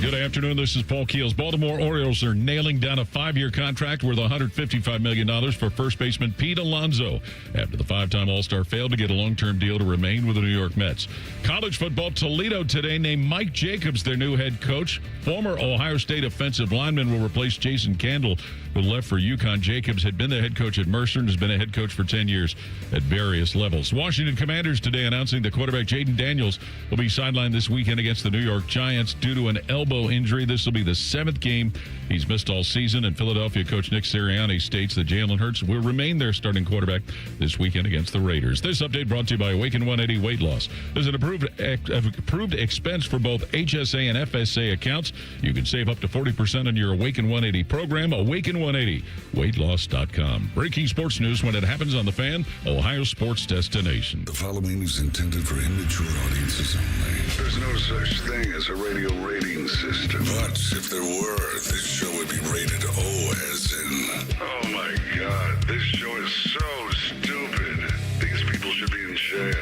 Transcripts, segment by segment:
Good afternoon. This is Paul Keels. Baltimore Orioles are nailing down a 5-year contract worth $155 million for first baseman Pete Alonso after the 5-time All-Star failed to get a long-term deal to remain with the New York Mets. College football, Toledo today named Mike Jacobs their new head coach. Former Ohio State offensive lineman will replace Jason Candle, who left for UConn. Jacobs had been the head coach at Mercer and has been a head coach for 10 years at various levels. Washington Commanders today announcing the quarterback Jaden Daniels will be sidelined this weekend against the New York Giants due to an elbow injury. This will be the 7th game he's missed all season, and Philadelphia coach Nick Sirianni states that Jalen Hurts will remain their starting quarterback this weekend against the Raiders. This update brought to you by Awaken 180 Weight Loss. There's an approved expense for both HSA and FSA accounts. You can save up to 40% on your Awaken 180 program. Awaken 180 weightloss.com. Breaking sports news when it happens on The Fan, Ohio sports destination. The following is intended for immature audiences only. There's no such thing as a radio rating system. But if there were, this show would be rated O as in... Oh my God, this show is so stupid. These people should be in jail.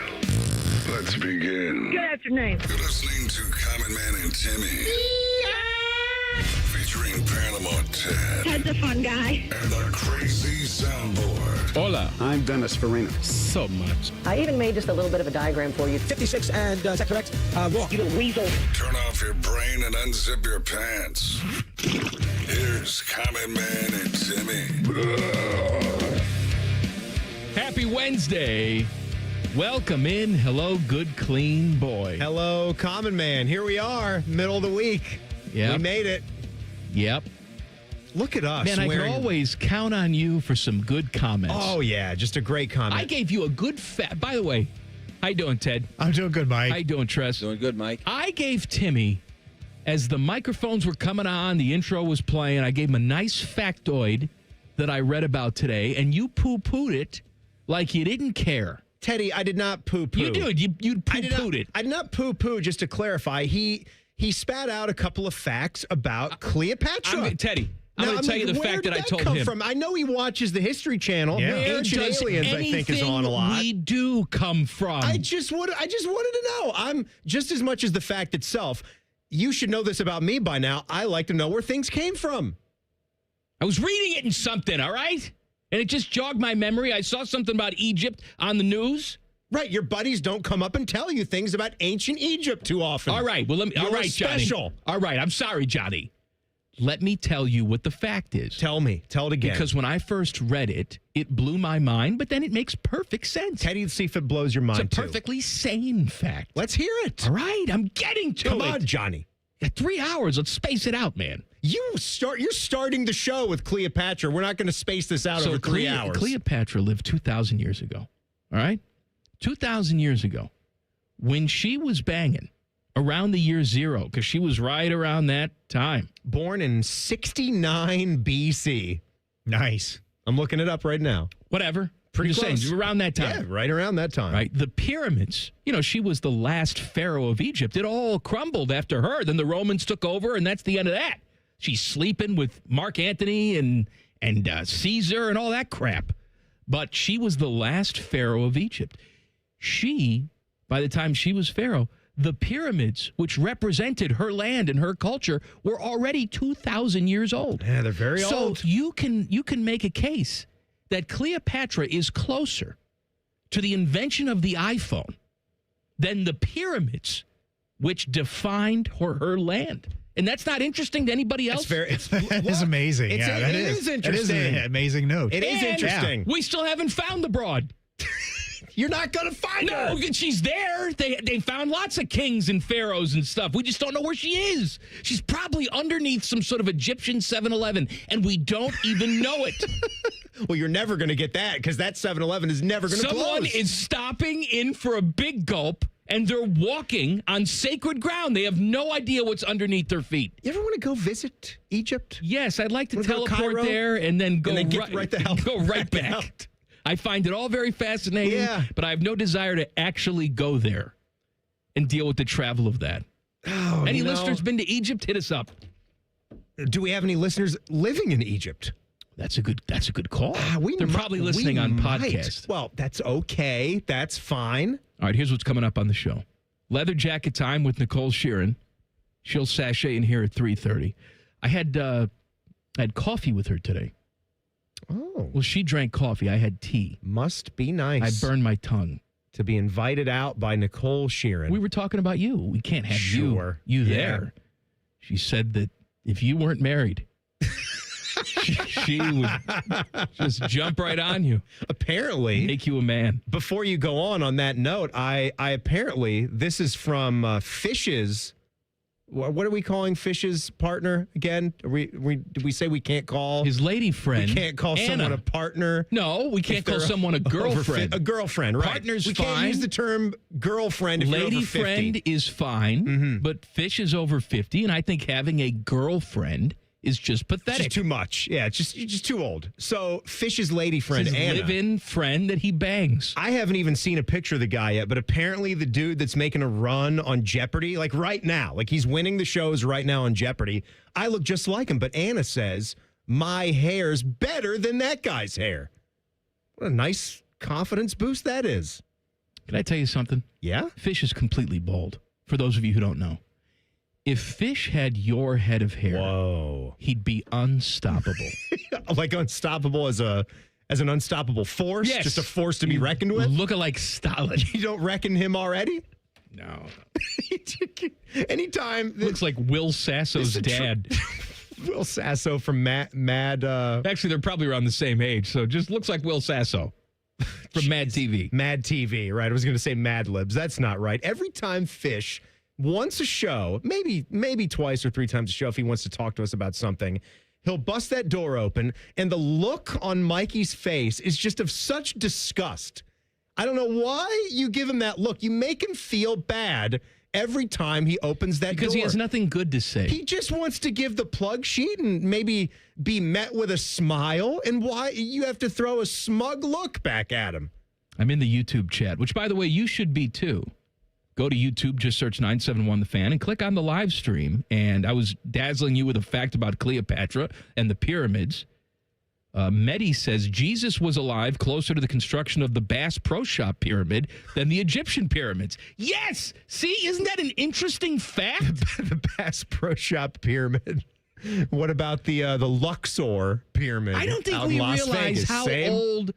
Let's begin. Good afternoon. You're listening to Common Man and Timmy. Featuring Panama Ted. Ted's a fun guy. And the Crazy Soundboard. Hola, I'm Dennis Farina. So much. I even made just a little bit of a diagram for you. 56 and is that correct? Walk. You little weasel. Turn off your brain and unzip your pants. Here's Common Man and Timmy. Happy Wednesday. Welcome in. Hello, good, clean boy. Hello, Common Man. Here we are, middle of the week. Yep. We made it. Yep. Look at us. Man, I can always count on you for some good comments. Oh, yeah. Just a great comment. I gave you a good By the way, how you doing, Ted? I'm doing good, Mike. How you doing, Tress? Doing good, Mike. I gave Timmy, as the microphones were coming on, the intro was playing, I gave him a nice factoid that I read about today, and you poo-pooed it like you didn't care. Teddy, I did not poo-poo. You did. You poo-pooed it. I did not poo-poo, just to clarify. He spat out a couple of facts about Cleopatra. Teddy, I'm going to tell you the fact that I told him. From? I know he watches the History Channel. Yeah. Ancient Aliens, I think, is on a lot. We do come from. I just wanted to know. I'm just as much as the fact itself. You should know this about me by now. I like to know where things came from. I was reading it in something, all right? And it just jogged my memory. I saw something about Egypt on the news. Right, your buddies don't come up and tell you things about ancient Egypt too often. All right, well, all right, special. Johnny. All right, I'm sorry, Johnny. Let me tell you what the fact is. Tell it again. Because when I first read it, it blew my mind, but then it makes perfect sense. Teddy, let's see if it blows your mind, It's a perfectly sane fact. Let's hear it. All right, I'm getting to it. Come on, Johnny. You got 3 hours. Let's space it out, man. You're starting the show with Cleopatra. We're not going to space this out over 3 hours. Cleopatra lived 2,000 years ago. All right? 2,000 years ago, when she was banging around the year 0, because she was right around that time. Born in 69 BC. Nice. I'm looking it up right now. Whatever. Pretty Just close. saying, around that time. Yeah, right around that time. Right. The pyramids, she was the last pharaoh of Egypt. It all crumbled after her. Then the Romans took over, and that's the end of that. She's sleeping with Mark Antony and Caesar and all that crap. But she was the last pharaoh of Egypt. By the time she was pharaoh, the pyramids, which represented her land and her culture, were already 2,000 years old. Yeah, they're very old. So you can make a case that Cleopatra is closer to the invention of the iPhone than the pyramids, which defined her land. And that's not interesting to anybody else? That is amazing. It is interesting. It is an amazing note. It is interesting. We still haven't found the broad. You're not going to find her. No, she's there. They found lots of kings and pharaohs and stuff. We just don't know where she is. She's probably underneath some sort of Egyptian 7-Eleven, and we don't even know it. Well, you're never going to get that because that 7-Eleven is never going to close. Someone is stopping in for a big gulp, and they're walking on sacred ground. They have no idea what's underneath their feet. You ever want to go visit Egypt? Yes, I'd like to Wanna go to teleport Cairo? there and then go And then get right the hell go right back back. out. I find it all very fascinating, but I have no desire to actually go there and deal with the travel of that. Oh, Any listeners been to Egypt? Hit us up. Do we have any listeners living in Egypt? That's a good call. They're probably we listening on might. podcast. Well, that's okay. That's fine. All right, here's what's coming up on the show. Leather Jacket Time with Nicole Shearin. She'll sashay in here at 3:30. I had coffee with her today. Oh. Well, she drank coffee. I had tea. Must be nice. I burned my tongue. To be invited out by Nicole Shearin. We were talking about you. We can't have Sure. you Yeah. there. She said that if you weren't married, she would just jump right on you. Apparently. Make you a man. Before you go on that note, I apparently, this is from Fish's, what are we calling Fish's partner again? Did we say we can't call? His lady friend. We can't call Anna. someone a partner. No, we can't call they're someone a over girlfriend. A girlfriend, right. Partner's we fine. can't use the term girlfriend if you're Lady over 50. friend is fine, but Fish is over 50, and I think having a girlfriend is just It's pathetic. just too much. Yeah, it's just too old. So Fish's lady friend, His Anna. live-in friend that he bangs. I haven't even seen a picture of the guy yet, but apparently the dude that's making a run on Jeopardy, like right now, like he's winning the shows right now on Jeopardy. I look just like him, but Anna says my hair's better than that guy's hair. What a nice confidence boost that is. Can I tell you something? Yeah? Fish is completely bald, for those of you who don't know. If Fish had your head of hair, Whoa. he'd be unstoppable. Like unstoppable as an unstoppable force? Yes. Just a force to be reckoned with? Looking like Stalin. You don't reckon him already? No. Anytime. Looks like Will Sasso's It's a dad. Will Sasso from Mad Actually, they're probably around the same age, so just looks like Will Sasso from Mad TV. Mad TV, right? I was going to say Mad Libs. That's not right. Every time Fish wants a show, maybe twice or three times a show if he wants to talk to us about something, he'll bust that door open, and the look on Mikey's face is just of such disgust. I don't know why you give him that look. You make him feel bad every time he opens that door. Because he has nothing good to say. He just wants to give the plug sheet and maybe be met with a smile. And why you have to throw a smug look back at him? I'm in the YouTube chat, which, by the way, you should be too. Go to YouTube, just search 971 The Fan, and click on the live stream. And I was dazzling you with a fact about Cleopatra and the pyramids. Mehdi says Jesus was alive closer to the construction of the Bass Pro Shop pyramid than the Egyptian pyramids. Yes! See, isn't that an interesting fact? The Bass Pro Shop pyramid. What about the Luxor pyramid? I don't think out in we Las realize Vegas? how Same? old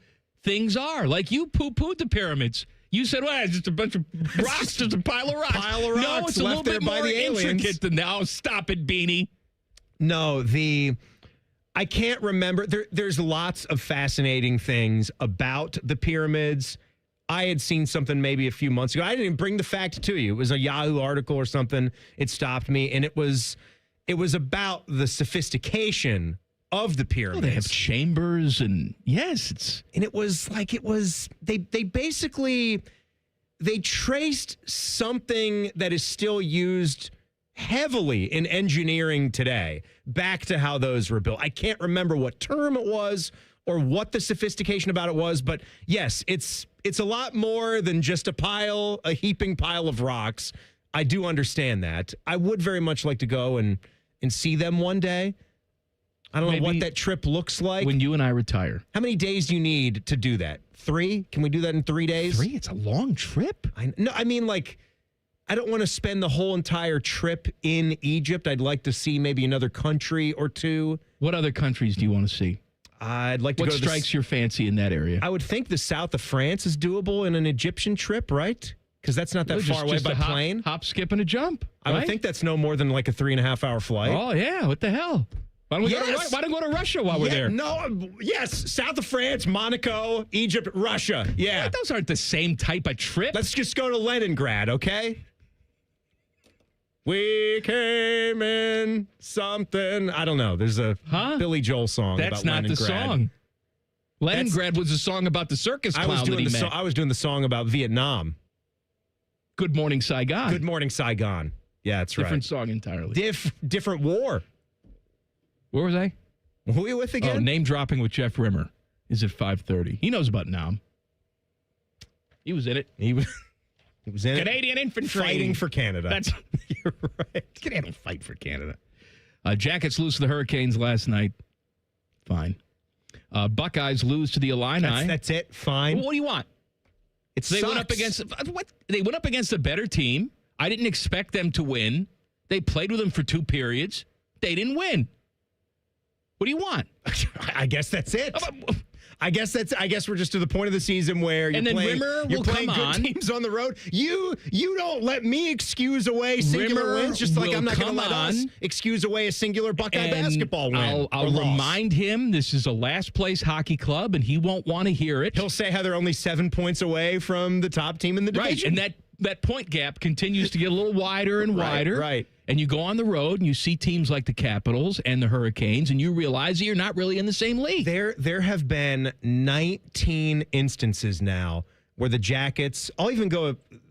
things are. Like, you poo-pooed the pyramids. You said, well, it's just a bunch of rocks, just a pile of rocks. Pile of No, rocks it's a little left there bit by more the aliens. intricate than that. Oh, stop it, Beanie. No, I can't remember. There's lots of fascinating things about the pyramids. I had seen something maybe a few months ago. I didn't even bring the fact to you. It was a Yahoo article or something. It stopped me, and it was about the sophistication of the pyramids. Well, they have chambers, and yes, And it was they basically they traced something that is still used heavily in engineering today back to how those were built. I can't remember what term it was or what the sophistication about it was, but yes, it's a lot more than just a heaping pile of rocks. I do understand that. I would very much like to go and see them one day. I don't know what that trip looks like. when you and I retire. How many days do you need to do that? 3? Can we do that in 3 days? 3? It's a long trip. I don't want to spend the whole entire trip in Egypt. I'd like to see maybe another country or two. What other countries do you want to see? I'd like to What go to strikes your fancy in that area? I would think the south of France is doable in an Egyptian trip, right? Because that's not that far away by plane. Hop, skip, and a jump. I would right? think that's no more than like a 3.5-hour flight. Oh, yeah. What the hell? Why don't we go to Russia while we're there? Yes, south of France, Monaco, Egypt, Russia. Yeah. Right, those aren't the same type of trip. Let's just go to Leningrad, okay? We came in something. I don't know. There's a Billy Joel song That's about not Leningrad. the song. Leningrad was a song about the circus clown that he met. I was doing the song about Vietnam. Good Morning Saigon. Good Morning Saigon. Yeah, that's Different right. song entirely. Different war. Where was I? Who are you with Oh, again? name dropping with Jeff Rimmer is at 5:30. He knows about Nam. He was in it. He was in Canadian infantry. fighting for Canada. That's you're right. Canadian fight for Canada. Jackets lose to the Hurricanes last night. Fine. Buckeyes lose to the Illini. That's it. Fine. Well, what do you want? It They sucks. went up against what? They went up against a better team. I didn't expect them to win. They played with them for 2 periods. They didn't win. What do you want? I guess that's it. I guess we're just to the point of the season where you're playing good teams on the road. You don't let me excuse away singular wins, just like I'm not going to let us excuse away a singular Buckeye basketball win. I'll remind him this is a last place hockey club, and he won't want to hear it. He'll say how they're only 7 points away from the top team in the division. Right, and that point gap continues to get a little wider and wider. Right. And you go on the road and you see teams like the Capitals and the Hurricanes, and you realize that you're not really in the same league. There have been 19 instances now where the Jackets,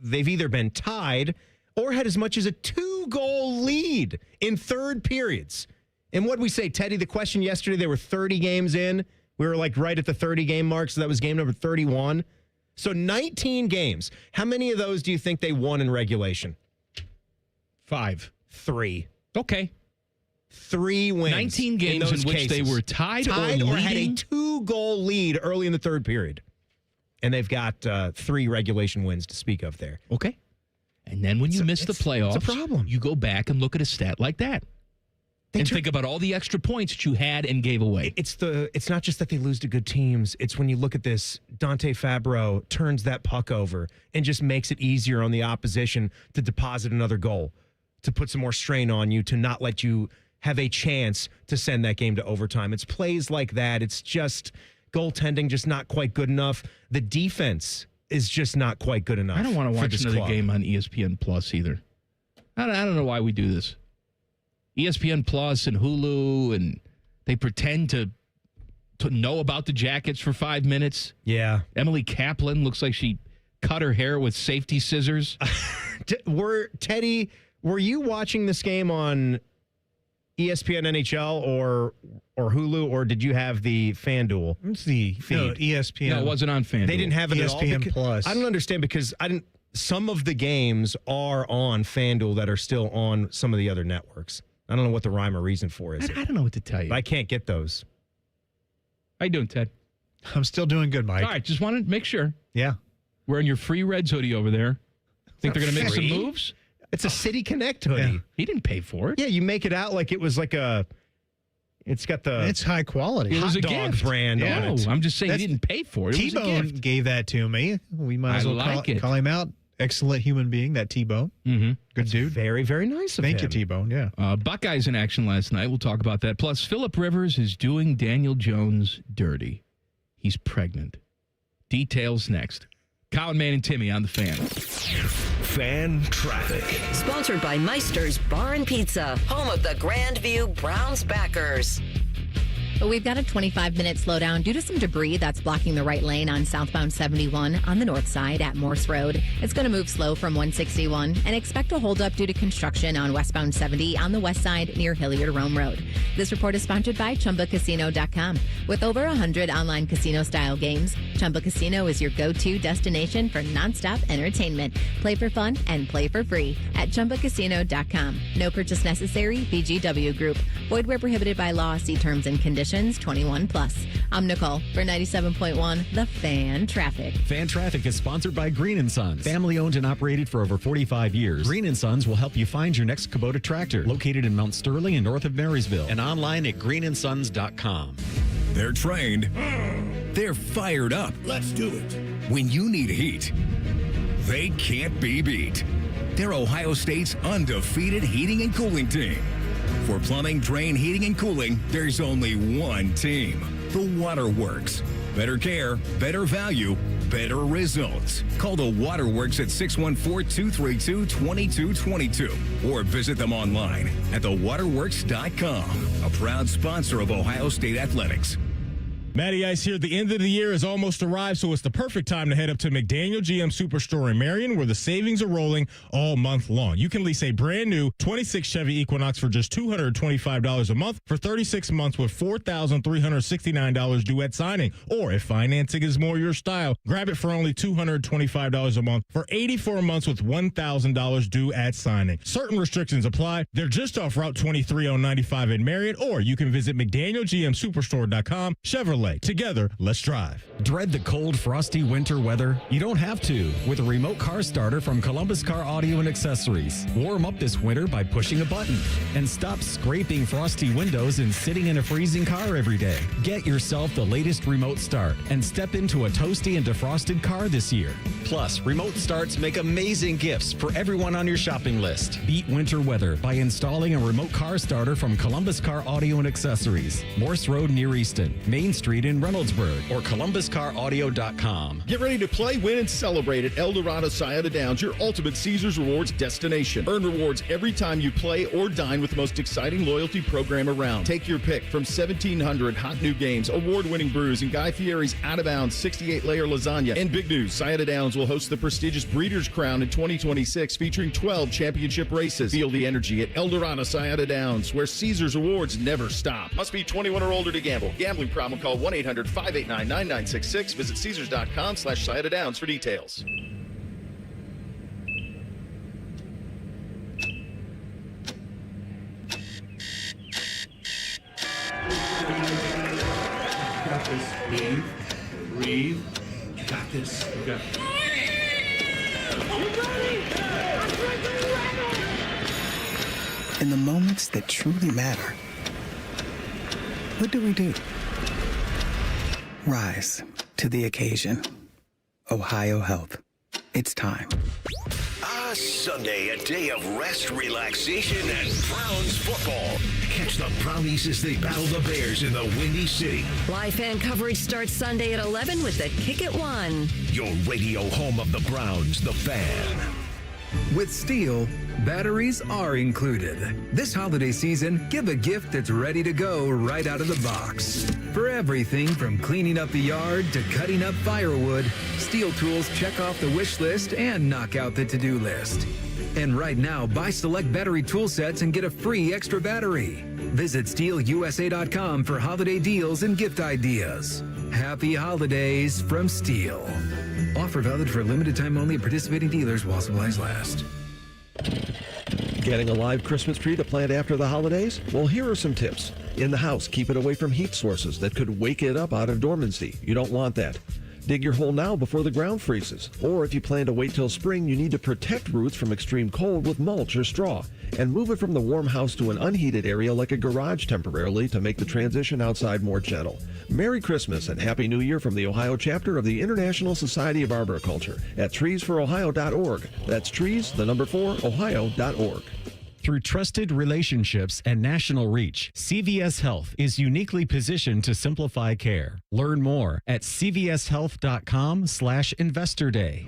they've either been tied or had as much as a 2-goal lead in third periods. And what we say, Teddy, the question yesterday, they were 30 games in. We were like right at the 30-game mark, so that was game number 31. So 19 games. How many of those do you think they won in regulation? 5. 3. Okay. 3 wins. 19 games in which they were tied or had a 2-goal lead early in the third period. And they've got 3 regulation wins to speak of there. Okay. And then when you miss the playoffs, it's a problem. You go back and look at a stat like that. And think about all the extra points that you had and gave away. It's not just that they lose to good teams. It's when you look at this, Dante Fabro turns that puck over and just makes it easier on the opposition to deposit another goal, to put some more strain on you, to not let you have a chance to send that game to overtime. It's plays like that. It's just goaltending just not quite good enough. The defense is just not quite good enough. I don't want to watch another game on ESPN Plus either. I don't know why we do this. ESPN Plus and Hulu, and they pretend to know about the Jackets for 5 minutes. Yeah. Emily Kaplan looks like she cut her hair with safety scissors. Teddy, were you watching this game on ESPN NHL or Hulu, or did you have the FanDuel? It's the feed? No, ESPN. No, it wasn't on FanDuel. They didn't have it ESPN at all. Plus. I don't understand because some of the games are on FanDuel that are still on some of the other networks. I don't know what the rhyme or reason for is. I don't know what to tell you. I can't get those. How you doing, Ted? I'm still doing good, Mike. All right, just wanted to make sure. Yeah. Wearing your free Reds hoodie over there. Think they're going to make some moves? It's a City Connect hoodie. Yeah. He didn't pay for it. Yeah, you make it out like it was like it's got the It's high quality. It was hot a dog gift. brand on No, it. I'm just saying he didn't pay for it. It was a T-Bone gift. gave that to me. We might as well call him out. Excellent human being, that T-Bone. Mm-hmm. Good dude. Very, very nice of him. Thank you, T-Bone. Yeah. Buckeyes in action last night. We'll talk about that. Plus, Phillip Rivers is doing Daniel Jones dirty. He's pregnant. Details next. Colin, Man, and Timmy on the Fan. Fan Traffic. Sponsored by Meister's Bar and Pizza, home of the Grandview Browns backers. But we've got a 25-minute slowdown due to some debris that's blocking the right lane on southbound 71 on the north side at Morse Road. It's going to move slow from 161 and expect a holdup due to construction on westbound 70 on the west side near Hilliard-Rome Road. This report is sponsored by ChumbaCasino.com. With over 100 online casino-style games, Chumba Casino is your go-to destination for nonstop entertainment. Play for fun and play for free at ChumbaCasino.com. No purchase necessary. VGW Group. Void where prohibited by law. See terms and conditions. 21 plus. I'm Nicole for 97.1 The Fan Traffic. Fan Traffic is sponsored by Green & Sons. Family owned and operated for over 45 years. Green & Sons will help you find your next Kubota tractor. Located in Mount Sterling and north of Marysville. And online at greensons.com. They're trained. They're fired up. Let's do it. When you need heat, they can't be beat. They're Ohio State's undefeated heating and cooling team. For plumbing, drain, heating, and cooling, there's only one team. The Waterworks. Better care, better value, better results. Call the Waterworks at 614-232-2222 or visit them online at thewaterworks.com. A proud sponsor of Ohio State Athletics. Matty Ice here. The end of the year has almost arrived, so it's the perfect time to head up to McDaniel GM Superstore in Marion, where the savings are rolling all month long. You can lease a brand new 26 Chevy Equinox for just $225 a month for 36 months with $4,369 due at signing. Or if financing is more your style, grab it for only $225 a month for 84 months with $1,000 due at signing. Certain restrictions apply. They're just off Route 23 on 95 in Marion, or you can visit McDanielGMSuperstore.com. Chevrolet, Chevrolet. Together, let's drive. Dread the cold, frosty winter weather? You don't have to with a remote car starter from Columbus Car Audio and Accessories. Warm up this winter by pushing a button and stop scraping frosty windows and sitting in a freezing car every day. Get yourself the latest remote start and step into a toasty and defrosted car this year. Plus, remote starts make amazing gifts for everyone on your shopping list. Beat winter weather by installing a remote car starter from Columbus Car Audio and Accessories. Morse Road near Easton, Main Street in Reynoldsburg, or columbuscaraudio.com. Get ready to play, win, and celebrate at El Dorado Scioto Downs, your ultimate Caesars Rewards destination. Earn rewards every time you play or dine with the most exciting loyalty program around. Take your pick from 1,700 hot new games, award-winning brews, and Guy Fieri's out-of-bounds 68-layer lasagna. And big news, Scioto Downs will host the prestigious Breeders' Crown in 2026, featuring 12 championship races. Feel the energy at El Dorado Scioto Downs, where Caesars Rewards never stop. Must be 21 or older to gamble. Gambling problem, call 1-800-589-9966. Visit Caesars.com/Scioto Downs for details. Got this. Breathe. You got this. You got it. In the moments that truly matter, what do? Rise to the occasion. Ohio Health. It's time. Sunday, a day of rest, relaxation, and Browns football. Catch the Brownies as they battle the Bears in the Windy City. Live fan coverage starts Sunday at 11 with the Kick at 1. Your radio home of the Browns, the Fan. With Steel, batteries are included. This holiday season, give a gift that's ready to go right out of the box. For everything from cleaning up the yard to cutting up firewood, Steel tools check off the wish list and knock out the to-do list. And right now, buy select battery tool sets and get a free extra battery. Visit SteelUSA.com for holiday deals and gift ideas. Happy holidays from Steel. Offer valid for a limited time only at participating dealers while supplies last. Getting a live Christmas tree to plant after the holidays? Well, here are some tips. In the house, keep it away from heat sources that could wake it up out of dormancy. You don't want that. Dig your hole now before the ground freezes. Or if you plan to wait till spring, you need to protect roots from extreme cold with mulch or straw. And move it from the warm house to an unheated area like a garage temporarily to make the transition outside more gentle. Merry Christmas and Happy New Year from the Ohio chapter of the International Society of Arboriculture at treesforohio.org. That's trees, the number 4, ohio.org. Through trusted relationships and national reach, CVS Health is uniquely positioned to simplify care. Learn more at cvshealth.com/investor day.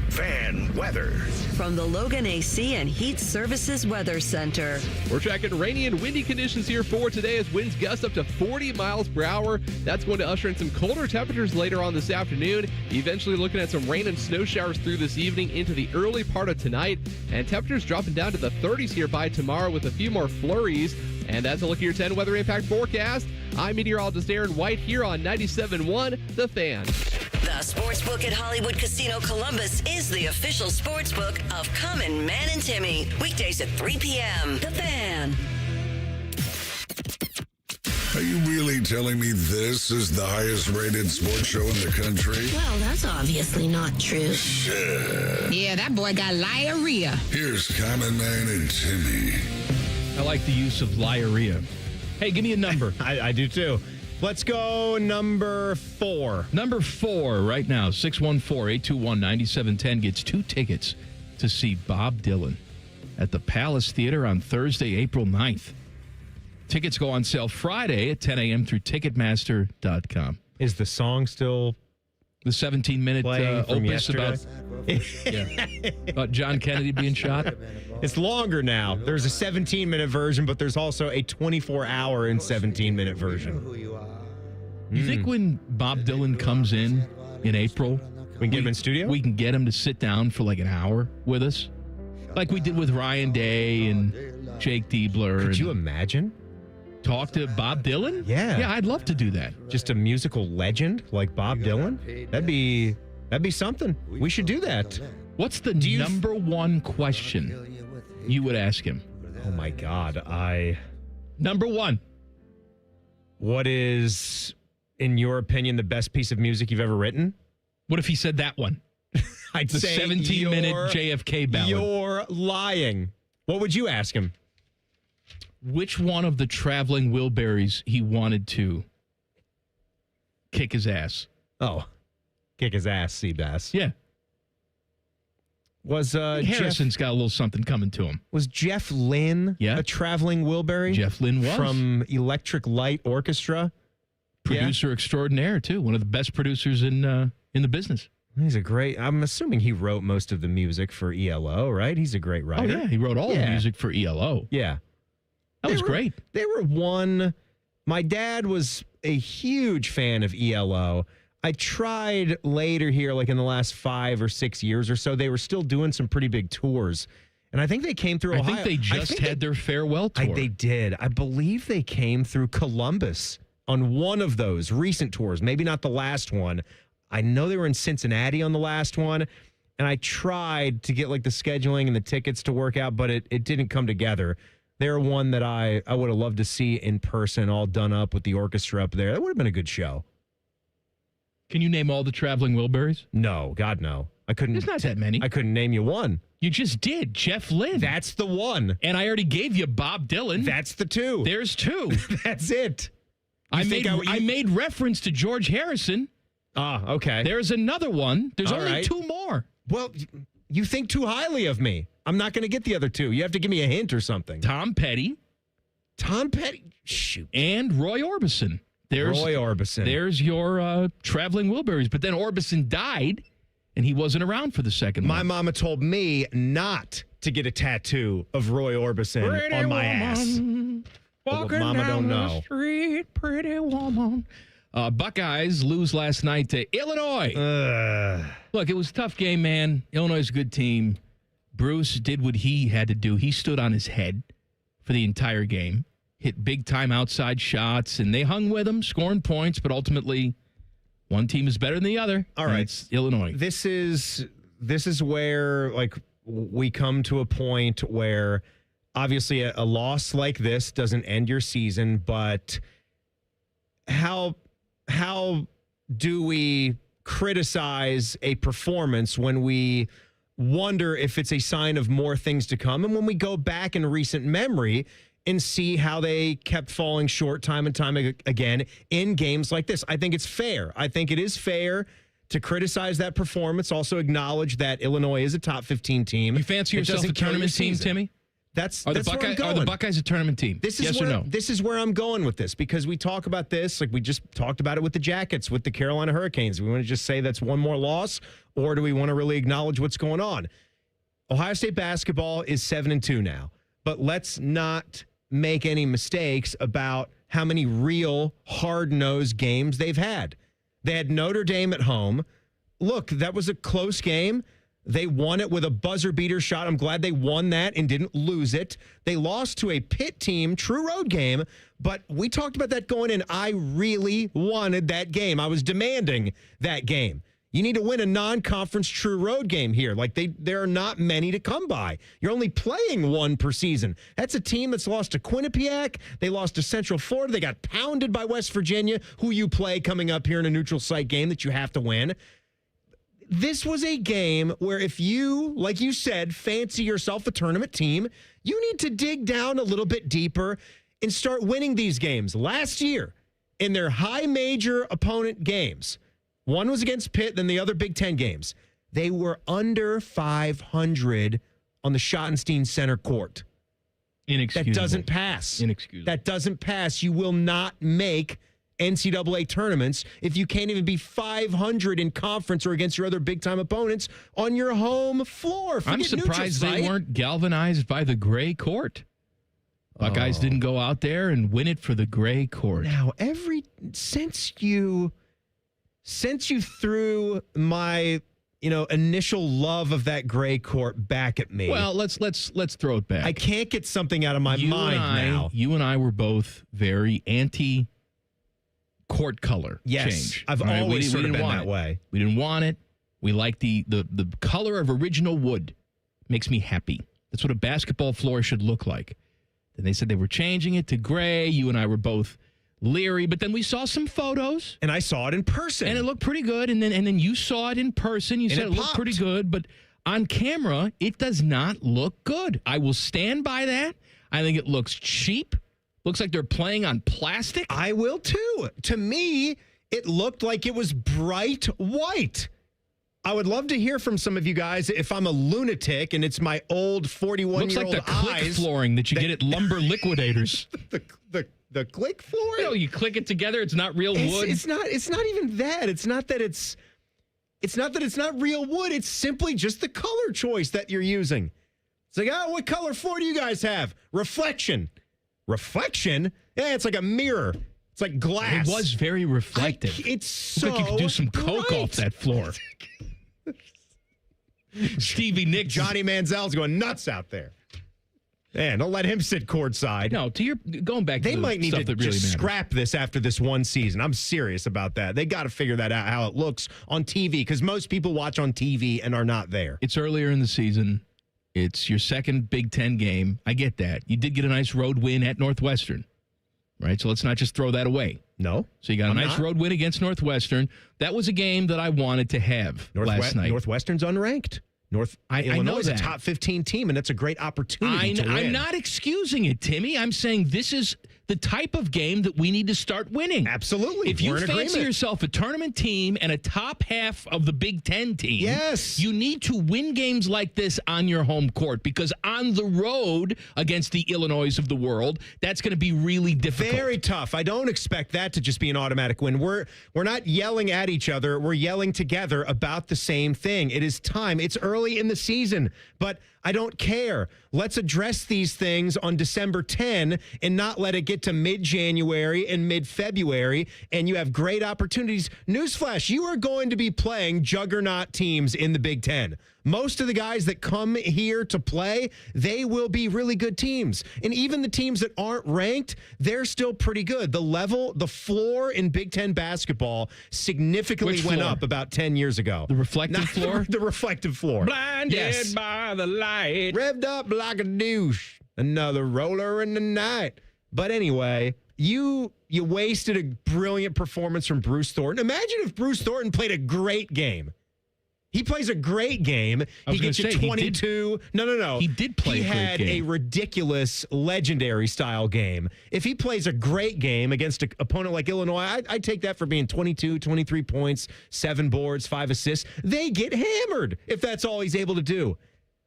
Fan weather. From the Logan AC and Heat Services Weather Center. We're tracking rainy and windy conditions here for today as winds gust up to 40 miles per hour. That's going to usher in some colder temperatures later on this afternoon. Eventually looking at some rain and snow showers through this evening into the early part of tonight. And temperatures dropping down to the 30s here by tomorrow with a few more flurries. And that's a look at your 10 weather impact forecast. I'm meteorologist Aaron White here on 97.1 The Fan. The Sportsbook at Hollywood Casino Columbus is the official sportsbook of Common Man and Timmy. Weekdays at 3 p.m. The Fan. Are you really telling me this is the highest rated sports show in the country? Well, that's obviously not true. Shit. Yeah, that boy got diarrhea. Here's Common Man and Timmy. I like the use of diarrhea. Hey, give me a number. I do too. Let's go number 4. Number 4 right now, 614-821-9710 gets 2 tickets to see Bob Dylan at the Palace Theater on Thursday, April 9th. Tickets go on sale Friday at 10 a.m. through Ticketmaster.com. Is the song still the 17-minute opus about John Kennedy being shot? It's longer now. There's a 17-minute version, but there's also a 24-hour and 17-minute version. You think when Bob Dylan comes in April, we can get him in studio? We can get him to sit down for like an hour with us? Like we did with Ryan Day and Jake Diebler. Could you imagine? Talk to Bob Dylan? Yeah. Yeah, I'd love to do that. Just a musical legend like Bob Dylan? That'd be something. We should do that. What's the number one question you would ask him? Oh my God, Number 1. What is in your opinion, the best piece of music you've ever written? What if he said that one? I'd the say 17-minute JFK ballad. You're lying. What would you ask him? Which one of the traveling Wilburys he wanted to kick his ass? Oh, kick his ass, Seabass. Yeah. Was Harrison's got a little something coming to him. Was Jeff Lynne a traveling Wilbury? Jeff Lynne was. From Electric Light Orchestra. Producer extraordinaire, too. One of the best producers in the business. He's a great, I'm assuming he wrote most of the music for ELO, right? He's a great writer. Oh, yeah. He wrote all the music for ELO. Yeah. That was great. They were one. My dad was a huge fan of ELO. I tried later here, like in the last 5 or 6 years or so, they were still doing some pretty big tours. And I think they came through Ohio. I think they just had their farewell tour. They did. I believe they came through Columbus on one of those recent tours. Maybe not the last one. I know they were in Cincinnati on the last one. And I tried to get like the scheduling and the tickets to work out, but it didn't come together. They're one that I would have loved to see in person, all done up with the orchestra up there. That would have been a good show. Can you name all the traveling Wilburys? No, God, no. I couldn't. There's not that many. I couldn't name you one. You just did. Jeff Lynne. That's the one. And I already gave you Bob Dylan. That's the two. There's two. That's it. I made reference to George Harrison. Ah, okay. There's another one. There's All only right. 2 more. Well, you think too highly of me. I'm not going to get the other 2. You have to give me a hint or something. Tom Petty. Shoot. And Roy Orbison. Roy Orbison. There's your traveling Wilburys. But then Orbison died, and he wasn't around for the second one. My mama told me not to get a tattoo of Roy Orbison on my ass. Walking Mama down don't the know. street, pretty woman. Buckeyes lose last night to Illinois. Look, it was a tough game, man. Illinois is a good team. Bruce did what he had to do. He stood on his head for the entire game, hit big-time outside shots, and they hung with him, scoring points, but ultimately one team is better than the other. All right. It's Illinois. This is where, like, we come to a point where obviously a loss like this doesn't end your season, but how do we criticize a performance when we wonder if it's a sign of more things to come? And when we go back in recent memory and see how they kept falling short time and time again in games like this, I think it's fair. I think it is fair to criticize that performance, also acknowledge that Illinois is a top 15 team. You fancy yourself a tournament team, Timmy? That's Are where I'm going. the Buckeyes a tournament team? Yes or no? This is where I'm going with this, because we talk about this, like we just talked about it with the Jackets, with the Carolina Hurricanes. We want to just say that's one more loss, or do we want to really acknowledge what's going on? Ohio State basketball is 7-2 now, but let's not make any mistakes about how many real hard-nosed games they've had. They had Notre Dame at home. Look, that was a close game. They won it with a buzzer beater shot. I'm glad they won that and didn't lose it. They lost to a Pitt team, true road game, but we talked about that going in. I really wanted that game. I was demanding that game. You need to win a non-conference true road game here. Like there are not many to come by. You're only playing one per season. That's a team that's lost to Quinnipiac. They lost to Central Florida. They got pounded by West Virginia, who you play coming up here in a neutral site game that you have to win. This was a game where if you, like you said, fancy yourself a tournament team, you need to dig down a little bit deeper and start winning these games. Last year, in their high major opponent games, one was against Pitt, then the other Big Ten games, they were under 500 on the Schottenstein Center court. Inexcusable. That doesn't pass. Inexcusable. That doesn't pass. You will not make NCAA tournaments if you can't even be 500 in conference or against your other big-time opponents on your home floor. I'm surprised they weren't galvanized by the gray court. Buckeyes didn't go out there and win it for the gray court. Now, since you threw my initial love of that gray court back at me. Well, let's throw it back. I can't get something out of my mind now. You and I were both very anti court color change. I've always sort of been that way. We didn't want it. We like the color of original wood. Makes me happy. That's what a basketball floor should look like. Then they said they were changing it to gray. You and I were both leery, but then we saw some photos. And I saw it in person. And it looked pretty good. And then you saw it in person. You said it looked pretty good. But on camera, it does not look good. I will stand by that. I think it looks cheap. Looks like they're playing on plastic. I will too. To me, it looked like it was bright white. I would love to hear from some of you guys if I'm a lunatic and it's my old 41-year-old eyes. Looks like the click flooring that you get at Lumber Liquidators. The click flooring? No, you click it together. It's not real wood. It's not even that. It's not that it's not real wood. It's simply just the color choice that you're using. It's like, what color floor do you guys have? Reflection. Reflection? Yeah, it's like a mirror. It's like glass. It was very reflective. It's so like you could do some coke off that floor. Stevie Nicks. Johnny Manziel's going nuts out there. Man, don't let him sit courtside. No, going back to they might need to really just scrap this after this one season. I'm serious about that. They got to figure that out, how it looks on TV, because most people watch on TV and are not there. It's earlier in the season. It's your second Big Ten game. I get that. You did get a nice road win at Northwestern, right? So let's not just throw that away. No. So you got a nice road win against Northwestern. That was a game that I wanted to have last night. Northwestern's unranked. Illinois is a top 15 team, and that's a great opportunity to win. I'm not excusing it, Timmy. I'm saying this is the type of game that we need to start winning. Absolutely. If you fancy yourself a tournament team and a top half of the Big Ten team, yes, you need to win games like this on your home court, because on the road against the Illinois of the world, that's going to be really difficult. Very tough. I don't expect that to just be an automatic win. We're not yelling at each other. We're yelling together about the same thing. It is time. It's early in the season, but I don't care. Let's address these things on December 10 and not let it get to mid-January and mid-February, and you have great opportunities. Newsflash, you are going to be playing juggernaut teams in the Big Ten. Most of the guys that come here to play, they will be really good teams. And even the teams that aren't ranked, they're still pretty good. The floor in Big Ten basketball significantly went up about 10 years ago. The reflective floor? The reflective floor. Blinded by the light. Revved up like a douche. Another roller in the night. But anyway, you wasted a brilliant performance from Bruce Thornton. Imagine if Bruce Thornton played a great game. He plays a great game. He gets you 22. No. He did play a great game. He had a ridiculous, legendary style game. If he plays a great game against an opponent like Illinois, I'd take that for being 22, 23 points, 7 boards, 5 assists. They get hammered if that's all he's able to do.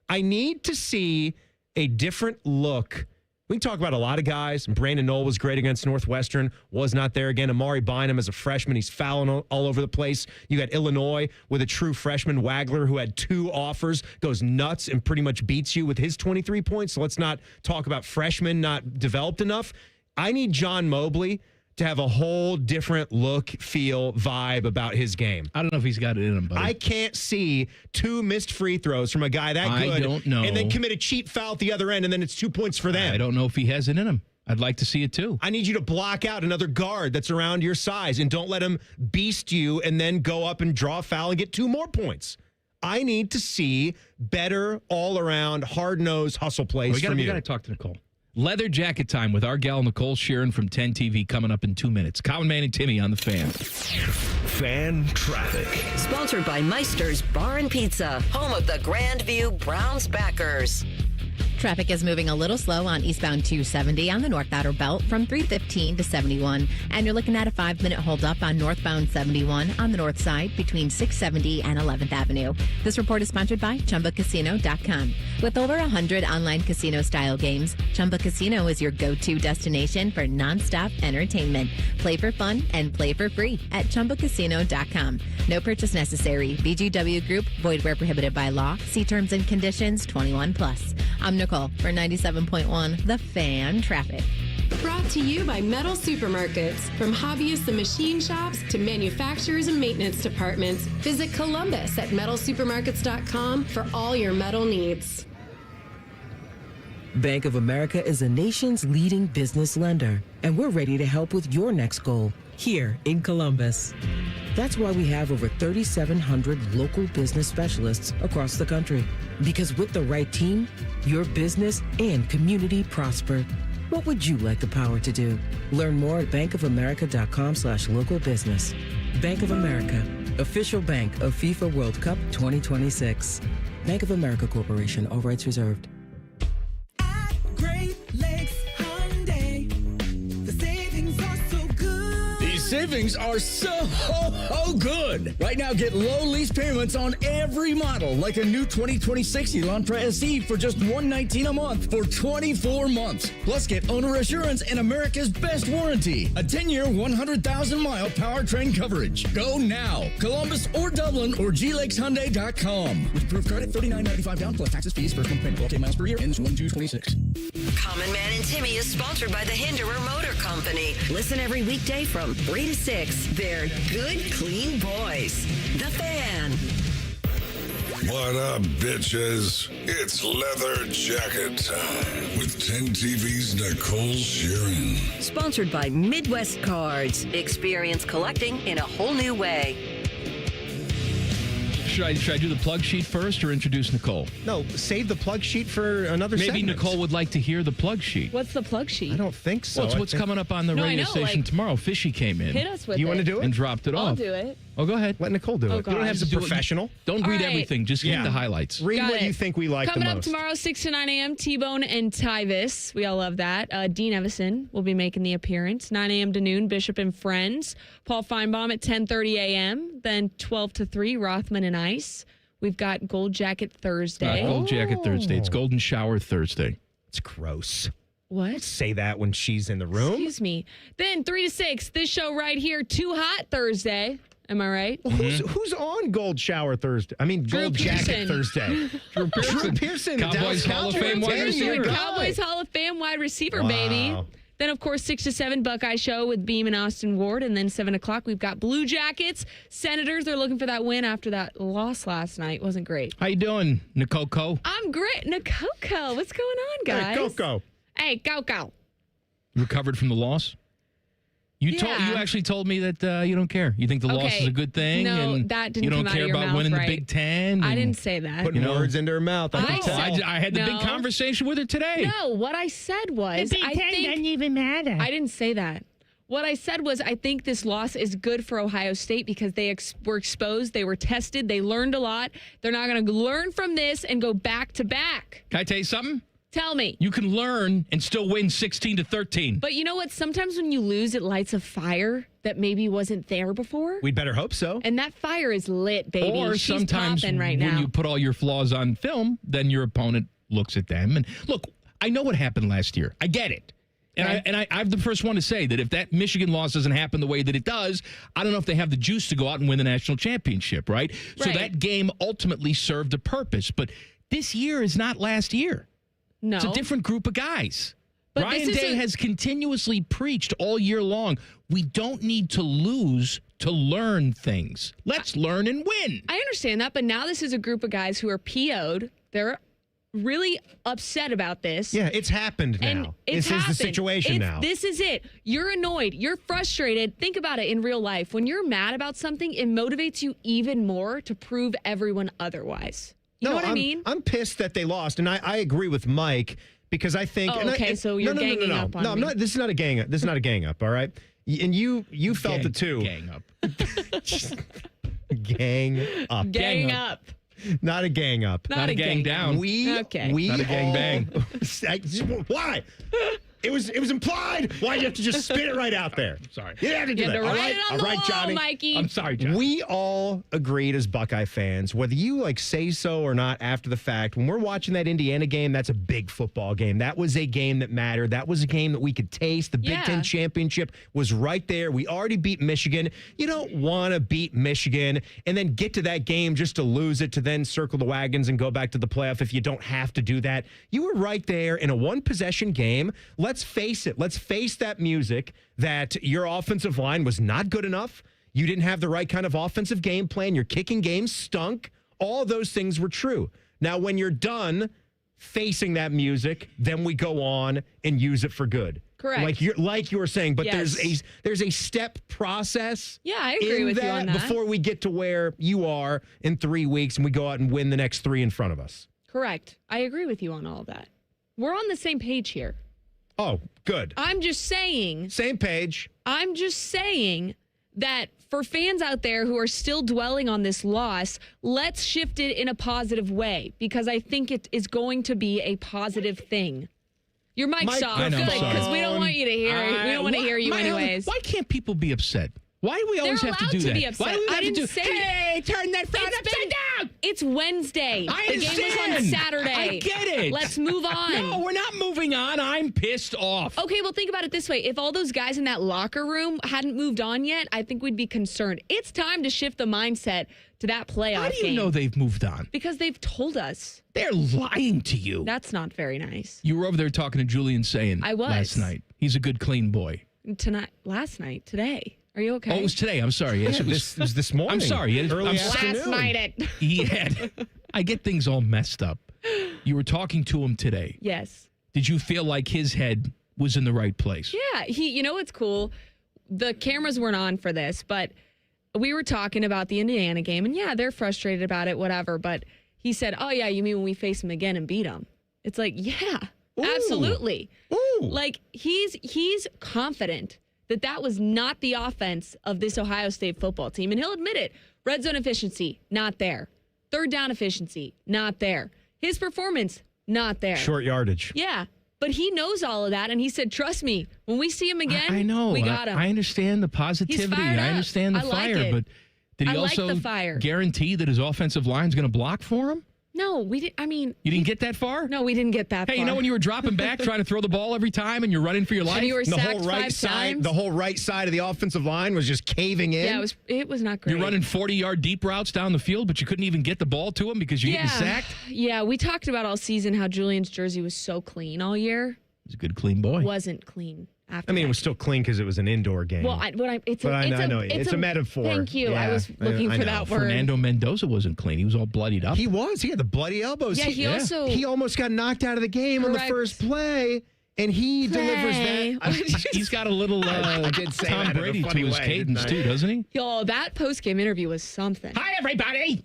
I need to see a different look. We can talk about a lot of guys. Brandon Knoll was great against Northwestern, was not there again. Amari Bynum as a freshman, he's fouling all over the place. You got Illinois with a true freshman, Wagler, who had 2 offers, goes nuts and pretty much beats you with his 23 points. So let's not talk about freshmen not developed enough. I need John Mobley to have a whole different look, feel, vibe about his game. I don't know if he's got it in him, buddy. I can't see 2 missed free throws from a guy that good. I don't know. And then commit a cheap foul at the other end, and then it's 2 points for them. I don't know if he has it in him. I'd like to see it too. I need you to block out another guard that's around your size, and don't let him beast you and then go up and draw a foul and get 2 more points. I need to see better all-around, hard-nosed hustle plays from you. We got to talk to Nicole. Leather Jacket Time with our gal Nicole Shearin from 10 TV coming up in 2 minutes. Common Man and Timmy on the Fan. Fan Traffic. Sponsored by Meister's Bar and Pizza, home of the Grandview Browns backers. Traffic is moving a little slow on eastbound 270 on the North Outer Belt from 315 to 71. And you're looking at a 5-minute holdup on northbound 71 on the north side between 670 and 11th Avenue. This report is sponsored by ChumbaCasino.com. With over 100 online casino-style games, Chumba Casino is your go-to destination for nonstop entertainment. Play for fun and play for free at ChumbaCasino.com. No purchase necessary. VGW Group. Void where prohibited by law. See terms and conditions. 21+. I'm Nicole for 97.1 The Fan Traffic. Brought to you by Metal Supermarkets. From hobbyists and machine shops to manufacturers and maintenance departments, visit Columbus at metalsupermarkets.com for all your metal needs. Bank of America is the nation's leading business lender, and we're ready to help with your next goal here in Columbus. That's why we have over 3,700 local business specialists across the country. Because with the right team, your business and community prosper. What would you like the power to do? Learn more at bankofamerica.com/local business. Bank of America, official bank of FIFA World Cup 2026. Bank of America Corporation, all rights reserved. Great Lakes Hyundai. The savings are so good. These savings are so good. Right now, get low lease payments on every model, like a new 2026 Elantra SE for just $119 a month for 24 months. Plus, get owner assurance and America's best warranty. A 10-year, 100,000-mile powertrain coverage. Go now. Columbus or Dublin or glakeshyundai.com. With approved credit, $39.95 down plus taxes, fees, first month payment. 12 miles per year. Ends 1/2/26. Common Man and Timmy is sponsored by the Hinderer Motor Company. Listen every weekday from 3 to 6. They're good, clean boys. The Fan. What up, bitches? It's leather jacket time with 10TV's Nicole Shearin. Sponsored by Midwest Cards. Experience collecting in a whole new way. Should I do the plug sheet first or introduce Nicole? No, save the plug sheet for another Maybe segment. Nicole would like to hear the plug sheet. What's the plug sheet? I don't think so. Well, it's what's coming up on the radio station tomorrow. Fishy came in. Hit us with You it. want to do it? And dropped it I'll off. do it. Oh, go ahead. Let Nicole do it. Oh, You don't have to Do be it. professional. Don't All read right. everything. Just read the highlights. Read Got what it. you think we like Coming the up most. tomorrow, 6 to 9 a.m., T-Bone and Tyvis. We all love that. Dean Evison will be making the appearance. 9 a.m. to noon, Bishop and Friends. Paul Feinbaum at 10:30 a.m. Then 12 to 3, Rothman and Ice. We've got Gold Jacket Thursday. Gold Jacket Thursday. It's Golden Shower Thursday. It's gross. What? Don't say that when she's in the room. Excuse me. Then 3 to 6, this show right here, Too Hot Thursday. Am I right? Well, who's on Gold Shower Thursday? I mean, Drew Gold Pearson. Jacket Thursday. Drew Pearson. the Cowboys Dallas Hall of Cowboys. Fame wide There you receiver. go. Cowboys Hall of Fame wide receiver, Wow. baby. Then, of course, 6 to 7, Buckeye Show with Beam and Austin Ward. And then 7 o'clock, we've got Blue Jackets. Senators, they're looking for that win after that loss last night. Wasn't great. How you doing, Nicole Co? I'm great. Nakoko, what's going on, guys? Hey, Coco. Hey, Coco. Recovered from the loss? You actually told me that you don't care. You think the loss is a good thing. No, and that didn't you don't come out care of your about mouth, winning right? the Big Ten. I and, didn't say that. Putting words into her mouth. I had the big No. conversation with her today. No, what I said was, I think doesn't even matter. I didn't say that. What I said was, I think this loss is good for Ohio State because they were exposed, they were tested, they learned a lot. They're not going to learn from this and go back to back. Can I tell you something? Tell me. You can learn and still win 16-13. But you know what? Sometimes when you lose, it lights a fire that maybe wasn't there before. We'd better hope so. And that fire is lit, baby. Or She's sometimes popping right when now. you put all your flaws on film, then your opponent looks at them. And look, I know what happened last year. I get it. And I'm the first one to say that if that Michigan loss doesn't happen the way that it does, I don't know if they have the juice to go out and win the national championship, right? So that game ultimately served a purpose. But this year is not last year. No. It's a different group of guys. But Ryan this is Day has continuously preached all year long, we don't need to lose to learn things. Let's learn and win. I understand that, but now this is a group of guys who are PO'd. They're really upset about this. Yeah, it's happened now. And it's This is the happened. situation now. This is it. You're annoyed. You're frustrated. Think about it in real life. When you're mad about something, it motivates you even more to prove everyone otherwise. You know what I mean? I'm pissed that they lost, and I agree with Mike because I think. Oh, okay, so you're ganging up on No, I'm me. not. This is not a gang up. This is not a gang up. All right, and you felt it too. Gang up. Gang up. Gang up. Not a gang up. Not a gang down. We Not a gang bang. Why? It was implied. Why do you have to just spit it right out there? Sorry. You have to do You had that. to All write right, it on all the right, wall, Johnny. Mikey. I'm sorry, John. We all agreed as Buckeye fans, whether you say so or not after the fact, when we're watching that Indiana game, that's a big football game. That was a game that mattered. That was a game that we could taste. The Big Ten championship was right there. We already beat Michigan. You don't want to beat Michigan and then get to that game just to lose it, to then circle the wagons and go back to the playoff if you don't have to do that. You were right there in a one-possession game. Let's face it. Let's face that music that your offensive line was not good enough. You didn't have the right kind of offensive game plan. Your kicking game stunk. All those things were true. Now, when you're done facing that music, then we go on and use it for good. Correct. Like you were saying, but Yes. there's a step process. Yeah, I agree in with you on that. before we get to where you are in 3 weeks and we go out and win the next 3 in front of us. Correct. I agree with you on all of that. We're on the same page here. Oh, good. I'm just saying. Same page. I'm just saying that for fans out there who are still dwelling on this loss, let's shift it in a positive way because I think it is going to be a positive thing. Your mic's off. Good, because we don't want you to hear it. We don't want to hear you anyways. Why can't people be upset? Why do we always have to do that? They're allowed to be upset. Why do we have I to didn't do? say Hey, turn that phone upside down. It's Wednesday. I The game was on understand. Saturday. I get it. Let's move on. No, we're not moving on. I'm pissed off. Okay, well, think about it this way. If all those guys in that locker room hadn't moved on yet, I think we'd be concerned. It's time to shift the mindset to that playoff How do you game. know they've moved on? Because they've told us. They're lying to you. That's not very nice. You were over there talking to Julian Saying I was. last night. He's a good, clean boy. Today. Are you okay? Oh, it was today. I'm sorry. Yes, Yeah, it was this morning. I'm sorry. Early afternoon. Last night He had. I get things all messed up. You were talking to him today. Yes. Did you feel like his head was in the right place? Yeah, you know what's cool? The cameras weren't on for this, but we were talking about the Indiana game, and yeah, they're frustrated about it, whatever. But he said, "Oh yeah, you mean when we face them again and beat them?" It's like, yeah, absolutely. Like he's confident that was not the offense of this Ohio State football team, and he'll admit it. Red zone efficiency, not there. Third down efficiency, not there. His performance, not there. Short yardage. Yeah. But he knows all of that, and he said, trust me, when we see him again, I know. we got him. I understand the positivity. He's fired I up. understand the I like fire, it. but did he I like also the fire. guarantee that his offensive line is going to block for him? No, we didn't. I mean, You didn't get that far? no, we didn't get that Hey, far. you know when you were dropping back trying to throw the ball every time and you're running for your life? And you were The sacked whole right 5 side, times? the whole right side of the offensive line was just caving in. Yeah, it was not great. You're running 40-yard deep routes down the field, but you couldn't even get the ball to him because you're getting sacked? Yeah, we talked about all season how Julian's jersey was so clean all year. He's a good, clean boy. Wasn't clean after I mean, that. it was still clean because it was an indoor game. Well, it's a metaphor. Thank you. Yeah, I was looking I for know. that word. Fernando Mendoza wasn't clean. He was all bloodied up. He was. He had the bloody elbows. Yeah, he also- He almost got knocked out of the game on the Correct. first play, and he delivers that. He's got a little I did say Tom that in a Brady to funny his way, cadence, didn't I? too, doesn't he? Yo, that post-game interview was something. Hi, everybody.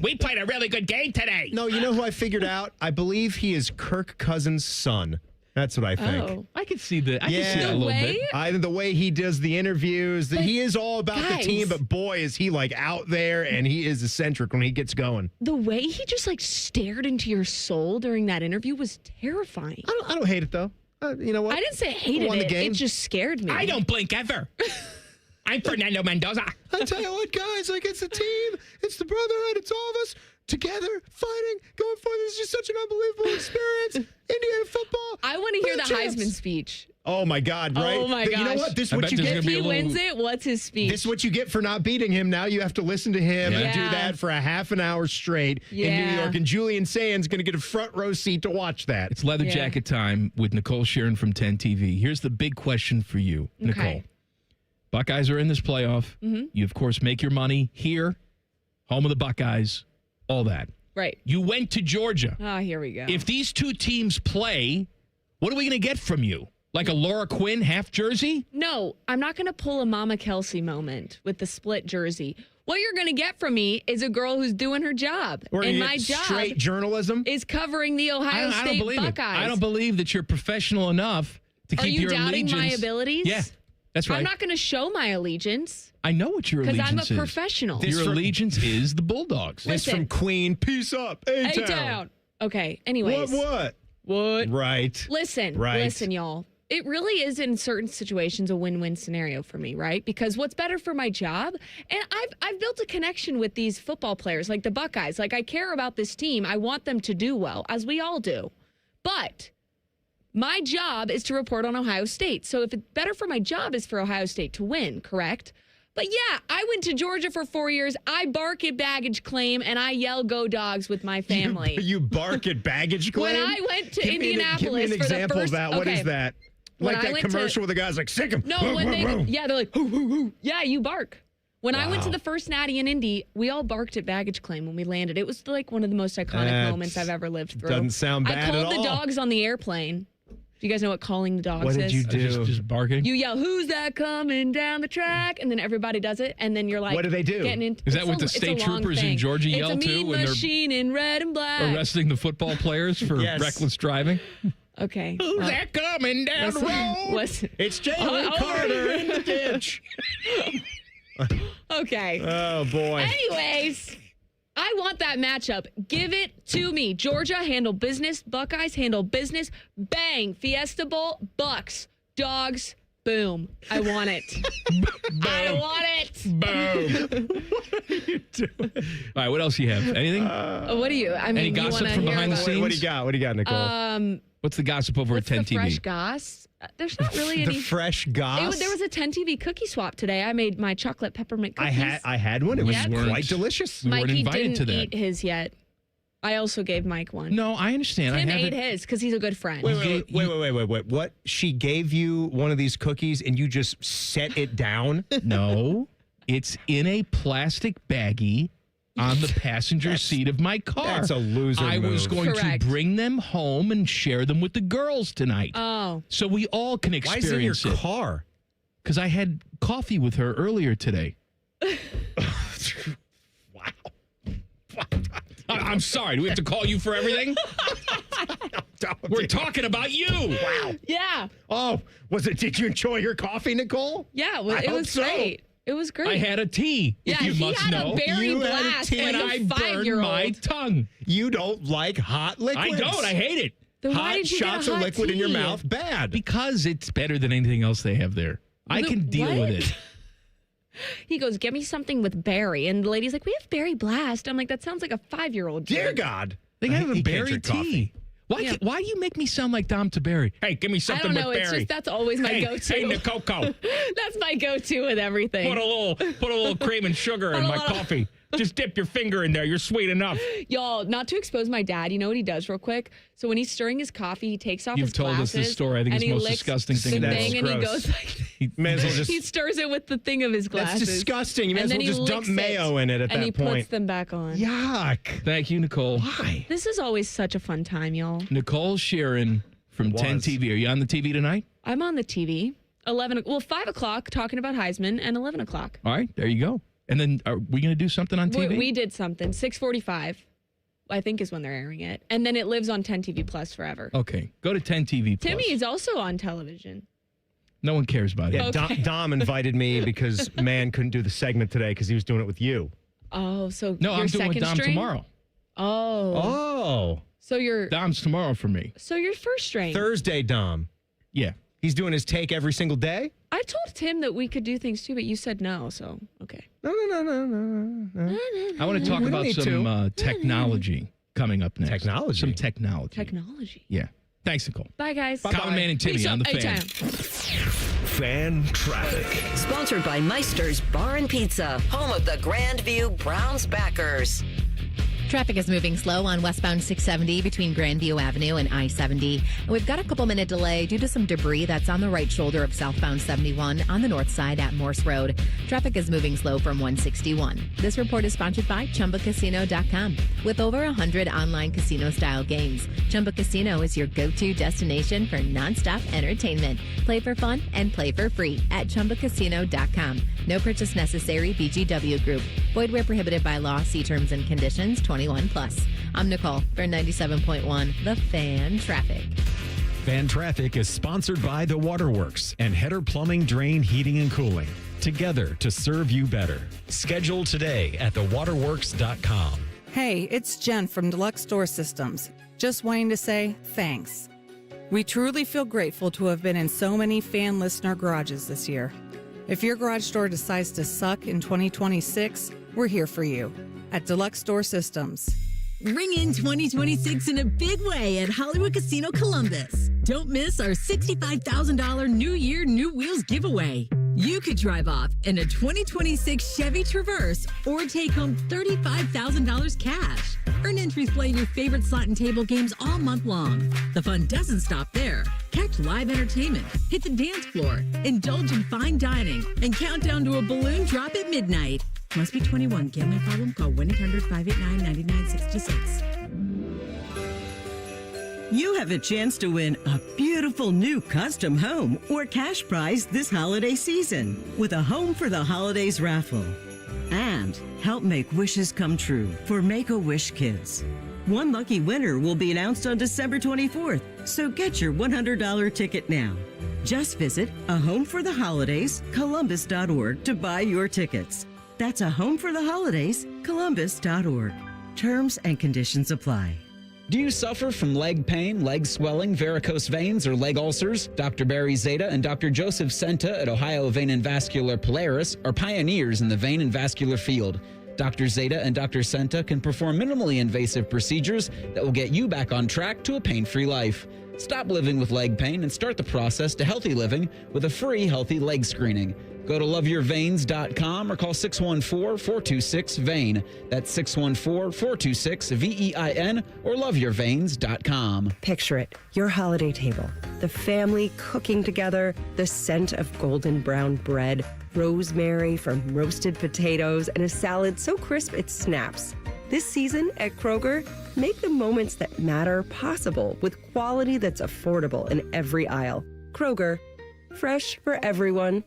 We played a really good game today. No, you know who I figured out? I believe he is Kirk Cousins' son. That's what I think. Oh. I could see that. I Yeah. could see that a The little way? bit. The way he does the interviews, that he is all about guys- the team, but boy, is he like out there and he is eccentric when he gets going. The way he just like stared into your soul during that interview was terrifying. I don't hate it though. You know what? I didn't say I hated Won the it. game. It just scared me. I don't blink ever. I'm Fernando Mendoza. I tell you what, guys, like it's the team, it's the brotherhood, it's all of us together fighting, going forward. This is just such an unbelievable experience. Indiana football. I want to hear the champs. Heisman speech. Oh my God! Right? Oh my You know gosh. what? This is I what bet you there's get. gonna If be he a little- wins it, what's his speech? This is what you get for not beating him. Now you have to listen to him and do Yeah. that for a half an hour straight in New Yeah. York. And Julian Saying's going to get a front row seat to watch that. It's leather Yeah. jacket time with Nicole Shearin from 10 TV. Here's the big question for you, Nicole. Okay. Buckeyes are in this playoff. You, of course, make your money here, home of the Buckeyes, all that. Right. You went to Georgia. Oh, here we go. If these two teams play, what are we going to get from you? Like a Laura Quinn half jersey? No, I'm not going to pull a Mama Kelsey moment with the split jersey. What you're going to get from me is a girl who's doing her job. Or and you my get job straight journalism. is covering the Ohio I State don't believe Buckeyes. it. I don't believe that you're professional enough to Are keep you your doubting allegiance. my abilities? Yeah, that's right. I'm not going to show my allegiance I know what your because allegiance I'm a is. professional. This Your from- allegiance is the Bulldogs. This Listen. from Queen. Peace up. A-town. A-town. Okay, anyways. What? What? Right. Listen, y'all. It really is in certain situations a win-win scenario for me, right? Because what's better for my job? And I've built a connection with these football players, like the Buckeyes. Like I care about this team. I want them to do well, as we all do. But my job is to report on Ohio State. So if it's better for my job is for Ohio State to win, correct? But yeah, I went to Georgia for 4 years. I bark at baggage claim and I yell "Go Dogs" with my family. You bark at baggage claim? When I went to Give me Indianapolis an for the example first- of that. What is okay. that? When Like I that went to- commercial where the guy's like, sick him. No, when they're like, hoo, hoo, hoo. Yeah, you bark. When I went to Wow. the first Natty in Indy, we all barked at baggage claim when we landed. It was like one of the most iconic That moments I've ever lived through. doesn't sound bad I called at the all. dogs on the airplane. Do you guys know what calling the dogs What is? did you do? Just barking? You yell, "Who's that coming down the track?" And then everybody does it. And then you're like, What do they do? Getting in, Is that it's what a- the it's a state long troopers in thing. Georgia it's yell a too mean when they're machine in red and black. arresting the football players for reckless driving? Okay. Who's that coming down the road? Listen. It's Jalen Carter in the ditch. Okay. Oh, boy. Anyways, I want that matchup. Give it to me. Georgia, handle business. Buckeyes, handle business. Bang. Fiesta Bowl, Bucks. Dogs, boom. I want it. I want it. Boom. What are you doing? All right, what else you have? Anything? What do you? I mean, Any gossip from behind the scenes? What do you got? What do you got, Nicole? What's the gossip over at 10 TV? Fresh goss. There's not really any. The fresh goss? There was a 10 TV cookie swap today. I made my chocolate peppermint cookies. I had one. It was Yes. quite delicious. We weren't Mikey invited didn't to that. eat his yet. I also gave Mike one. No, I understand. Tim I ate haven't. his because he's a good friend. Wait. What? She gave you one of these cookies and you just set it down? No, it's in a plastic baggie on the passenger seat of my car. That's a loser I was move. going Correct. to bring them home and share them with the girls tonight. Oh. So we all can Why experience is it in your car? Because I had coffee with her earlier today. Wow. I'm sorry. Do we have to call you for everything? We're talking about you. Wow. Yeah. Oh, did you enjoy your coffee, Nicole? Yeah, I it hope was so. great. It was great. I had a tea. Yeah, if you he must had know. a berry You had a blast tea like and a I burned 5-year-old. my tongue. You don't like hot liquids. I don't. I hate it. Then why Hot did you get a shots of hot liquid in your tea? mouth, bad. Because it's better than anything else they have there. I The- can deal what? with it. He goes, "Give me something with berry." And the lady's like, "We have berry blast." I'm like, "That sounds like a 5-year-old." Dear God. They have a He can't berry drink tea. coffee. Why do you make me sound like Dom Taberry? Hey, give me I something don't know. with It's berry. just that's always my go-to. Hey, Nicoco. That's my go-to with everything. Put a little cream and sugar in Put a my little- coffee. Just dip your finger in there. You're sweet enough. Y'all, not to expose my dad, you know what he does real quick? So when he's stirring his coffee, he takes off You've his told us glasses. this story. I think and it's the he most licks disgusting thing the in the thing, world. and he Gross. goes like, You may as well just. he stirs it with the thing of his glasses. That's disgusting. You may And as well then he just dump licks mayo in it at and that he point. puts them back on. Yuck. Thank you, Nicole. Why? This is always such a fun time, y'all. Nicole Shearin from 10 Was. TV. Are you on the TV tonight? I'm on the TV. 5 o'clock talking about Heisman, and 11 o'clock. All right, there you go. And then are we going to do something on TV? We did something. 6:45, I think, is when they're airing it. And then it lives on 10 TV Plus forever. Okay, go to 10 TV Plus. Timmy is also on television. No one cares about it. Yeah, Okay. Dom invited me because man couldn't do the segment today because he was doing it with you. Oh, so No, you're I'm doing with second Dom string? tomorrow. Oh. Oh. So you're Dom's tomorrow for me. first string. Thursday, Dom. Yeah. He's doing his take every single day? I told Tim that we could do things too, but you said no, so okay. No. I want to talk We don't about need some technology coming up next. Technology? Some technology. Technology. Yeah. Thanks, Nicole. Bye, guys. Common Man and Timmy on the fan. Anytime. Fan traffic. Sponsored by Meister's Bar and Pizza, home of the Grandview Browns backers. Traffic is moving slow on westbound 670 between Grandview Avenue and I-70. And we've got a couple-minute delay due to some debris that's on the right shoulder of southbound 71 on the north side at Morse Road. Traffic is moving slow from 161. This report is sponsored by ChumbaCasino.com. With over 100 online casino-style games, Chumba Casino is your go-to destination for nonstop entertainment. Play for fun and play for free at ChumbaCasino.com. No purchase necessary. VGW Group. Void where prohibited by law. See terms and conditions. 21 plus. I'm Nicole for 97.1 The Fan Traffic. Fan Traffic is sponsored by The Waterworks and Header Plumbing, Drain, Heating, and Cooling. Together to serve you better. Schedule today at thewaterworks.com. Hey, it's Jen from Deluxe Door Systems. Just wanting to say thanks. We truly feel grateful to have been in so many fan listener garages this year. If your garage door decides to suck in 2026, we're here for you at Deluxe Door Systems. Ring in 2026 in a big way at Hollywood Casino Columbus. Don't miss our $65,000 New Year, New Wheels giveaway. You could drive off in a 2026 Chevy Traverse or take home $35,000 cash. Earn entries playing your favorite slot and table games all month long. The fun doesn't stop there. Catch live entertainment, hit the dance floor, indulge in fine dining, and count down to a balloon drop at midnight. Must be 21. Gambling problem? Call 1-800-589-9966. You have a chance to win a beautiful new custom home or cash prize this holiday season with a Home for the Holidays raffle. And help make wishes come true for Make-A-Wish Kids. One lucky winner will be announced on December 24th, so get your $100 ticket now. Just visit ahomefortheholidays.columbus.org to buy your tickets. That's ahomefortheholidays.columbus.org. Terms and conditions apply. Do you suffer from leg pain, leg swelling, varicose veins, or leg ulcers? Dr. Barry Zeta and Dr. Joseph Senta at Ohio Vein and Vascular Polaris are pioneers in the vein and vascular field. Dr. Zeta and Dr. Senta can perform minimally invasive procedures that will get you back on track to a pain-free life. Stop living with leg pain and start the process to healthy living with a free healthy leg screening. Go to loveyourveins.com or call 614-426-VEIN. That's 614-426-VEIN or loveyourveins.com. Picture it, your holiday table, the family cooking together, the scent of golden brown bread, rosemary from roasted potatoes, and a salad so crisp it snaps. This season at Kroger, make the moments that matter possible with quality that's affordable in every aisle. Kroger, fresh for everyone.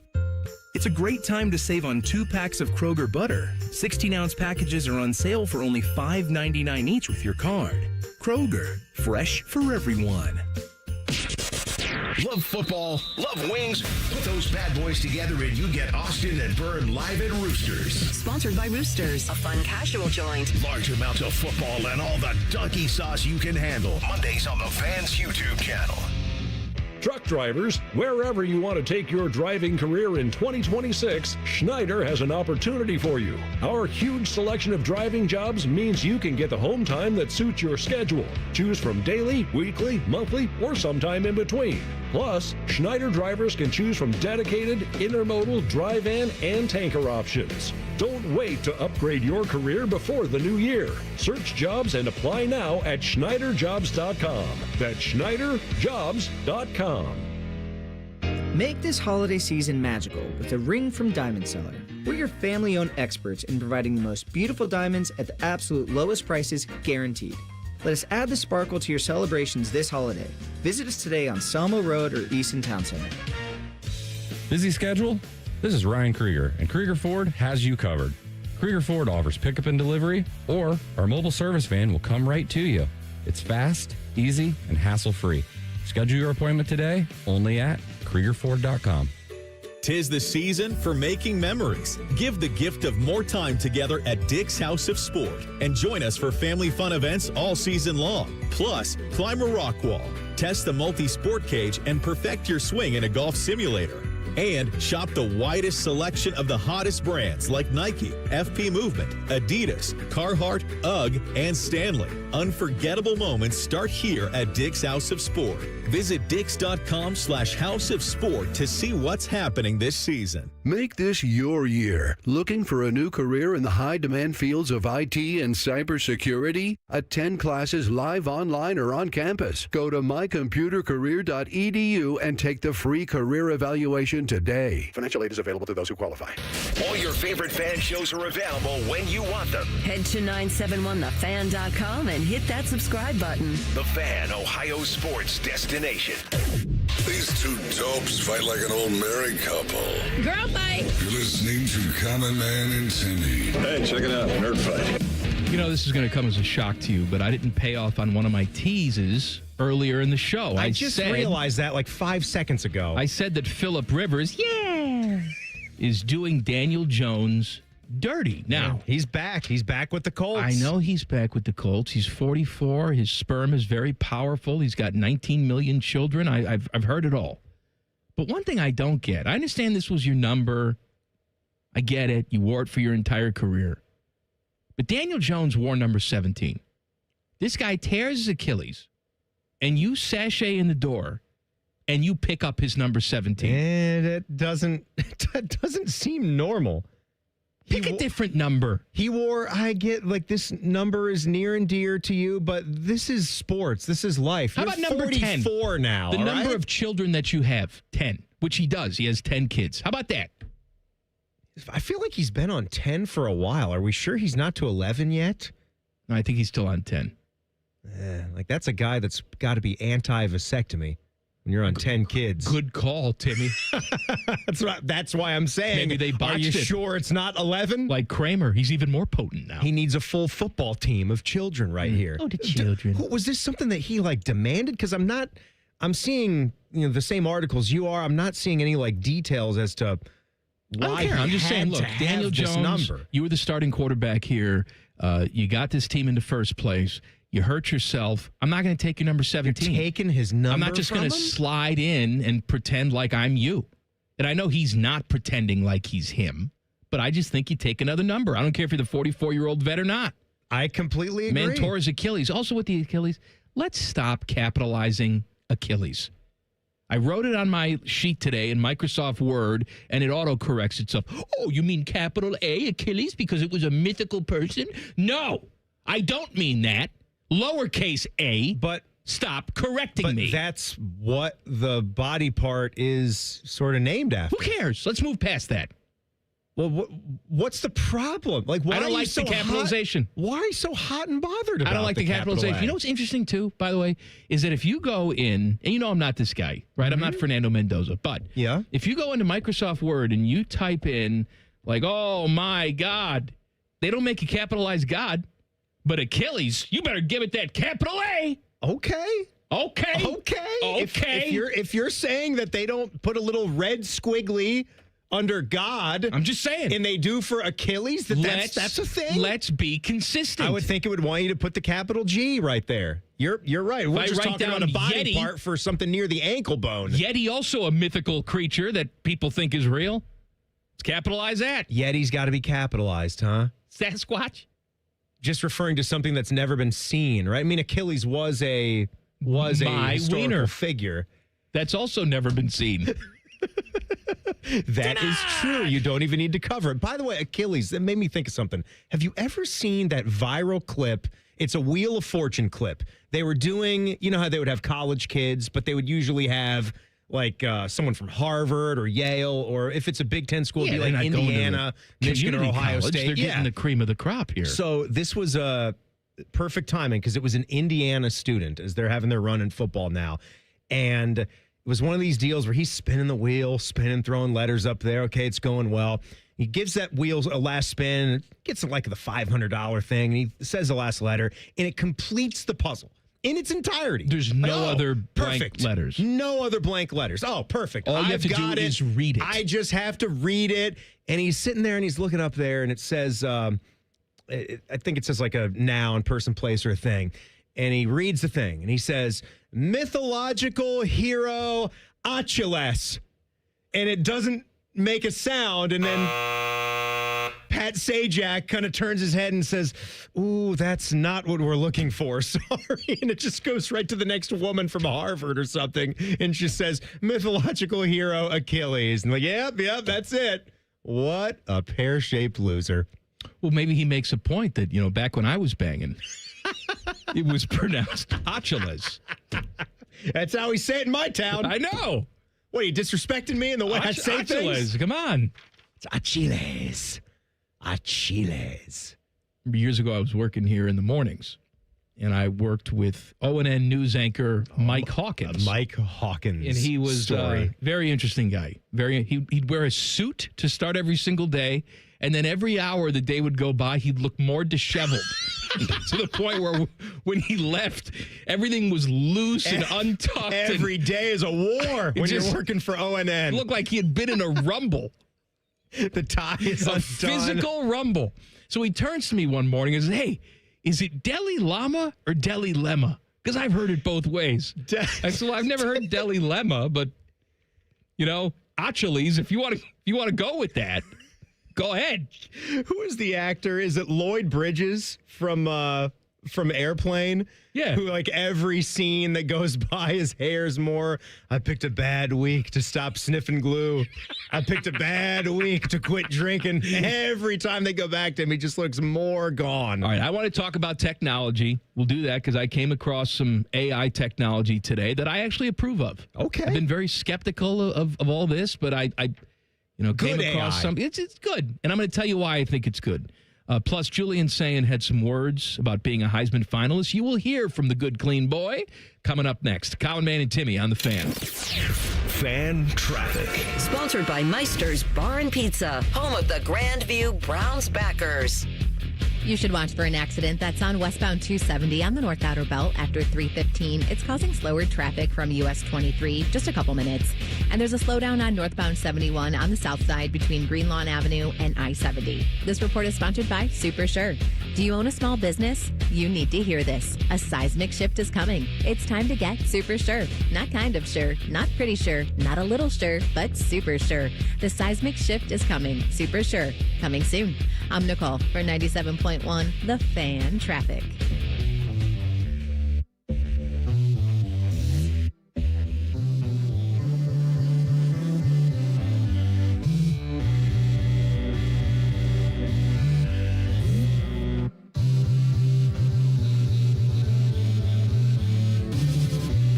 It's a great time to save on 2 packs of Kroger butter. 16-ounce packages are on sale for only $5.99 each with your card. Kroger, fresh for everyone. Love football, love wings. Put those bad boys together and you get Austin and Byrne live at Roosters. Sponsored by Roosters, a fun casual joint. Large amounts of football and all the donkey sauce you can handle. Mondays on the Fans YouTube channel. Truck drivers, wherever you want to take your driving career in 2026, Schneider has an opportunity for you. Our huge selection of driving jobs means you can get the home time that suits your schedule. Choose from daily, weekly, monthly, or sometime in between. Plus, Schneider drivers can choose from dedicated, intermodal, dry van, and tanker options. Don't wait to upgrade your career before the new year. Search jobs and apply now at SchneiderJobs.com. That's SchneiderJobs.com. Make this holiday season magical with a ring from Diamond Seller. We're your family-owned experts in providing the most beautiful diamonds at the absolute lowest prices guaranteed. Let us add the sparkle to your celebrations this holiday. Visit us today on Selma Road or Easton Town Center. Busy schedule? This is Ryan Krieger, and Krieger Ford has you covered. Krieger Ford offers pickup and delivery, or our mobile service van will come right to you. It's fast, easy, and hassle-free. Schedule your appointment today only at KriegerFord.com. 'Tis the season for making memories. Give the gift of more time together at Dick's House of Sport and join us for family fun events all season long. Plus, climb a rock wall, test the multi-sport cage, and perfect your swing in a golf simulator. And shop the widest selection of the hottest brands like Nike, FP Movement, Adidas, Carhartt, UGG, and Stanley. Unforgettable moments start here at Dick's House of Sport. Visit dicks.com/House of Sport to see what's happening this season. Make this your year. Looking for a new career in the high-demand fields of IT and cybersecurity? Attend classes live online or on campus. Go to mycomputercareer.edu and take the free career evaluation today. Financial aid is available to those who qualify. All your favorite fan shows are available when you want them. Head to 971thefan.com and hit that subscribe button. The Fan, Ohio sports destination. These two dopes fight like an old married couple. Girl fight. You're listening to Common Man and Timmy. Hey, check it out. Nerd fight. You know, this is going to come as a shock to you, but I didn't pay off on one of my teases earlier in the show. I just realized that like 5 seconds ago. I said that Phillip Rivers, is doing Daniel Jones dirty. Now, he's back. He's back with the Colts. I know he's back with the Colts. He's 44. His sperm is very powerful. He's got 19 million children. I've heard it all. But one thing I don't get, I understand this was your number. I get it. You wore it for your entire career. But Daniel Jones wore number 17. This guy tears his Achilles, and you sashay in the door, and you pick up his number 17. And it doesn't seem normal. Pick a different number. I get like this number is near and dear to you, but this is sports. This is life. How about number 10? 44 now. The number of children that you have, 10, which he does. He has 10 kids. How about that? I feel like he's been on 10 for a while. Are we sure he's not to 11 yet? No, I think he's still on 10. Like that's a guy that's got to be anti-vasectomy. when you're on 10 kids. Good call, Timmy. That's why I'm saying. Maybe they botched Are you it. sure it's not 11? Like Kramer, he's even more potent now. He needs a full football team of children right here. Oh, the children. Was this something that he demanded? Because I'm seeing the same articles you are. I'm not seeing any details as to why. I don't care. I'm just saying, look, Daniel Jones, you were the starting quarterback here. You got this team into first place. You hurt yourself. I'm not going to take your number 17. You're taking his number. I'm not just going to slide in and pretend like I'm you. And I know he's not pretending like he's him, but I just think you take another number. I don't care if you're the 44-year-old vet or not. I completely agree. Man tore his Achilles. Also with the Achilles, let's stop capitalizing Achilles. I wrote it on my sheet today in Microsoft Word, and it autocorrects itself. Oh, you mean capital A, Achilles, because it was a mythical person? No, I don't mean that. Lowercase a, but stop correcting me. That's what the body part is sort of named after. Who cares? Let's move past that. Well, what's the problem? Why I don't like the capitalization. Why are you so hot and bothered about I don't like the capitalization. You know what's interesting, too, by the way, is that if you go in, and I'm not this guy, right? Mm-hmm. I'm not Fernando Mendoza, but if you go into Microsoft Word and you type in, oh, my God, they don't make a capitalized God, but Achilles, you better give it that capital A. Okay. If you're saying that they don't put a little red squiggly under God, I'm just saying, and they do for Achilles, that's a thing. Let's be consistent. I would think it would want you to put the capital G right there. You're right. We're just talking about a body part for something near the ankle bone. Yeti, also a mythical creature that people think is real. Let's capitalize that. Yeti's got to be capitalized, huh? Sasquatch. Just referring to something that's never been seen, right? I mean, Achilles was a historical figure. That's also never been seen. That is true. You don't even need to cover it. By the way, Achilles, that made me think of something. Have you ever seen that viral clip? It's a Wheel of Fortune clip. They were doing, how they would have college kids, but they would usually have someone from Harvard or Yale, or if it's a Big Ten school, it'd be like Indiana, Michigan, or Ohio State. They're getting the cream of the crop here. So this was perfect timing because it was an Indiana student as they're having their run in football now. And it was one of these deals where he's spinning the wheel, throwing letters up there. Okay, it's going well. He gives that wheel a last spin, gets the $500 thing, and he says the last letter, and it completes the puzzle in its entirety. There's no other blank letters. No other blank letters. Oh, perfect. All you have to do is read it. I just have to read it. And he's sitting there and he's looking up there and it says, I think it says a noun, person, place, or a thing. And he reads the thing and he says, mythological hero Achilles. And it doesn't make a sound. And then Pat Sajak kind of turns his head and says, ooh, that's not what we're looking for. Sorry. And it just goes right to the next woman from Harvard or something. And she says, mythological hero Achilles. And yep, that's it. What a pear-shaped loser. Well, maybe he makes a point that, back when I was banging, it was pronounced Achilles. That's how we say it in my town. I know. What, are you disrespecting me in the way I say things? Come on. It's Achilles. Achilles. Years ago, I was working here in the mornings, and I worked with ONN news anchor Mike Hawkins. Mike Hawkins. And he was a very interesting guy. He'd wear a suit to start every single day, and then every hour the day would go by, he'd look more disheveled to the point where when he left, everything was loose and untucked. Every day is a war when you're working for ONN. It looked like he had been in a rumble. The tie is undone. A physical rumble. So he turns to me one morning and says, hey, is it Deli Lama or Deli Lemma? Because I've heard it both ways. I said, well, I've never heard Deli Lemma, but, Achilles, if you want to go with that, go ahead. Who is the actor? Is it Lloyd Bridges from Airplane? Yeah. Who, every scene that goes by, his hair's more, I picked a bad week to stop sniffing glue. I picked a bad week to quit drinking. Every time they go back to him, he just looks more gone. All right, I want to talk about technology. We'll do that because I came across some AI technology today that I actually approve of. Okay. I've been very skeptical of all this, but I came across AI. something. It's good, and I'm going to tell you why I think it's good. Plus, Julian Saying had some words about being a Heisman finalist. You will hear from the good, clean boy coming up next. Colin Man and Timmy on The Fan. Fan traffic. Sponsored by Meister's Bar and Pizza, home of the Grandview Browns backers. You should watch for an accident that's on westbound 270 on the North Outer Belt after 3:15. It's causing slower traffic from US 23, just a couple minutes. And there's a slowdown on northbound 71 on the south side between Greenlawn Avenue and I-70. This report is sponsored by Super Sure. Do you own a small business? You need to hear this. A seismic shift is coming. It's time to get Super Sure. Not kind of sure, not pretty sure, not a little sure, but super sure. The seismic shift is coming. Super Sure. Coming soon. I'm Nicole for 97.1 The Fan Traffic.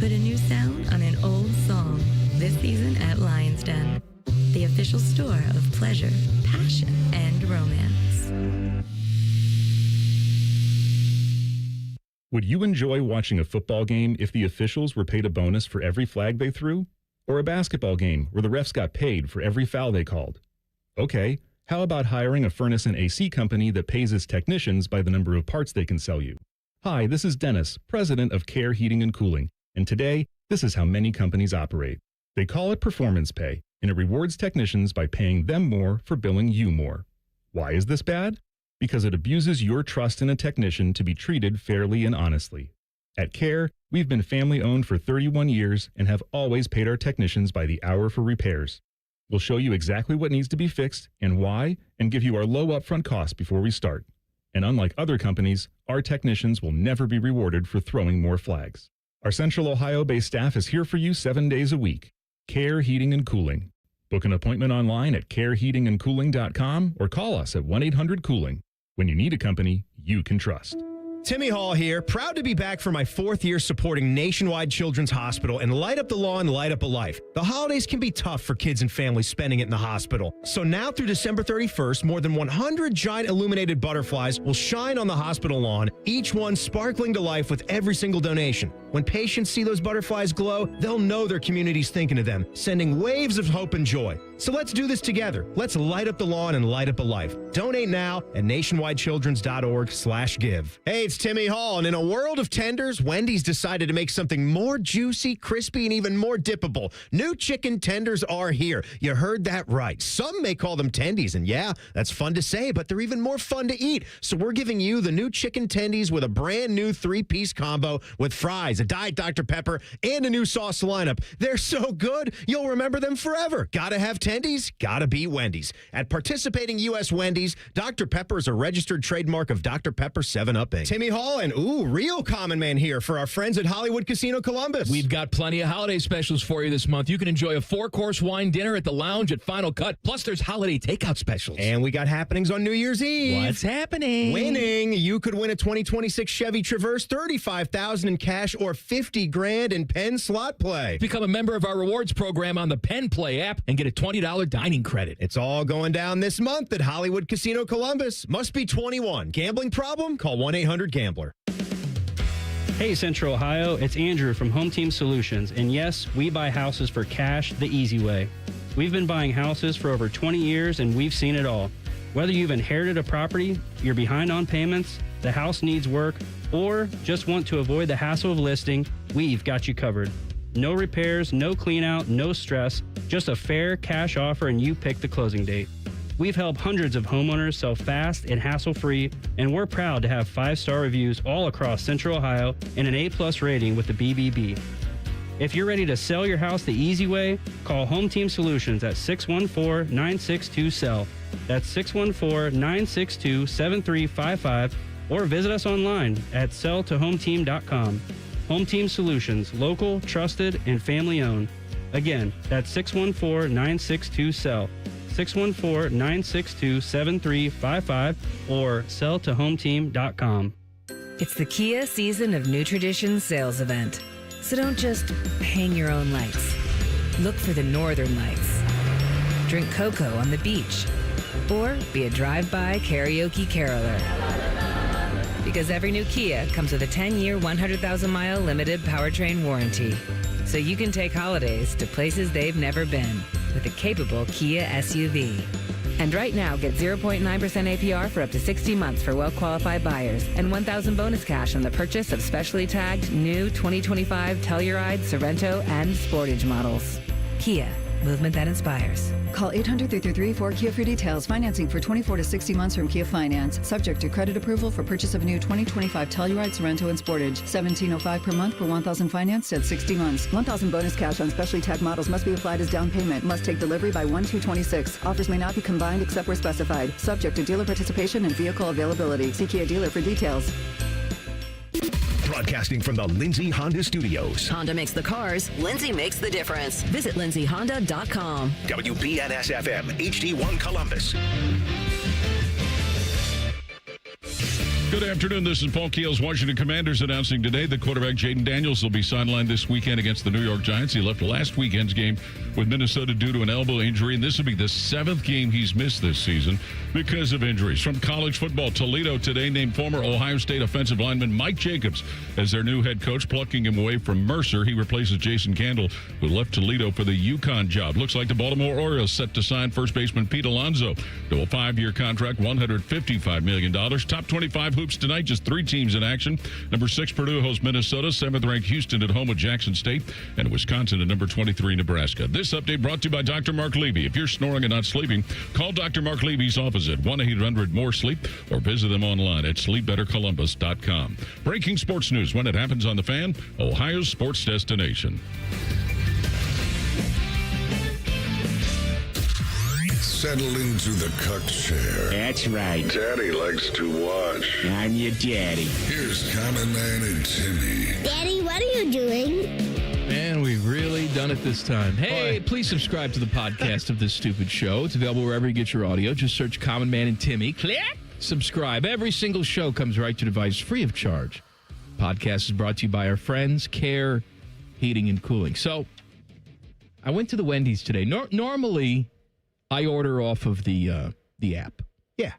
Put a new sound on an old song. This season at Lion's Den, the official store of pleasure, passion, and romance. Would you enjoy watching a football game if the officials were paid a bonus for every flag they threw? Or a basketball game where the refs got paid for every foul they called? Okay, how about hiring a furnace and AC company that pays its technicians by the number of parts they can sell you? Hi, this is Dennis, president of Care Heating and Cooling, and today, this is how many companies operate. They call it performance pay, and it rewards technicians by paying them more for billing you more. Why is this bad? Because it abuses your trust in a technician to be treated fairly and honestly. At Care, we've been family-owned for 31 years and have always paid our technicians by the hour for repairs. We'll show you exactly what needs to be fixed and why, and give you our low upfront costs before we start. And unlike other companies, our technicians will never be rewarded for throwing more flags. Our Central Ohio-based staff is here for you 7 days a week. Care Heating and Cooling. Book an appointment online at careheatingandcooling.com or call us at 1-800-COOLING. When you need a company you can trust. Timmy Hall here, proud to be back for my 4th year supporting Nationwide Children's Hospital and Light Up the Lawn, Light Up a Life. The holidays can be tough for kids and families spending it in the hospital. So now through December 31st, more than 100 giant illuminated butterflies will shine on the hospital lawn, each one sparkling to life with every single donation. When patients see those butterflies glow, they'll know their community's thinking of them, sending waves of hope and joy. So let's do this together. Let's light up the lawn and light up a life. Donate now at nationwidechildrens.org/give. Hey, it's Timmy Hall, and in a world of tenders, Wendy's decided to make something more juicy, crispy, and even more dippable. New chicken tenders are here. You heard that right. Some may call them tendies, and yeah, that's fun to say, but they're even more fun to eat. So we're giving you the new chicken tendies with a brand new 3-piece combo with fries, a Diet Dr. Pepper, and a new sauce lineup. They're so good, you'll remember them forever. Gotta have tendies, gotta be Wendy's. At participating U.S. Wendy's, Dr. Pepper is a registered trademark of Dr. Pepper 7-Up Inc. Timmy Hall and, real common man here for our friends at Hollywood Casino Columbus. We've got plenty of holiday specials for you this month. You can enjoy a 4-course wine dinner at the lounge at Final Cut. Plus, there's holiday takeout specials. And we got happenings on New Year's Eve. What's happening? Winning. You could win a 2026 Chevy Traverse, $35,000 in cash, or $50,000 in Penn slot play. Become a member of our rewards program on the Penn Play app and get a $20 dining credit. It's all going down this month at Hollywood Casino Columbus. Must be 21. Gambling problem? Call 1-800-GAMBLER. Hey, Central Ohio, it's Andrew from Home Team Solutions, and yes, we buy houses for cash the easy way. We've been buying houses for over 20 years, and we've seen it all. Whether you've inherited a property, you're behind on payments, the house needs work, or just want to avoid the hassle of listing, we've got you covered. No repairs, no clean out, no stress, just a fair cash offer and you pick the closing date. We've helped hundreds of homeowners sell fast and hassle-free, and we're proud to have 5-star reviews all across Central Ohio and an A+ rating with the BBB. If you're ready to sell your house the easy way, call Home Team Solutions at 614-962-SELL. That's 614-962-7355, or visit us online at selltohometeam.com. Home Team Solutions, local, trusted, and family-owned. Again, that's 614-962-SELL. 614-962-7355 or selltohometeam.com. It's the Kia Season of New Traditions sales event. So don't just hang your own lights. Look for the Northern Lights. Drink cocoa on the beach. or be a drive-by karaoke caroler. Because every new Kia comes with a 10-year, 100,000-mile limited powertrain warranty. So you can take holidays to places they've never been with a capable Kia SUV. And right now, get 0.9% APR for up to 60 months for well-qualified buyers and $1,000 bonus cash on the purchase of specially tagged new 2025 Telluride, Sorrento, and Sportage models. Kia, movement that inspires. Call 800-333-4KIA for details. Financing for 24 to 60 months from Kia Finance. Subject to credit approval for purchase of new 2025 Telluride, Sorrento, and Sportage. $1,705 per month for 1,000 financed at 60 months. $1,000 bonus cash on specially tagged models must be applied as down payment. Must take delivery by 1/2/26. Offers may not be combined except where specified. Subject to dealer participation and vehicle availability. See Kia dealer for details. Broadcasting from the Lindsay Honda Studios. Honda makes the cars. Lindsay makes the difference. Visit lindsayhonda.com. WBNS-FM, HD1 Columbus. Good afternoon. This is Paul Keel's Washington Commanders announcing today that quarterback Jaden Daniels will be sidelined this weekend against the New York Giants. He left last weekend's game with Minnesota due to an elbow injury, and this will be the 7th game he's missed this season because of injuries. From college football, Toledo today named former Ohio State offensive lineman Mike Jacobs as their new head coach, plucking him away from Mercer. He replaces Jason Candle, who left Toledo for the UConn job. Looks like the Baltimore Orioles set to sign first baseman Pete Alonso to a 5-year contract, $155 million. Top 25 hoops tonight, just 3 teams in action. Number 6, Purdue hosts Minnesota. 7th-ranked Houston at home with Jackson State. And Wisconsin at number 23, Nebraska. This update brought to you by Dr. Mark Levy. If you're snoring and not sleeping, call Dr. Mark Levy's office at 1-800-MORE-SLEEP or visit them online at sleepbettercolumbus.com. Breaking sports news when it happens on The Fan, Ohio's sports destination. Settle into the cut chair. That's right. Daddy likes to watch. I'm your daddy. Here's Common Man and Timmy. Daddy, what are you doing? Man, we've really done it this time. Hey, please subscribe to the podcast of this stupid show. It's available wherever you get your audio. Just search Common Man and Timmy. Click. Subscribe. Every single show comes right to your device free of charge. Podcast is brought to you by our friends, Care Heating and Cooling. So, I went to the Wendy's today. Normally, I order off of the app. Yeah.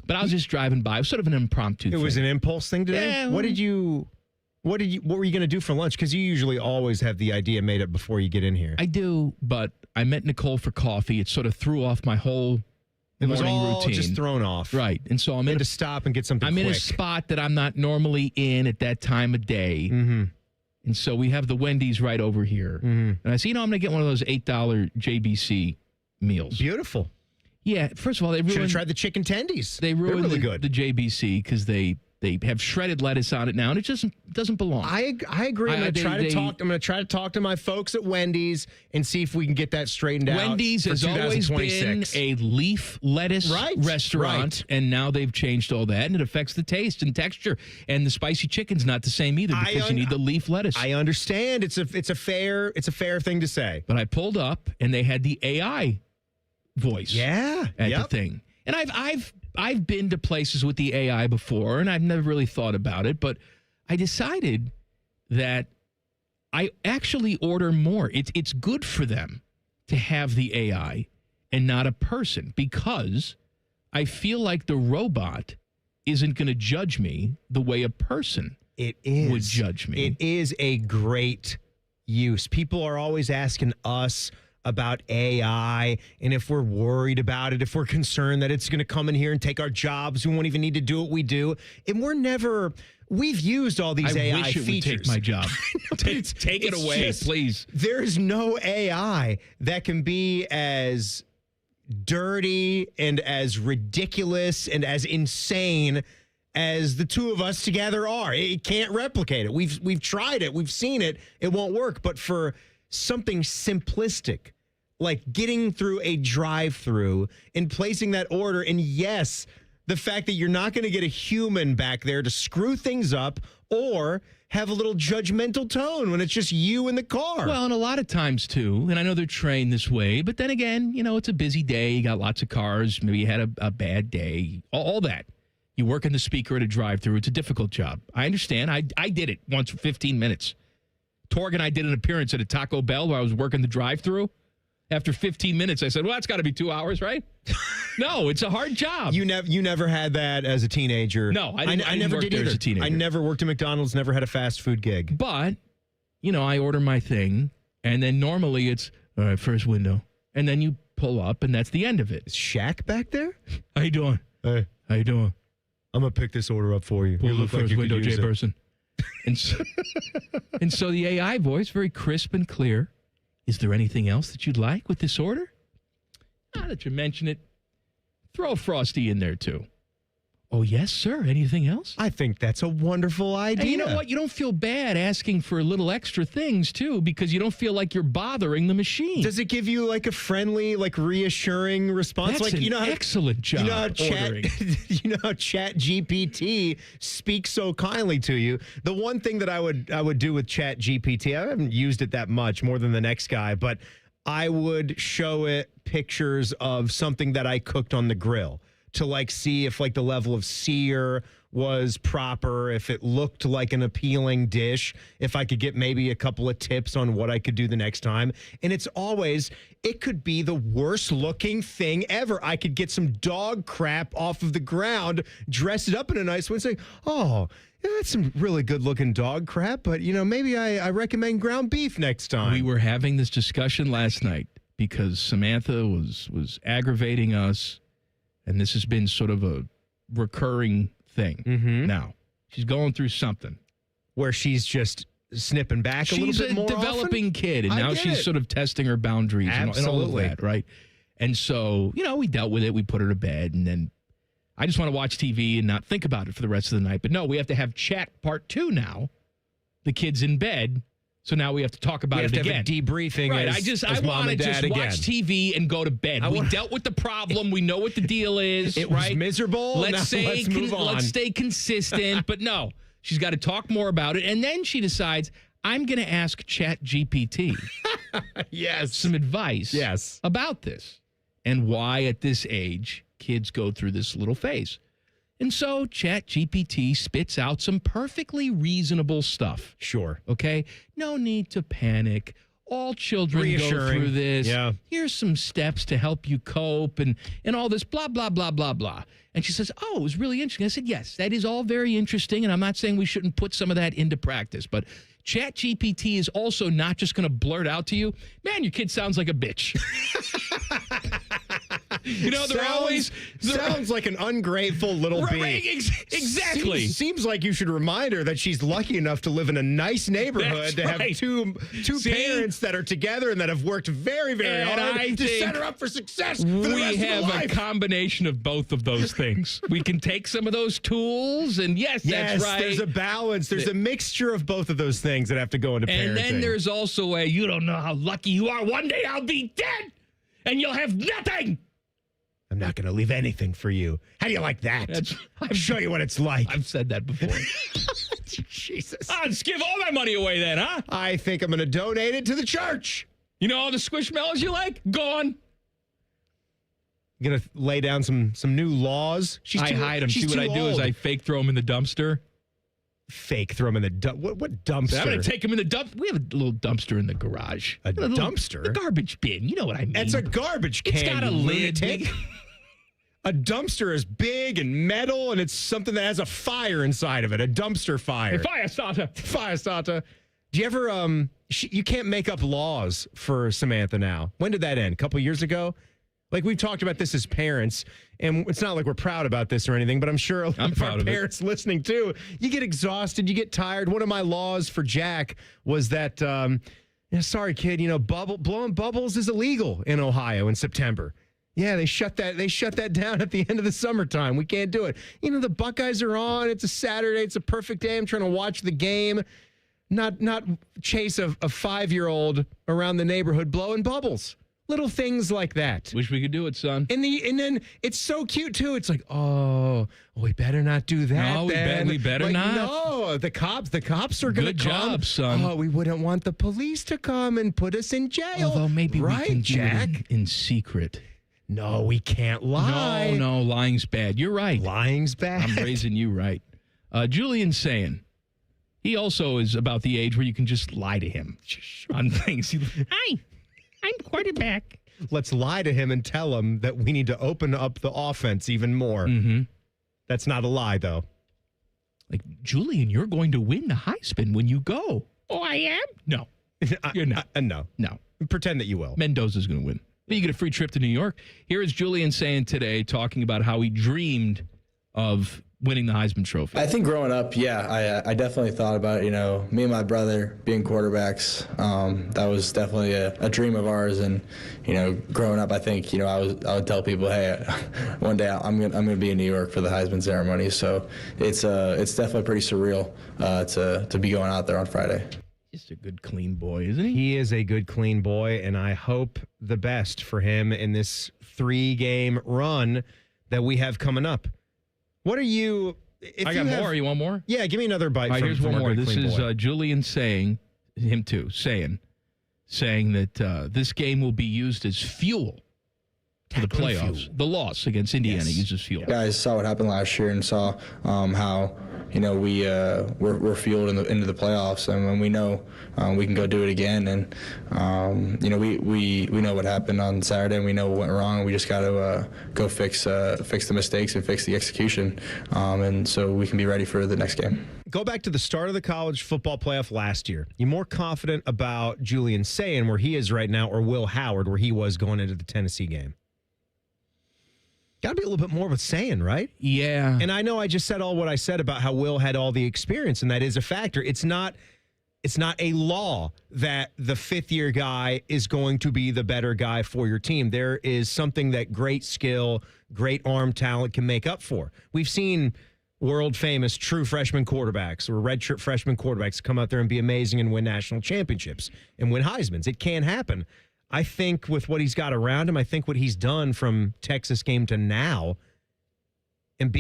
But I was just driving by. It was sort of an impromptu thing. It was an impulse thing today? Yeah. What were you going to do for lunch? Because you usually always have the idea made up before you get in here. I do, but I met Nicole for coffee. It sort of threw off my whole morning routine. Just thrown off. Right. And so I'm in to stop and get something I'm quick. in a spot that I'm not normally in at that time of day. Mm-hmm. And so we have the Wendy's right over here. Mm-hmm. And I said, I'm going to get one of those $8 JBC meals. Beautiful. Yeah. First of all, they ruined... Should have tried the chicken tendies. They ruined really good. the JBC because they have shredded lettuce on it now, and it just doesn't belong. I agree. I'm going to try to talk to my folks at Wendy's and see if we can get that straightened out. Wendy's has always been a leaf lettuce restaurant, and now they've changed all that, and it affects the taste and texture. And the spicy chicken's not the same either because you need the leaf lettuce. I understand. It's a fair thing to say. But I pulled up, and they had the AI voice. Yeah, at the thing, and I've been to places with the AI before, and I've never really thought about it, but I decided that I actually order more. It's good for them to have the AI and not a person because I feel like the robot isn't going to judge me the way a person would judge me. It is a great use. People are always asking us about AI and if we're worried about it, if we're concerned that it's going to come in here and take our jobs, we won't even need to do what we do. And we've used all these AI wish it features. Would take my job. Take it away, please. There's no AI that can be as dirty and as ridiculous and as insane as the two of us together are. It can't replicate it. We've tried it. We've seen it. It won't work. But for something simplistic, like getting through a drive-through and placing that order, and yes, the fact that you're not going to get a human back there to screw things up or have a little judgmental tone when it's just you in the car. Well, and a lot of times, too, and I know they're trained this way, but then again, it's a busy day. You got lots of cars. Maybe you had a bad day. All that. You work in the speaker at a drive-through. It's a difficult job. I understand. I did it once for 15 minutes. Torg and I did an appearance at a Taco Bell where I was working the drive-thru, After 15 minutes, I said, well, that's got to be 2 hours, right? No, it's a hard job. You never had that as a teenager. No, I never did there either. as a teenager. I never worked at McDonald's, never had a fast food gig. But, I order my thing, and then normally it's, all right, first window. And then you pull up, and that's the end of it. Is Shaq back there? How you doing? Hey. How you doing? I'm going to pick this order up for you. Pull You the look like first you window, could use Jay it. Person. And so the AI voice, very crisp and clear. Is there anything else that you'd like with this order? Now that you mention it, throw Frosty in there too. Oh, yes, sir. Anything else? I think that's a wonderful idea. And you know what? You don't feel bad asking for little extra things, too, because you don't feel like you're bothering the machine. Does it give you like a friendly, like reassuring response? That's like an excellent job ordering. You know how Chat GPT speaks so kindly to you. The one thing that I would do with Chat GPT, I haven't used it that much, more than the next guy, but I would show it pictures of something that I cooked on the grill, to like see if like the level of sear was proper, if it looked like an appealing dish, if I could get maybe a couple of tips on what I could do the next time. And it's always, it could be the worst looking thing ever. I could get some dog crap off of the ground, dress it up in a nice way and say, oh, yeah, that's some really good looking dog crap, but maybe I recommend ground beef next time. We were having this discussion last night because Samantha was aggravating us. And this has been sort of a recurring thing now. She's going through something. Where she's just snipping back a little bit more She's a developing kid, and I now get she's it. sort of testing her boundaries and all of that, right? And so, we dealt with it. We put her to bed, and then I just want to watch TV and not think about it for the rest of the night. But no, we have to have chat part 2 now. The kid's in bed. So now we have to talk about it again. We have to have a debriefing right, as I mom want to and dad just again. watch TV and go to bed. We dealt with the problem. We know what the deal is. It right? was miserable. Let's move on. Let's stay consistent. But no, she's got to talk more about it. And then she decides, I'm going to ask Chat GPT some advice about this and why at this age kids go through this little phase. And so Chat GPT spits out some perfectly reasonable stuff. Sure. Okay? No need to panic. All children go through this. Yeah. Here's some steps to help you cope and all this blah, blah, blah, blah, blah. And she says, oh, it was really interesting. I said, yes, that is all very interesting. And I'm not saying we shouldn't put some of that into practice. But Chat GPT is also not just going to blurt out to you, man, your kid sounds like a bitch. Sounds like an ungrateful little bee. Exactly. Seems like you should remind her that she's lucky enough to live in a nice neighborhood, have two parents that are together and that have worked very, very hard to set her up for success for the rest We have of her a life. combination of both of those things. We can take some of those tools, and that's right. There's a balance. There's a mixture of both of those things that have to go into parenting. And then there's also you don't know how lucky you are. One day I'll be dead, and you'll have nothing. I'm not going to leave anything for you. How do you like that? I'll show you what it's like. I've said that before. Jesus. I'll just give all my money away then, huh? I think I'm going to donate it to the church. You know all the squishmallows you like? Gone. You're going to lay down some new laws? I hide them. See what I do is I fake throw them in the dumpster. Fake throw them in the dumpster? What dumpster? I'm going to take them in the dump. We have a little dumpster in the garage. A dumpster? A garbage bin. You know what I mean. It's a garbage can. It's got a lid. A dumpster is big and metal, and it's something that has a fire inside of it. A dumpster fire. Fire starter. Fire starter. Do you ever, you can't make up laws for Samantha now. When did that end? A couple years ago? Like, we've talked about this as parents, and it's not like we're proud about this or anything, but I'm sure a lot of our parents listening too, you get exhausted, you get tired. One of my laws for Jack was that, sorry, kid, blowing bubbles is illegal in Ohio in September. Yeah, they shut that down at the end of the summertime. We can't do it. The Buckeyes are on. It's a Saturday. It's a perfect day. I'm trying to watch the game. Not chase a 5-year-old around the neighborhood blowing bubbles. Little things like that. Wish we could do it, son. And then it's so cute too. It's like, oh, we better not do that. No, then. we better not. No, the cops are going to Good come. job, son. Oh, we wouldn't want the police to come and put us in jail. Although maybe right, we can Jack? do it in secret. No, we can't lie. No, lying's bad. You're right. Lying's bad. I'm raising you right. Julian Saying. He also is about the age where you can just lie to him on things. Hi, I'm quarterback. let's lie to him and tell him that we need to open up the offense even more. That's not a lie, though. Like, Julian, you're going to win the Heisman when you go. Oh, I am? No. You're not. No. Pretend that you will. Mendoza's going to win. But you get a free trip to New York. Here is Julian Saying today, talking about how he dreamed of winning the Heisman Trophy. I think growing up, I definitely thought about it. You know, me and my brother being quarterbacks. That was definitely a dream of ours. And you know, growing up, I think I would tell people, hey, one day I'm gonna be in New York for the Heisman ceremony. So it's definitely pretty surreal to be going out there on Friday. Just a good, clean boy, isn't he? He is a good, clean boy, and I hope the best for him in this 3-game run that we have coming up. What are you... I got more. You want more? Yeah, give me another bite. All right, here's one more. This is Julian Saying, him too, saying that this game will be used as fuel for the playoffs. The loss against Indiana uses fuel. Guys saw what happened last year and saw how we're fueled into the playoffs, and we know we can go do it again. And we know what happened on Saturday, and we know what went wrong. We just got to go fix the mistakes and fix the execution, and so we can be ready for the next game. Go back to the start of the college football playoff last year. You more confident about Julian Saying where he is right now, or Will Howard where he was going into the Tennessee game? Got to be a little bit more with Saying, right? Yeah. And I know I just said all what I said about how Will had all the experience, and that is a factor. It's not a law that the fifth-year guy is going to be the better guy for your team. There is something that great skill, great arm talent can make up for. We've seen world-famous true freshman quarterbacks or redshirt freshman quarterbacks come out there and be amazing and win national championships and win Heismans. It can happen. I think with what he's got around him, I think what he's done from Texas game to now and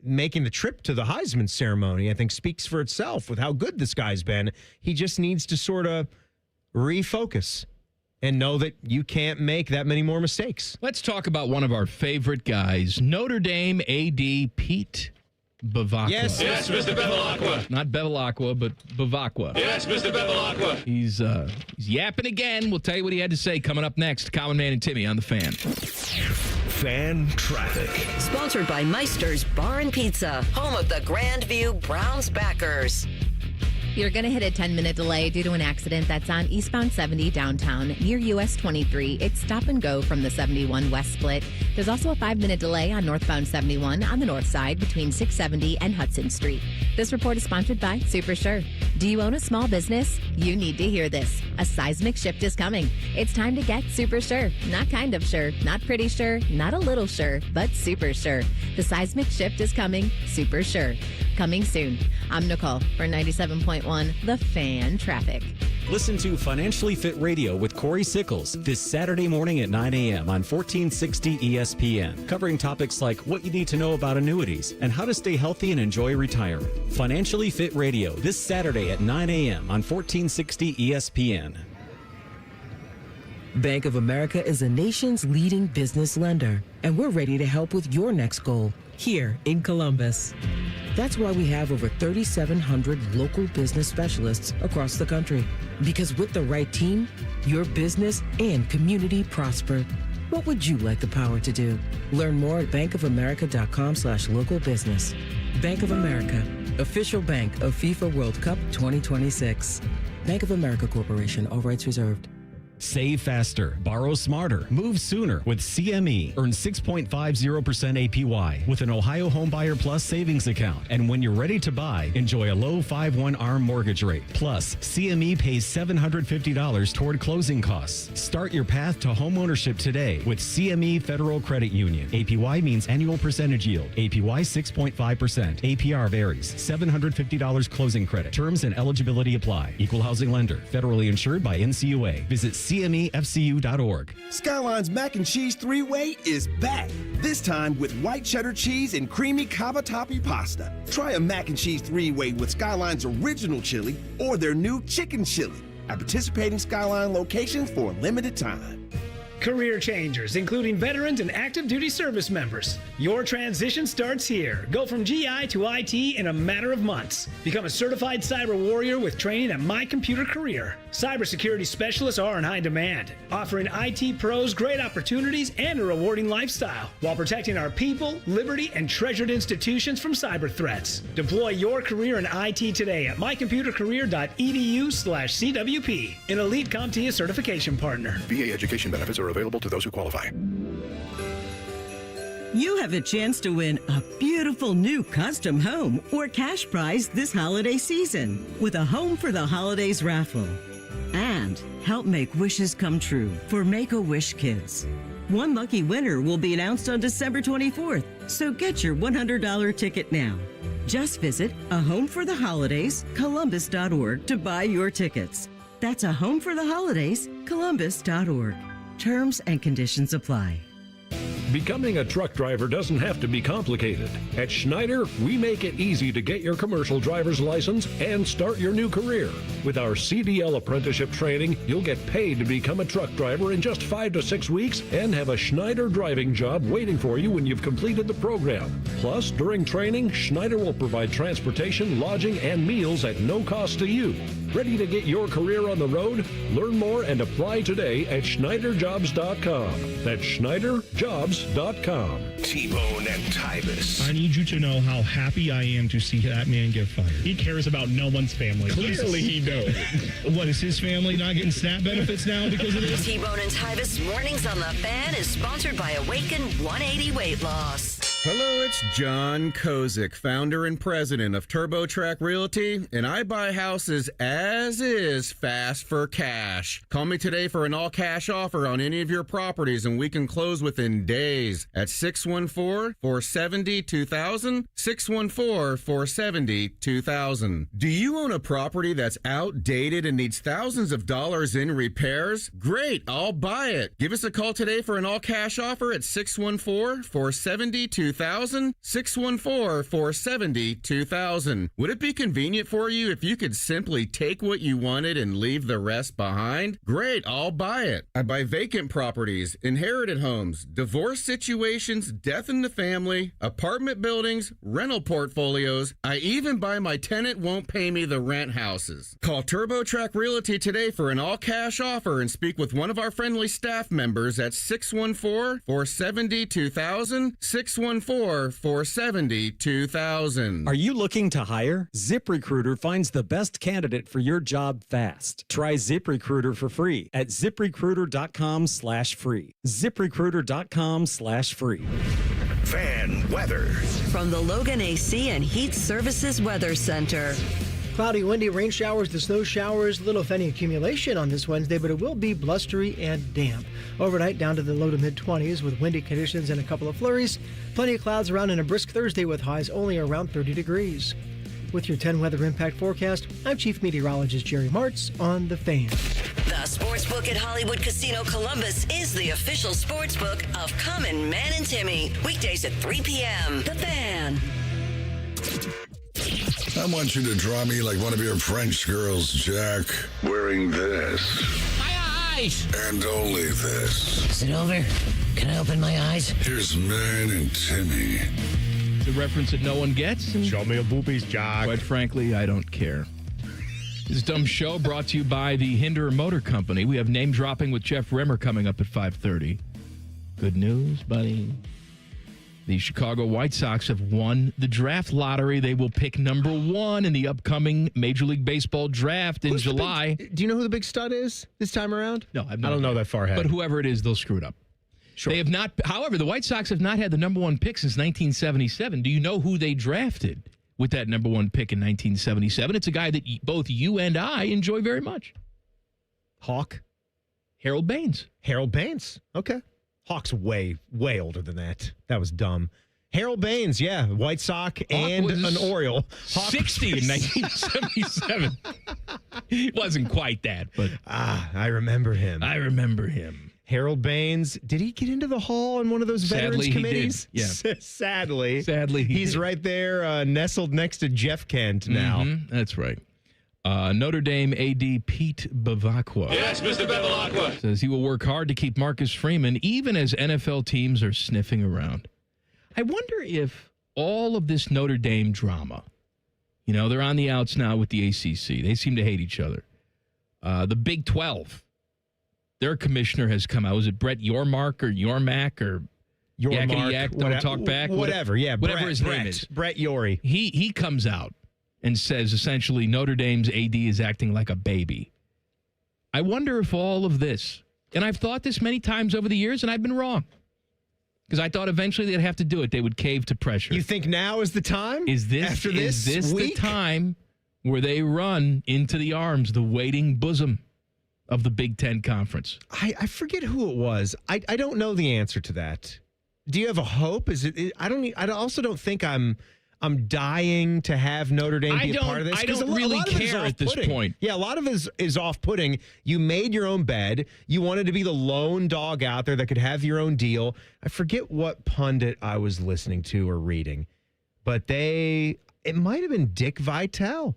making the trip to the Heisman ceremony, I think speaks for itself with how good this guy's been. He just needs to sort of refocus and know that you can't make that many more mistakes. Let's talk about one of our favorite guys, Notre Dame AD Pete Bevacqua. Yes, Mr. Bevilacqua. Not Bevilacqua, but Bevacqua. Yes, Mr. Bevilacqua. He's yapping again. We'll tell you what he had to say coming up next. Common Man and Timmy on The Fan. Fan Traffic. Sponsored by Meister's Bar and Pizza, home of the Grandview Browns backers. You're going to hit a 10-minute delay due to an accident that's on eastbound 70 downtown near US 23. It's stop and go from the 71 west split. There's also a 5-minute delay on northbound 71 on the north side between 670 and Hudson Street. This report is sponsored by Super Sure. Do you own a small business? You need to hear this. A seismic shift is coming. It's time to get Super Sure. Not kind of sure, not pretty sure, not a little sure, but super sure. The seismic shift is coming. Super Sure. Coming soon. I'm Nicole for 97.1 The Fan Traffic. Listen to Financially Fit Radio with Corey Sickles this Saturday morning at 9 a.m. on 1460 ESPN, covering topics like what you need to know about annuities and how to stay healthy and enjoy retirement. Financially Fit Radio this Saturday at 9 a.m. on 1460 ESPN. Bank of America is the nation's leading business lender, and we're ready to help with your next goal here in Columbus. That's why we have over 3,700 local business specialists across the country. Because with the right team, your business and community prosper. What would you like the power to do? Learn more at bankofamerica.com/local business. Bank of America, official bank of FIFA World Cup 2026. Bank of America Corporation, all rights reserved. Save faster, borrow smarter, move sooner with CME. Earn 6.50% APY with an Ohio Homebuyer Plus savings account. And when you're ready to buy, enjoy a low 5/1 ARM mortgage rate. Plus, CME pays $750 toward closing costs. Start your path to homeownership today with CME Federal Credit Union. APY means annual percentage yield. APY 6.5%. APR varies. $750 closing credit. Terms and eligibility apply. Equal housing lender. Federally insured by NCUA. Visit CMEFCU.org. Skyline's Mac and Cheese 3-Way is back. This time with white cheddar cheese and creamy cavatappi pasta. Try a Mac and Cheese 3-Way with Skyline's original chili or their new chicken chili at participating Skyline locations for a limited time. Career changers, including veterans and active duty service members. Your transition starts here. Go from GI to IT in a matter of months. Become a certified cyber warrior with training at My Computer Career. Cybersecurity specialists are in high demand, offering IT pros great opportunities and a rewarding lifestyle while protecting our people, liberty, and treasured institutions from cyber threats. Deploy your career in IT today at mycomputercareer.edu/CWP, an elite CompTIA certification partner. VA education benefits are available to those who qualify. You have a chance to win a beautiful new custom home or cash prize this holiday season with a Home for the Holidays raffle. And help make wishes come true for Make-A-Wish Kids. One lucky winner will be announced on December 24th, so get your $100 ticket now. Just visit ahomefortheholidayscolumbus.org to buy your tickets. That's ahomefortheholidayscolumbus.org. Terms and conditions apply. Becoming a truck driver doesn't have to be complicated. At Schneider, we make it easy to get your commercial driver's license and start your new career. With our CDL apprenticeship training, you'll get paid to become a truck driver in just 5 to 6 weeks and have a Schneider driving job waiting for you when you've completed the program. Plus, during training, Schneider will provide transportation, lodging, and meals at no cost to you. Ready to get your career on the road? Learn more and apply today at SchneiderJobs.com. That's SchneiderJobs.com. T-Bone and Tybus. I need you to know how happy I am to see that man get fired. He cares about no one's family. Clearly he knows. What, is his family not getting SNAP benefits now because of this? T-Bone and Tybus Mornings on the Fan is sponsored by Awaken 180 Weight Loss. Hello, it's John Kozik, founder and president of TurboTrack Realty, and I buy houses as is fast for cash. Call me today for an all-cash offer on any of your properties, and we can close within days at 614-470-2000, 614-470-2000. Do you own a property that's outdated and needs thousands of dollars in repairs? Great, I'll buy it. Give us a call today for an all-cash offer at 614-470-2000. 614-470-2000. Would it be convenient for you if you could simply take what you wanted and leave the rest behind? Great, I'll buy it. I buy vacant properties, inherited homes, divorce situations, death in the family, apartment buildings, rental portfolios. I even buy my tenant won't pay me the rent houses. Call TurboTrack Realty today for an all-cash offer and speak with one of our friendly staff members at 614-470-2000, 614-470-2000. Are you looking to hire? ZipRecruiter finds the best candidate for your job fast. Try ZipRecruiter for free at ZipRecruiter.com/free. ZipRecruiter.com/free. Fan weather. From the Logan AC and Heat Services Weather Center. Cloudy, windy, rain showers, the snow showers, little if any accumulation on this Wednesday, but it will be blustery and damp. Overnight down to the low to mid-20s with windy conditions and a couple of flurries. Plenty of clouds around and a brisk Thursday with highs only around 30 degrees. With your 10 weather impact forecast, I'm Chief Meteorologist Jerry Martz on The Fan. The Sportsbook at Hollywood Casino Columbus is the official sportsbook of Common Man and Timmy. Weekdays at 3 p.m. The Fan. I want you to draw me like one of your French girls, Jack, wearing this. My eyes! And only this. Is it over? Can I open my eyes? Here's Man and Timmy. The reference that no one gets. Show me a boobies, Jack. Quite frankly, I don't care. This dumb show brought to you by the Hinder Motor Company. We have name dropping with Jeff Rimmer coming up at 5:30. Good news, buddy. The Chicago White Sox have won the draft lottery. They will pick number 1 in the upcoming Major League Baseball draft in July. Do you know who the big stud is this time around? No, I don't know that far ahead. But whoever it is, they'll screw it up. Sure. They have not. However, the White Sox have not had the number 1 pick since 1977. Do you know who they drafted with that number 1 pick in 1977? It's a guy that both you and I enjoy very much. Hawk? Harold Baines. Harold Baines. Okay. Hawk's way, way older than that. That was dumb. Harold Baines, yeah. White Sox and an Oriole. Hawk 60 in 1977. It wasn't quite that, but... I remember him. Harold Baines. Did he get into the hall in one of those veterans committees? He did. Yeah. Sadly. He's right there nestled next to Jeff Kent now. That's right. Notre Dame AD Pete Bevacqua. Yes, Mr. Bevilacqua. Says he will work hard to keep Marcus Freeman, even as NFL teams are sniffing around. I wonder if all of this Notre Dame drama, they're on the outs now with the ACC. They seem to hate each other. The Big 12, their commissioner has come out. Was it Brett Yormark or Yormack or Yakety Yak? Don't talk back. Whatever, yeah. Whatever his name is. Brett Yorry. He comes out and says essentially Notre Dame's AD is acting like a baby. I wonder if all of this, and I've thought this many times over the years, and I've been wrong. Because I thought eventually they'd have to do it. They would cave to pressure. You think now is the time? Is this the time where they run into the arms, the waiting bosom of the Big Ten Conference? I forget who it was. I don't know the answer to that. Do you have a hope? I also don't think I'm dying to have Notre Dame be a part of this. I don't really care at this point. Yeah, a lot of it is off-putting. You made your own bed. You wanted to be the lone dog out there that could have your own deal. I forget what pundit I was listening to or reading, but it might have been Dick Vitale.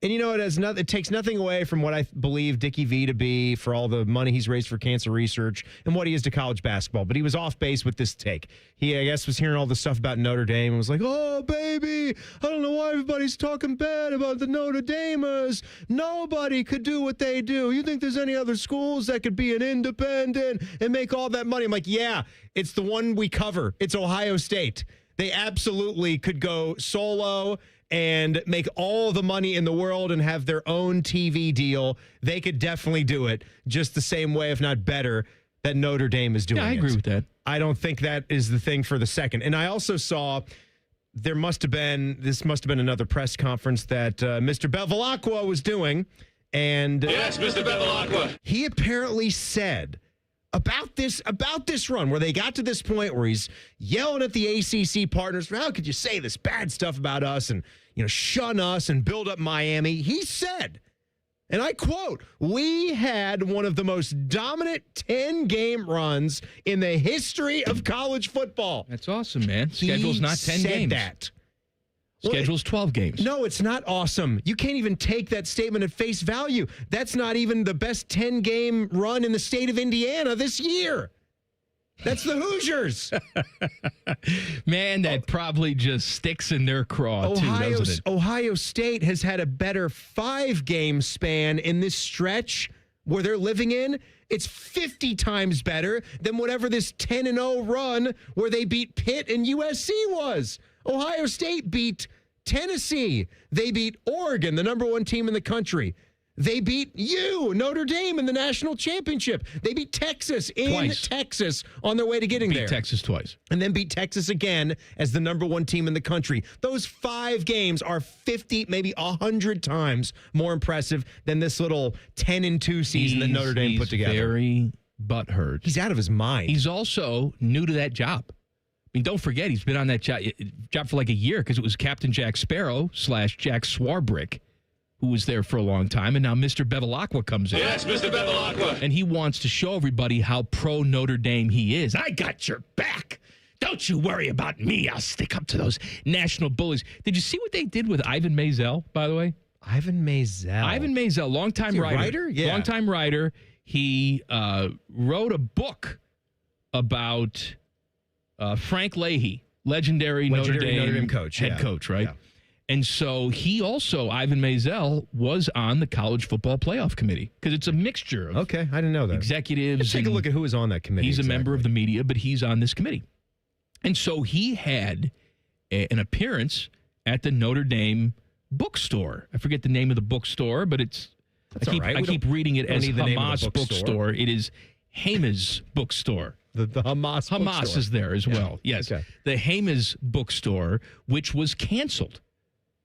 And it takes nothing away from what I believe Dickie V to be for all the money he's raised for cancer research and what he is to college basketball. But he was off base with this take. He, I guess, was hearing all the stuff about Notre Dame and was like, oh, baby, I don't know why everybody's talking bad about the Notre Damers. Nobody could do what they do. You think there's any other schools that could be an independent and make all that money? I'm like, yeah, it's the one we cover. It's Ohio State. They absolutely could go solo and make all the money in the world and have their own TV deal. They could definitely do it just the same way, if not better, that Notre Dame is doing it. Yeah, I agree with that. I don't think that is the thing for the second. And I also saw this must have been another press conference that Mr. Bevilacqua was doing. And yes, Mr. Bevilacqua. He apparently said about this run where they got to this point where he's yelling at the ACC partners, how could you say this bad stuff about us and shun us and build up Miami? He said, and I quote, we had one of the most dominant 10-game runs in the history of college football. That's awesome, man. Schedule's not 10 games. That. Schedule's 12 games. No, it's not awesome. You can't even take that statement at face value. That's not even the best 10-game run in the state of Indiana this year. That's the Hoosiers. Man, that probably just sticks in their craw, too, doesn't it? Ohio State has had a better 5-game span in this stretch where they're living in. It's 50 times better than whatever this 10-0 run where they beat Pitt and USC was. Ohio State beat Tennessee. They beat Oregon, the number 1 team in the country. They beat Notre Dame, in the national championship. They beat Texas twice. Texas on their way to getting there. Beat Texas twice. And then beat Texas again as the number 1 team in the country. Those 5 games are 50, maybe 100 times more impressive than this little 10-2 season that Notre Dame put together. He's very butthurt. He's out of his mind. He's also new to that job. I mean, don't forget, he's been on that job for like a year because it was Captain Jack Sparrow / Jack Swarbrick who was there for a long time, and now Mr. Bevilacqua comes in. Yes, Mr. Bevilacqua. And he wants to show everybody how pro Notre Dame he is. I got your back. Don't you worry about me. I'll stick up to those national bullies. Did you see what they did with Ivan Maisel, by the way? Ivan Maisel, longtime writer. Yeah. Longtime writer. He wrote a book about Frank Leahy, legendary Notre Dame coach, head coach, right? Yeah. And so Ivan Maisel, was on the college football playoff committee because it's a mixture of I didn't know that. Executives. Let's take a look at who was on that committee. He's a member of the media, but he's on this committee. And so he had an appearance at the Notre Dame bookstore. I forget the name of the bookstore, but I keep reading it as Hamas bookstore. It is Hamas bookstore. The Hamas bookstore. Is there as well. Yes. Okay. The Hamas bookstore, which was canceled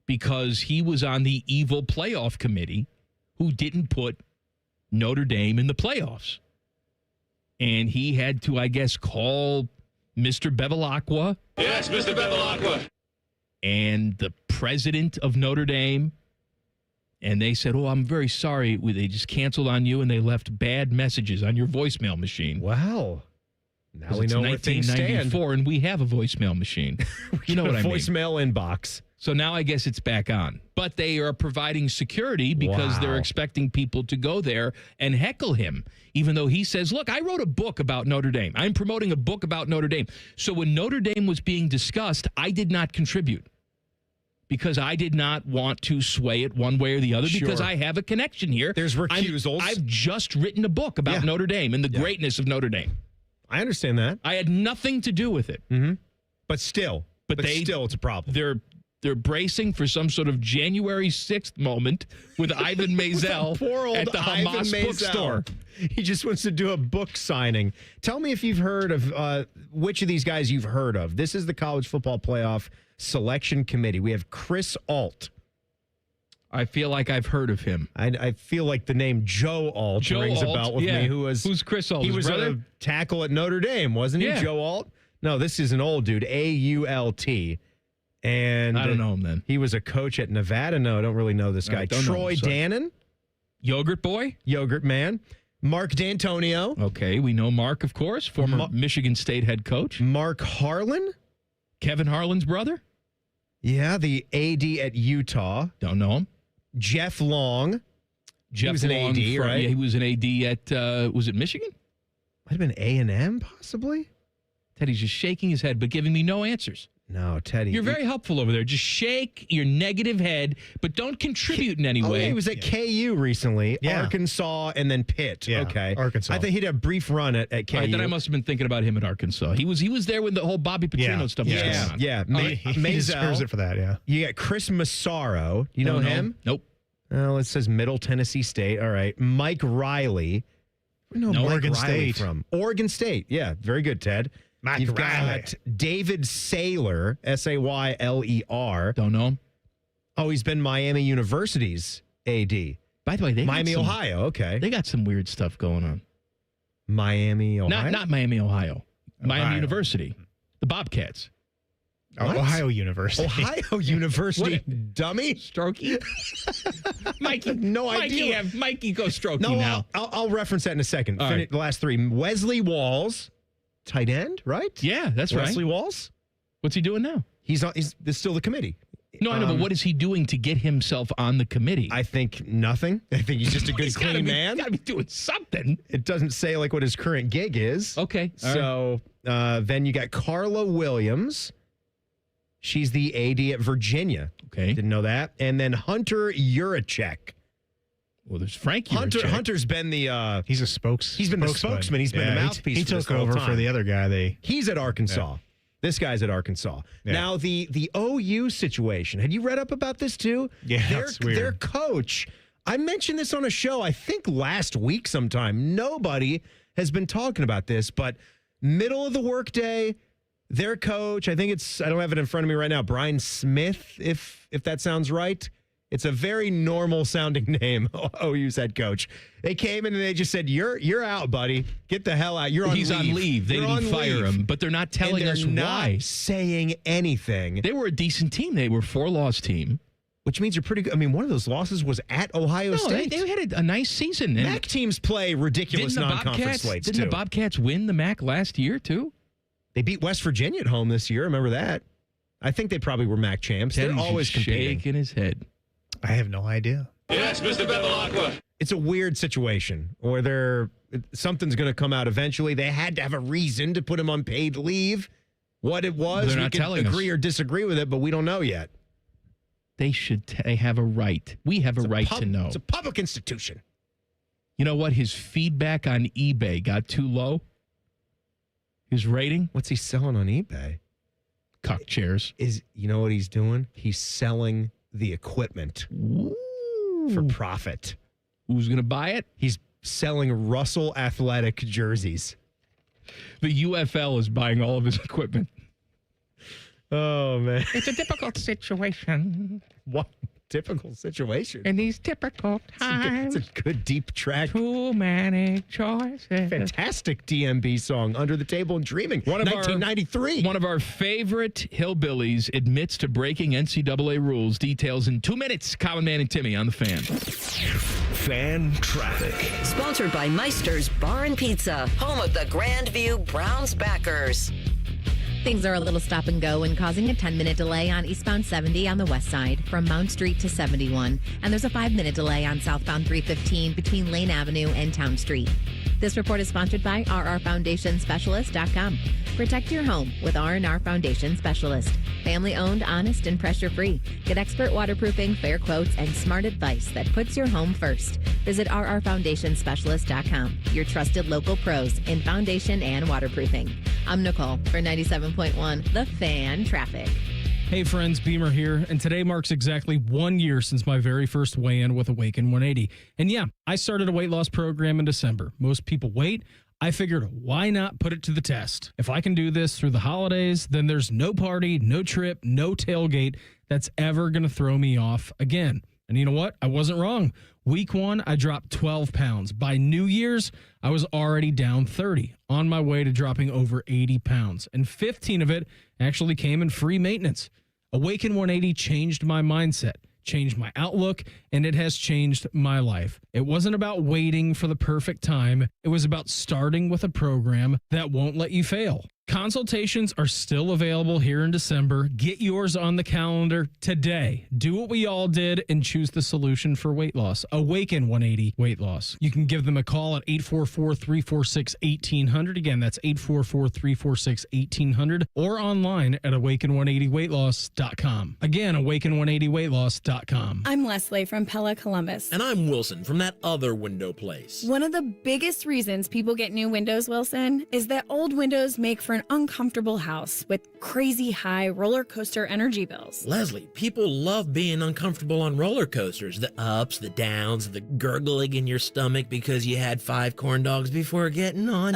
because he was on the evil playoff committee who didn't put Notre Dame in the playoffs. And he had to, I guess, call Mr. Bevilacqua. Yes, Mr. Bevilacqua. And the president of Notre Dame. And they said, I'm very sorry. They just canceled on you, and they left bad messages on your voicemail machine. Wow. Now we know where things stand. 1994, and we have a voicemail machine. You know what I mean? Voicemail inbox. So now I guess it's back on. But they are providing security because they're expecting people to go there and heckle him, even though he says, look, I wrote a book about Notre Dame. I'm promoting a book about Notre Dame. So when Notre Dame was being discussed, I did not contribute because I did not want to sway it one way or the other because I have a connection here. There's recusals. I've just written a book about Notre Dame and the greatness of Notre Dame. I understand that. I had nothing to do with it. Mm-hmm. But still, it's a problem. They're bracing for some sort of January 6th moment with Ivan Maisel poor old at the Ivan Hamas Maisel. bookstore. He just wants to do a book signing. Tell me if you've heard of which of these guys you've heard of. This is the College Football Playoff Selection Committee. We have Chris Alt. I feel like I've heard of him. I feel like the name Joe Alt rings a bell with me. Who's Chris Alt? He His was brother? a tackle at Notre Dame, wasn't he? Yeah. Joe Alt? No, this is an old dude. AULT. And I don't know him then. He was a coach at Nevada. No, I don't really know this guy. Troy Dannon. Yogurt Boy? Yogurt Man. Mark D'Antonio. Okay, we know Mark, of course, former Michigan State head coach. Mark Harlan. Kevin Harlan's brother? Yeah, the AD at Utah. Don't know him. Jeff Long. Jeff he was an Long AD, right? Yeah, he was an AD at, was it Michigan? Might have been A&M, possibly. Teddy's just shaking his head, but giving me no answers. No, Teddy. You're very helpful over there. Just shake your negative head, but don't contribute in any way. Yeah, he was at KU recently, Arkansas, and then Pitt. Yeah, okay. Arkansas. I think he'd have a brief run at KU. All right, then I must have been thinking about him at Arkansas. He was there when the whole Bobby Petrino stuff was going on. Yeah. He deserves it for that, yeah. You got Chris Massaro. You know him? Nope. Well, it says Middle Tennessee State. All right. Mike Riley. Where do you know Mike Oregon Riley State. from? Oregon State. Yeah, very good, Ted. You've got David Saylor, Sayler. Don't know him. Oh, he's been Miami University's AD. By the way, they Miami, got some, Ohio. Okay. They got some weird stuff going on. Miami, Ohio? Not Miami, Ohio. Miami University. The Bobcats. What? Ohio University. Ohio University, dummy. Strokey. Mikey, no idea. Mikey, go Strokey No, now. I'll reference that in a second. All right. The last three. Wesley Walls, tight end, right? Yeah, that's right. Wesley Walls. What's he doing now? He's still the committee. No, I know, but what is he doing to get himself on the committee? I think nothing. I think he's just a good, clean man. He's got to be doing something. It doesn't say like what his current gig is. Okay. So then you got Carla Williams. She's the AD at Virginia. Okay. Didn't know that. And then Hunter Urachek. Well, there's Frank Urachek. Hunter's been the... he's a spokesman. He's been the spokesman. He's been the mouthpiece. He for this took whole over time. for the other guy. He's at Arkansas. Yeah. This guy's at Arkansas. Yeah. Now, the OU situation. Had you read up about this too? Yeah, that's weird. Their coach, I mentioned this on a show, I think last week sometime. Nobody has been talking about this, but middle of the workday, their coach, I don't have it in front of me right now, Brian Smith, if that sounds right. It's a very normal sounding name, OU's head coach. They came in and they just said, you're out, buddy. Get the hell out. You're on He's leave. on leave. They didn't fire him, but they're not telling us not why. Saying anything. They were a decent team. They were a 4-loss team. Which means you're pretty good. I mean, one of those losses was at Ohio State. They had a nice season. MAC teams play ridiculous non-conference slates, Didn't the Bobcats win the MAC last year, too? They beat West Virginia at home this year. Remember that? I think they probably were MAC champs. They're always competing. Shaking his head. I have no idea. Yes, Mr. Bevilacqua. It's a weird situation where something's going to come out eventually. They had to have a reason to put him on paid leave. What it was, They're we not can telling agree us. or disagree with it, but we don't know yet. They have a right. We have a right to know. It's a public institution. You know what? His feedback on eBay got too low. His rating? What's he selling on eBay? Cock chairs. You know what he's doing? He's selling the equipment for profit. Who's going to buy it? He's selling Russell Athletic jerseys. The UFL is buying all of his equipment. Oh, man. It's a difficult situation. What? typical situation. In these typical times. It's a good deep track. Too many choices. Fantastic DMB song, Under the Table and Dreaming, 1993. One of our favorite hillbillies admits to breaking NCAA rules. Details in 2 minutes. Common Man and Timmy on the Fan. Fan traffic. Sponsored by Meister's Bar and Pizza, home of the Grandview Browns backers. Things are a little stop and go and causing a 10-minute delay on eastbound 70 on the west side from Mount Street to 71. And there's a 5-minute delay on southbound 315 between Lane Avenue and Town Street. This report is sponsored by rrfoundationspecialist.com. Protect your home with R&R Foundation Specialist. Family-owned, honest, and pressure-free. Get expert waterproofing, fair quotes, and smart advice that puts your home first. Visit rrfoundationspecialist.com. Your trusted local pros in foundation and waterproofing. I'm Nicole for 97.1 The Fan Traffic. Hey friends, Beamer here, and today marks exactly 1 year since my very first weigh-in with Awaken 180. And yeah, I started a weight loss program in December. Most people wait. I figured, why not put it to the test? If I can do this through the holidays, then there's no party, no trip, no tailgate that's ever going to throw me off again. And you know what? I wasn't wrong. Week 1, I dropped 12 pounds. By New Year's, I was already down 30, on my way to dropping over 80 pounds. And 15 of it actually came in free maintenance. Awaken 180 changed my mindset, changed my outlook, and it has changed my life. It wasn't about waiting for the perfect time. It was about starting with a program that won't let you fail. Consultations are still available here in December. Get yours on the calendar today. Do what we all did and choose the solution for weight loss. Awaken 180 Weight Loss. You can give them a call at 844-346-1800. Again, that's 844-346-1800 or online at awaken180weightloss.com. Again, awaken180weightloss.com. I'm Leslie from Pella Columbus. And I'm Wilson from that other window place. One of the biggest reasons people get new windows, Wilson, is that old windows make for an uncomfortable house with crazy high roller coaster energy bills. Leslie, people love being uncomfortable on roller coasters. The ups, the downs, the gurgling in your stomach because you had 5 corn dogs before getting on.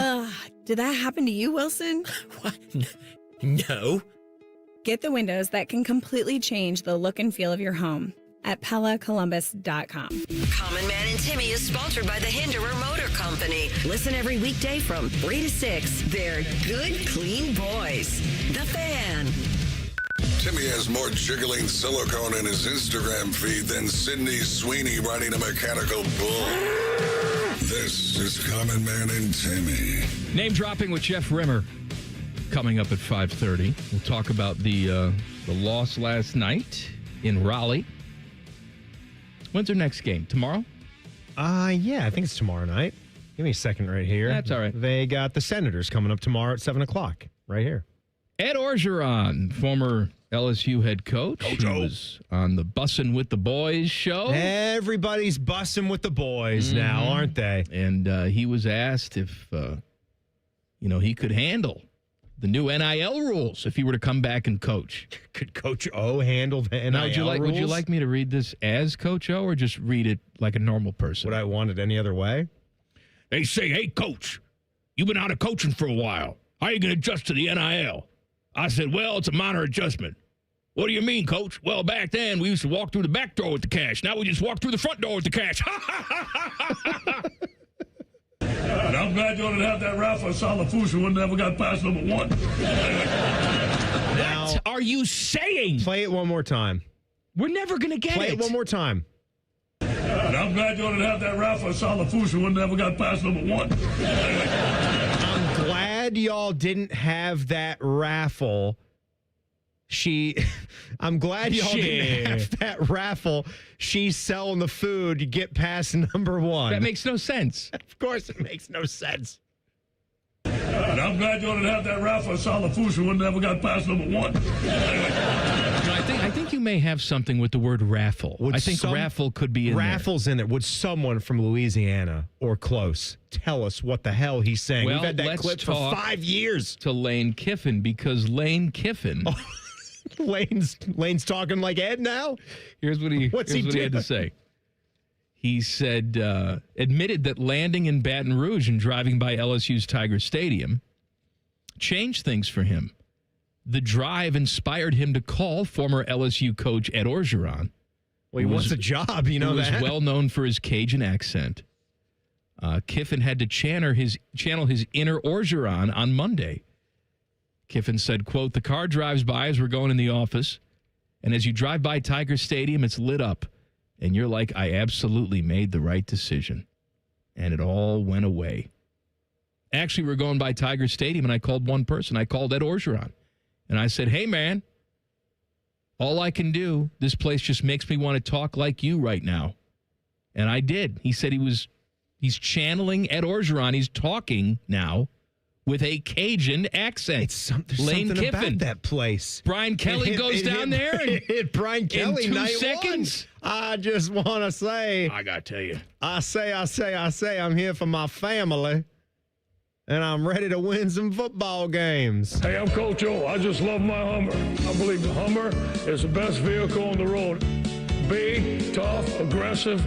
Did that happen to you, Wilson? What? No. Get the windows that can completely change the look and feel of your home at PellaColumbus.com. Common Man and Timmy is sponsored by the Hinderer Motor Company. Listen every weekday from 3 to 6. They're good, clean boys. The Fan. Timmy has more jiggling silicone in his Instagram feed than Sydney Sweeney riding a mechanical bull. This is Common Man and Timmy. Name dropping with Jeff Rimmer coming up at 5:30. We'll talk about the loss last night in Raleigh. When's their next game? Tomorrow? Yeah, I think it's tomorrow night. Give me a second right here. That's all right. They got the Senators coming up tomorrow at 7 o'clock right here. Ed Orgeron, former LSU head coach. He was on the Bussin' with the Boys show. Everybody's bussing with the boys now, aren't they? And he was asked if, he could handle the new NIL rules if he were to come back and coach. Could Coach O handle the NIL rules? Would you like me to read this as Coach O or just read it like a normal person? Would I want it any other way? They say, hey, Coach, you've been out of coaching for a while. How are you going to adjust to the NIL? I said, well, it's a minor adjustment. What do you mean, Coach? Well, back then, we used to walk through the back door with the cash. Now we just walk through the front door with the cash. And I'm glad you didn't have that Rafa Salafusa when never got past number 1. What are you saying? Play it one more time. We're never going to get Play it one more time. And I'm glad you didn't have that Rafa Salafusa when never got past number 1. I'm glad y'all didn't have that raffle. I'm glad y'all didn't have that raffle. She's selling the food. You get past number 1. That makes no sense. Of course it makes no sense. And I'm glad you didn't have that Rafa Salafusa when never got past number 1. I think you may have something with the word raffle. I think raffle could be in Raffle's in there. Would someone from Louisiana or close tell us what the hell he's saying? Well, we've had that let's clip for 5 years. To Lane Kiffin, because Lane Kiffin... Lane's talking like Ed now? Here's what he had to say. He said, admitted that landing in Baton Rouge and driving by LSU's Tiger Stadium changed things for him. The drive inspired him to call former LSU coach Ed Orgeron Well, he wants a job, you know that. He was well known for his Cajun accent. Kiffin had to channel his inner Orgeron on Monday. Kiffin said, quote, "The car drives by as we're going in the office, and as you drive by Tiger Stadium, it's lit up, and you're like, I absolutely made the right decision." And it all went away. Actually, we're going by Tiger Stadium, and I called one person. I called Ed Orgeron, and I said, "Hey, man, all I can do, this place just makes me want to talk like you right now." And I did. He said he's channeling Ed Orgeron. He's talking now with a Cajun accent. There's something about that place. Brian Kelly goes down there and hit Brian Kelly in 2 night seconds. One. I just want to say, I got to tell you. I say, I'm here for my family, and I'm ready to win some football games. Hey, I'm Coach O. I just love my Hummer. I believe the Hummer is the best vehicle on the road. Big, tough, aggressive,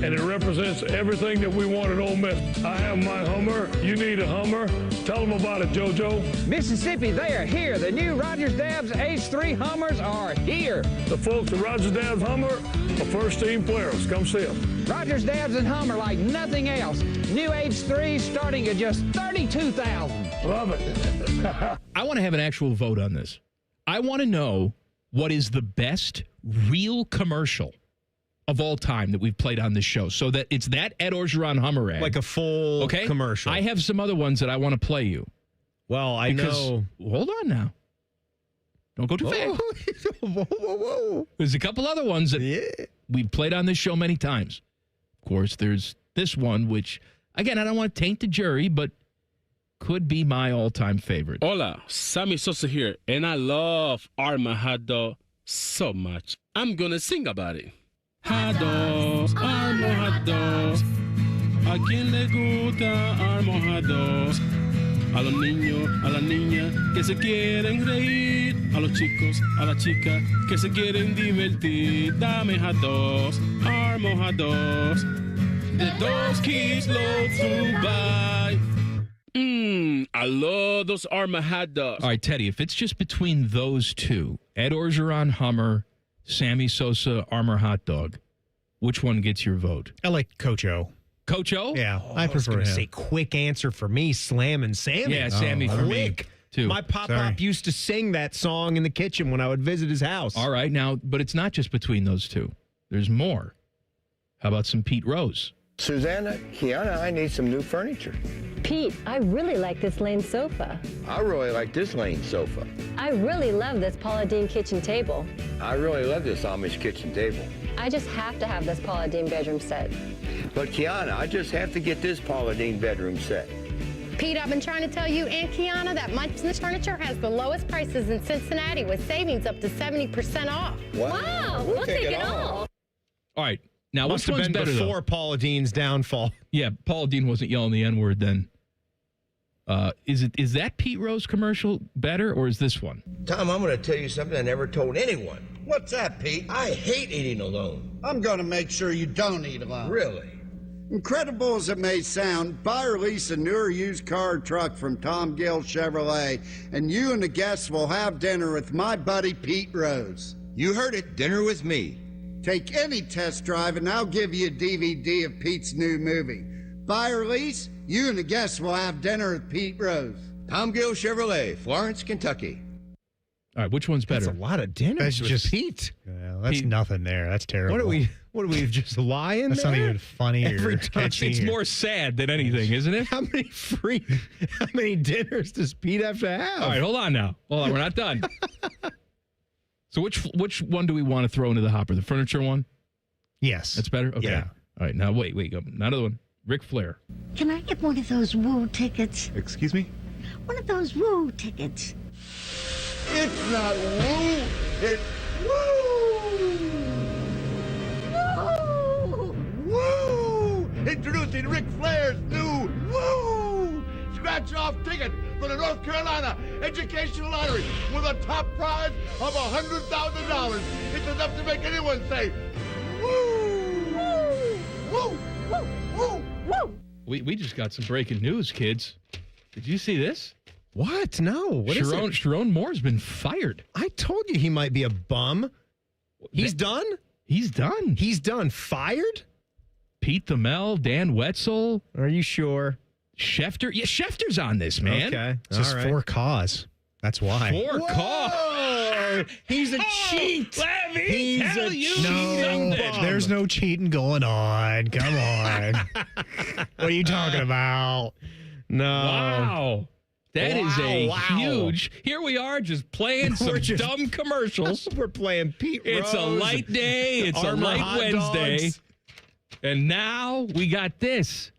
and it represents everything that we want at Ole Miss. I have my Hummer. You need a Hummer. Tell them about it, JoJo. Mississippi, they are here. The new Rogers Dabbs H3 Hummers are here. The folks at Rogers Dabbs Hummer are first-team players. Come see them. Rogers Dabbs and Hummer like nothing else. New H3 starting at just $32,000. Love it. I want to have an actual vote on this. I want to know what is the best real commercial of all time that we've played on this show. So that it's that Ed Orgeron Hummer ad. Like a full commercial. I have some other ones that I want to play you. Well, I know. Hold on now. Don't go too fast. Whoa. There's a couple other ones that we've played on this show many times. Of course, there's this one, which, again, I don't want to taint the jury, but could be my all-time favorite. Hola, Sammy Sosa here, and I love Arma hot dog so much. I'm going to sing about it. Hot dogs, Arma hot dogs. ¿A quién le gusta Arma hot dogs? A los niños, a las niñas que se quieren reír. A los chicos, a las chicas que se quieren divertir. Dame hot dogs, Arma hot dogs. The dogs kids love to buy. I love those Arma hot dogs. All right, Teddy, if it's just between those two, Ed Orgeron Hummer, Sammy Sosa Armour hot dog, which one gets your vote? I like Coach O. Coach O? Yeah, I was prefer gonna him. say quick answer for me, Slammin' Sammy. Yeah, Sammy for me, too. My pop used to sing that song in the kitchen when I would visit his house. All right, now, but it's not just between those two. There's more. How about some Pete Rose? Susanna, Kiana, I need some new furniture. Pete, I really like this Lane sofa. I really like this Lane sofa. I really love this Paula Deen kitchen table. I really love this Amish kitchen table. I just have to have this Paula Deen bedroom set. But Kiana, I just have to get this Paula Deen bedroom set. Pete, I've been trying to tell you and Kiana that my business furniture has the lowest prices in Cincinnati with savings up to 70% off. Wow, we'll take it all. All right. Now, Must which have one's been better, before though? Paula Deen's downfall. Yeah, Paula Deen wasn't yelling the N-word then. Is that Pete Rose commercial better, or is this one? Tom, I'm going to tell you something I never told anyone. What's that, Pete? I hate eating alone. I'm going to make sure you don't eat alone. Really? Incredible as it may sound, buy or lease a newer used car or truck from Tom Gill Chevrolet, and you and the guests will have dinner with my buddy Pete Rose. You heard it, dinner with me. Take any test drive and I'll give you a DVD of Pete's new movie. Buy or lease, you and the guests will have dinner with Pete Rose. Tom Gill Chevrolet, Florence, Kentucky. All right, which one's better? That's a lot of dinners That's with just Pete. Yeah, that's nothing there. That's terrible. What are we just lying That's there? not even funny Every or time. catchy. It's more sad than anything, isn't it? How many dinners does Pete have to have? All right, hold on now. Hold on, we're not done. So which one do we want to throw into the hopper? The furniture one? Yes. That's better? Okay. Yeah. All right, now wait. Another one. Ric Flair. Can I get one of those woo tickets? Excuse me? One of those woo tickets. It's not woo, it's woo! Woo! Woo! Introducing Ric Flair's new woo! Scratch-off ticket for the North Carolina Educational Lottery with a top prize of $100,000. It's enough to make anyone say, woo! Woo! Woo! Woo! Woo! Woo! We just got some breaking news, kids. Did you see this? What? No. What is it? Sherrone Moore's been fired. I told you he might be a bum. He's done? He's done. He's done. Fired? Pete Thamel, Dan Wetzel. Are you sure? Schefter? Yeah, Schefter's on this, man. Okay. It's just for cause. That's why. For cause. He's a cheat. Let me He's tell a you No, something. there's no cheating going on. Come on. What are you talking about? No. Wow. That is a huge. Here we are just playing some dumb commercials. We're playing Pete It's a Rose, light day. It's a Armour light hot Wednesday. dogs. And now we got this.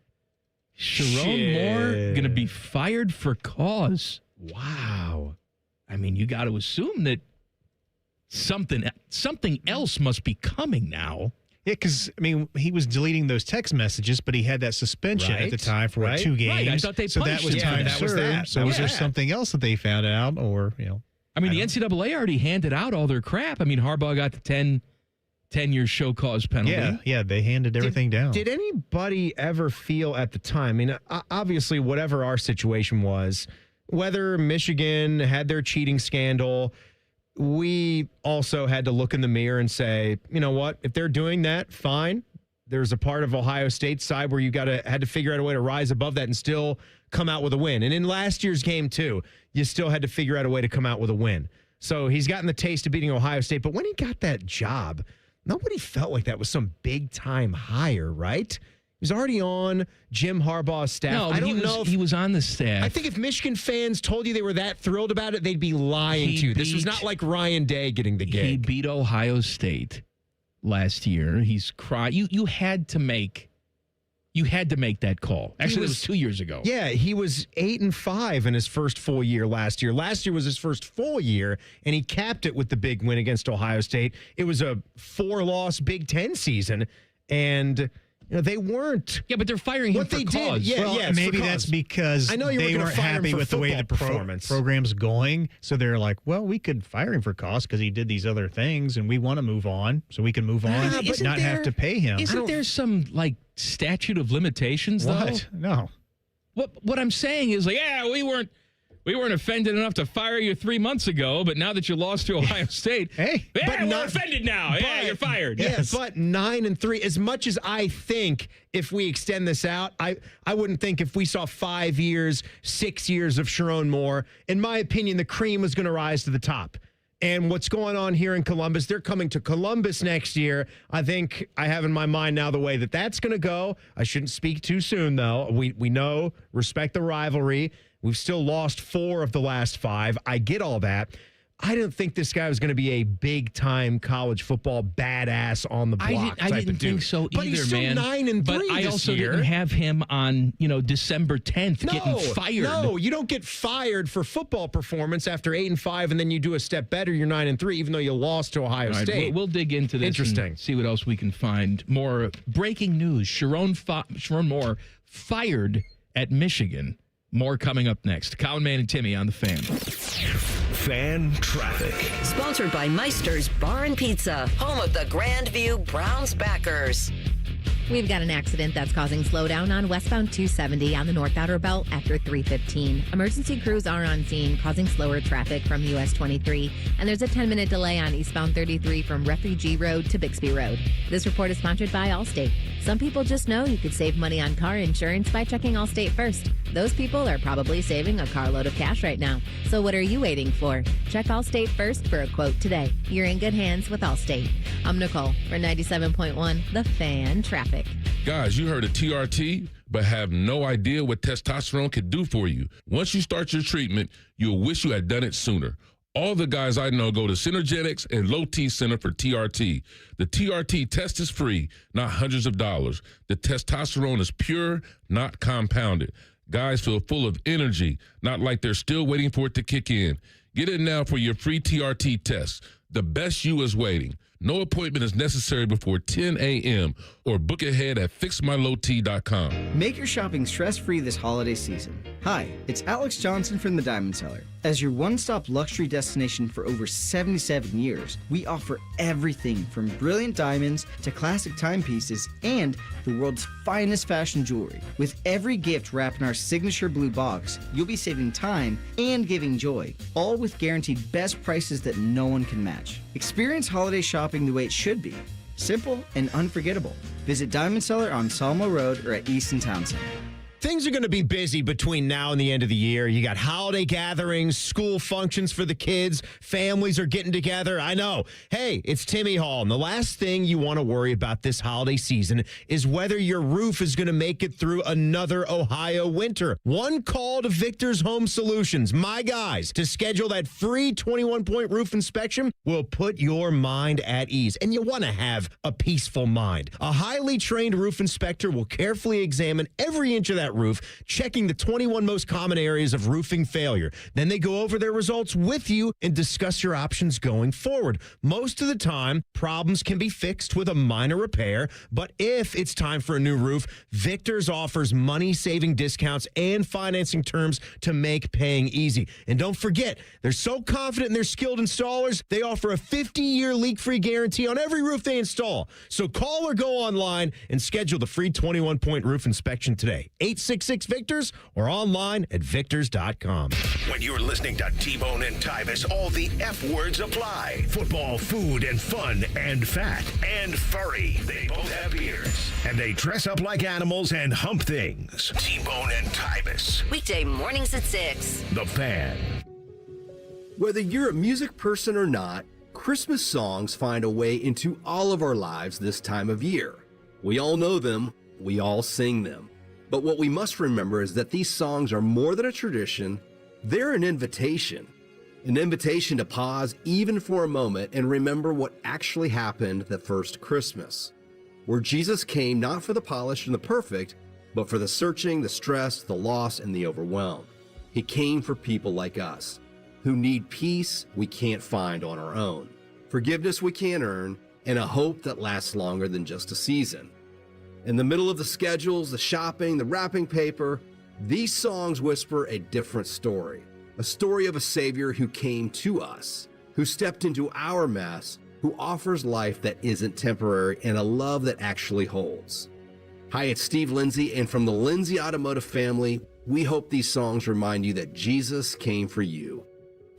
Sherrone Moore going to be fired for cause. Wow. I mean, you got to assume that something else must be coming now. Yeah, because, I mean, he was deleting those text messages, but he had that suspension at the time for 2 games. Right, I thought they so that was punished him. time that was served. that. So That was was there that. something else that they found out, or, I mean, the NCAA already handed out all their crap. I mean, Harbaugh got the 10-year show cause penalty. Yeah, they handed everything down. Did anybody ever feel at the time? I mean, obviously, whatever our situation was, whether Michigan had their cheating scandal, we also had to look in the mirror and say, you know what? If they're doing that, fine. There's a part of Ohio State's side where you had to figure out a way to rise above that and still come out with a win. And in last year's game, too, you still had to figure out a way to come out with a win. So he's gotten the taste of beating Ohio State. But when he got that job, nobody felt like that was some big-time hire, right? He was already on Jim Harbaugh's staff. No, I don't know if he was on the staff. I think if Michigan fans told you they were that thrilled about it, they'd be lying to you. This was not like Ryan Day getting the gig. He beat Ohio State last year. He's crying. You had to make that call. Actually, it was 2 years ago. Yeah, he was 8-5 in his first full year last year. Last year was his first full year, and he capped it with the big win against Ohio State. It was a 4-loss Big Ten season, and they weren't. Yeah, but they're firing him what for they cause. did. Yeah, Well, yeah. maybe that's because I know you they were weren't fire him happy for with the way the football performance. program's going. So they're like, well, we could fire him for cost because he did these other things, and we want to move on, so we can move on, but not have to pay him. Isn't there some statute of limitations though? What? No. What I'm saying is we weren't offended enough to fire you 3 months ago, but now that you lost to Ohio State, we're offended now. You're fired. Yes. But 9-3, as much as I think if we extend this out, I wouldn't think if we saw 5 years, 6 years of Sherrone Moore, in my opinion, the cream was going to rise to the top. And what's going on here in Columbus, they're coming to Columbus next year. I think I have in my mind now the way that's going to go. I shouldn't speak too soon, though. We know, respect the rivalry. We've still lost 4 of the last 5. I get all that. I didn't think this guy was going to be a big-time college football badass on the block. I didn't think so either, but he's still man. 9-3 But I this also year. didn't have him on, December 10th getting fired. No, you don't get fired for football performance after 8-5, and then you do a step better. You're 9-3, even though you lost to Ohio All right, State. we'll dig into this. Interesting. And see what else we can find. More breaking news: Sherrone Moore fired at Michigan. More coming up next. Colin Man and Timmy on the Fan. Fan Traffic. Sponsored by Meister's Bar and Pizza, home of the Grandview Browns backers. We've got an accident that's causing slowdown on westbound 270 on the North Outer Belt after 3:15. Emergency crews are on scene, causing slower traffic from US 23. And there's a 10-minute delay on eastbound 33 from Refugee Road to Bixby Road. This report is sponsored by Allstate. Some people just know you could save money on car insurance by checking Allstate first. Those people are probably saving a carload of cash right now. So what are you waiting for? Check Allstate first for a quote today. You're in good hands with Allstate. I'm Nicole for 97.1 The Fan Traffic. Guys, you heard of TRT, but have no idea what testosterone can do for you. Once you start your treatment, you'll wish you had done it sooner. All the guys I know go to Synergetics and Low T Center for TRT. The TRT test is free, not hundreds of dollars. The testosterone is pure, not compounded. Guys feel full of energy, not like they're still waiting for it to kick in. Get it now for your free TRT test. The best you is waiting. No appointment is necessary before 10 a.m. or book ahead at fixmylowt.com. Make your shopping stress-free this holiday season. Hi, it's Alex Johnson from the Diamond Cellar. As your one-stop luxury destination for over 77 years, we offer everything from brilliant diamonds to classic timepieces and the world's finest fashion jewelry. With every gift wrapped in our signature blue box, you'll be saving time and giving joy, all with guaranteed best prices that no one can match. Experience holiday shopping the way it should be. Simple and unforgettable. Visit Diamond Cellar on Salmo Road or at Easton Town Center. Things are going to be busy between now and the end of the year. You got holiday gatherings, school functions for the kids, families are getting together. I know. Hey, it's Timmy Hall, and the last thing you want to worry about this holiday season is whether your roof is going to make it through another Ohio winter. One call to Victor's Home Solutions, my guys, to schedule that free 21-point roof inspection will put your mind at ease, and you want to have a peaceful mind. A highly trained roof inspector will carefully examine every inch of that roof, checking the 21 most common areas of roofing failure. Then they go over their results with you and discuss your options going forward. Most of the time, problems can be fixed with a minor repair, but if it's time for a new roof, Victor's offers money-saving discounts and financing terms to make paying easy. And don't forget, they're so confident in their skilled installers, they offer a 50-year leak-free guarantee on every roof they install. So call or go online and schedule the free 21-point roof inspection today. 866-VICTORS or online at victors.com. When you're listening to T-Bone and Tyvis, all the F words apply. Football, food, and fun, and fat, and furry. They both have ears. And they dress up like animals and hump things. T-Bone and Tyvis. Weekday mornings at 6. The Fan. Whether you're a music person or not, Christmas songs find a way into all of our lives this time of year. We all know them. We all sing them. But what we must remember is that these songs are more than a tradition, they're an invitation. An invitation to pause even for a moment and remember what actually happened the first Christmas, where Jesus came not for the polished and the perfect, but for the searching, the stressed, the lost, and the overwhelmed. He came for people like us, who need peace we can't find on our own, forgiveness we can't earn, and a hope that lasts longer than just a season. In the middle of the schedules, the shopping, the wrapping paper, these songs whisper a different story. A story of a Savior who came to us, who stepped into our mess, who offers life that isn't temporary and a love that actually holds. Hi, it's Steve Lindsay, and from the Lindsay Automotive family, we hope these songs remind you that Jesus came for you.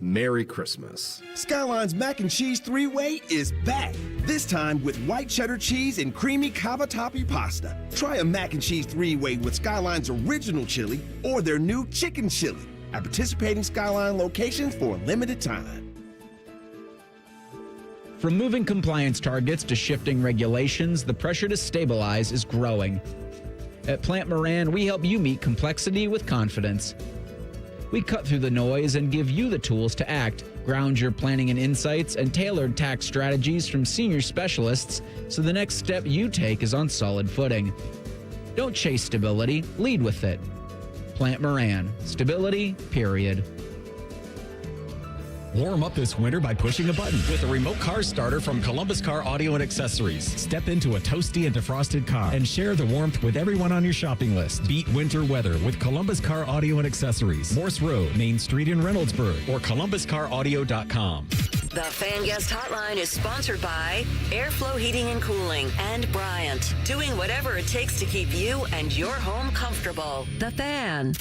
Merry Christmas. Skyline's Mac and Cheese 3-Way is back. This time with white cheddar cheese and creamy cavatappi pasta. Try a Mac and Cheese 3-Way with Skyline's original chili or their new chicken chili at participating Skyline locations for a limited time. From moving compliance targets to shifting regulations, the pressure to stabilize is growing. At Plant Moran, we help you meet complexity with confidence. We cut through the noise and give you the tools to act, ground your planning in insights, and tailored tax strategies from senior specialists so the next step you take is on solid footing. Don't chase stability, lead with it. Plant Moran. Stability, period. Warm up this winter by pushing a button with a remote car starter from Columbus Car Audio and Accessories. Step into a toasty and defrosted car and share the warmth with everyone on your shopping list. Beat winter weather with Columbus Car Audio and Accessories. Morse Road, Main Street in Reynoldsburg, or columbuscaraudio.com. The Fan Guest Hotline is sponsored by Airflow Heating and Cooling and Bryant, doing whatever it takes to keep you and your home comfortable. The Fan.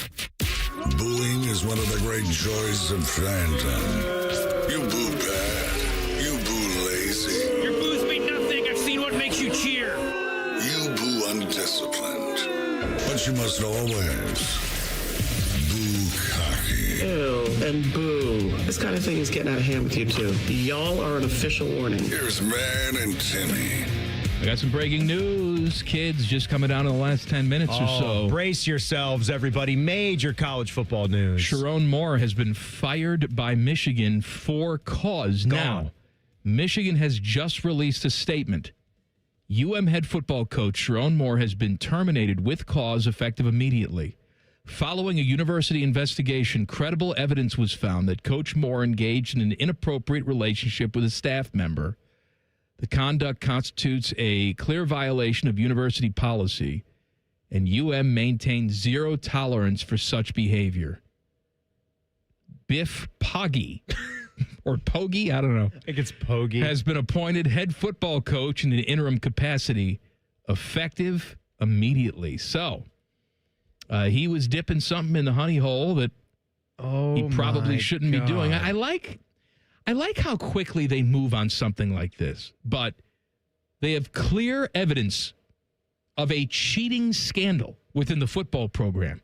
Booing is one of the great joys of fandom. You boo bad. You boo lazy. Your boos mean nothing. I've seen what makes you cheer. You boo undisciplined. But you must always boo cocky. Ew, and boo. This kind of thing is getting out of hand with you two. Y'all are an official warning. Here's Man and Timmy. I got some breaking news, kids, just coming down in the last 10 minutes or so. Brace yourselves, everybody. Major college football news. Sherrone Moore has been fired by Michigan for cause. Now, Michigan has just released a statement. UM head football coach Sherrone Moore has been terminated with cause effective immediately. Following a university investigation, credible evidence was found that Coach Moore engaged in an inappropriate relationship with a staff member. The conduct constitutes a clear violation of university policy, and UM maintains zero tolerance for such behavior. Biff Poggi, or Poggi, I don't know. I think it's Poggi. Has been appointed head football coach in an interim capacity, effective immediately. So, he was dipping something in the honey hole that he probably shouldn't be doing. I like how quickly they move on something like this, but They have clear evidence of a cheating scandal within the football program.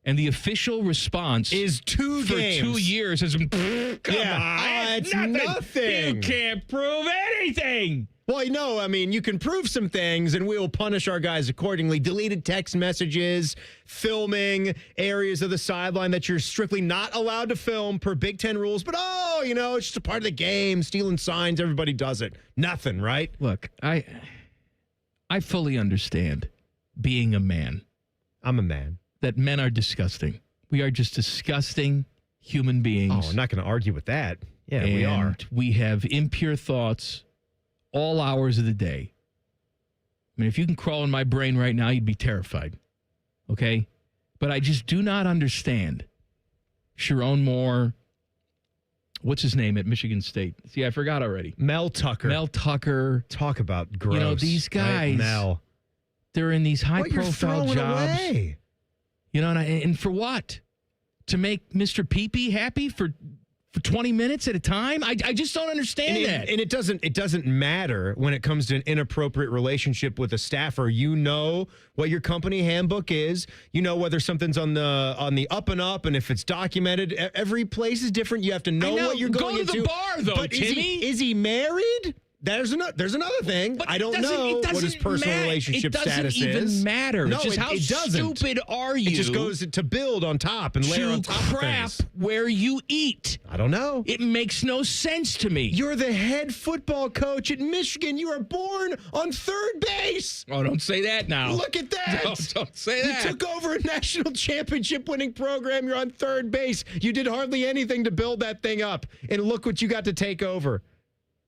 And the official response is 2 games. For 2 years has been, come on, it's nothing. You can't prove anything. Well, no, I mean, you can prove some things, and we will punish our guys accordingly. Deleted text messages, filming areas of the sideline that you're strictly not allowed to film per Big Ten rules. But, it's just a part of the game. Stealing signs, everybody does it. Nothing, right? Look, I fully understand being a man. I'm a man. That men are disgusting. We are just disgusting human beings. Oh, I'm not going to argue with that. Yeah, we are. We have impure thoughts all hours of the day. I mean, if you can crawl in my brain right now, you'd be terrified. Okay? But I just do not understand Sherrone Moore. What's his name at Michigan State? See, I forgot already. Mel Tucker. Talk about gross. These guys, right? Mel. They're in these high-profile jobs. Away. And for what? To make Mr. Pee-Pee happy for 20 minutes at a time? I just don't understand that. And it doesn't matter when it comes to an inappropriate relationship with a staffer. You know what your company handbook is. You know whether something's on the up and up, and if it's documented. Every place is different. You have to know what you're going into. Go to the bar, though, but Timmy. Is he married? There's another thing. But I don't know what his personal relationship status is. It doesn't even matter. No, it's just how stupid are you? It just goes to build on top and layer on top of things. Where you eat. I don't know. It makes no sense to me. You're the head football coach at Michigan. You were born on third base. Oh, don't say that now. Look at that. Don't say that. You took over a national championship winning program. You're on third base. You did hardly anything to build that thing up. And look what you got to take over.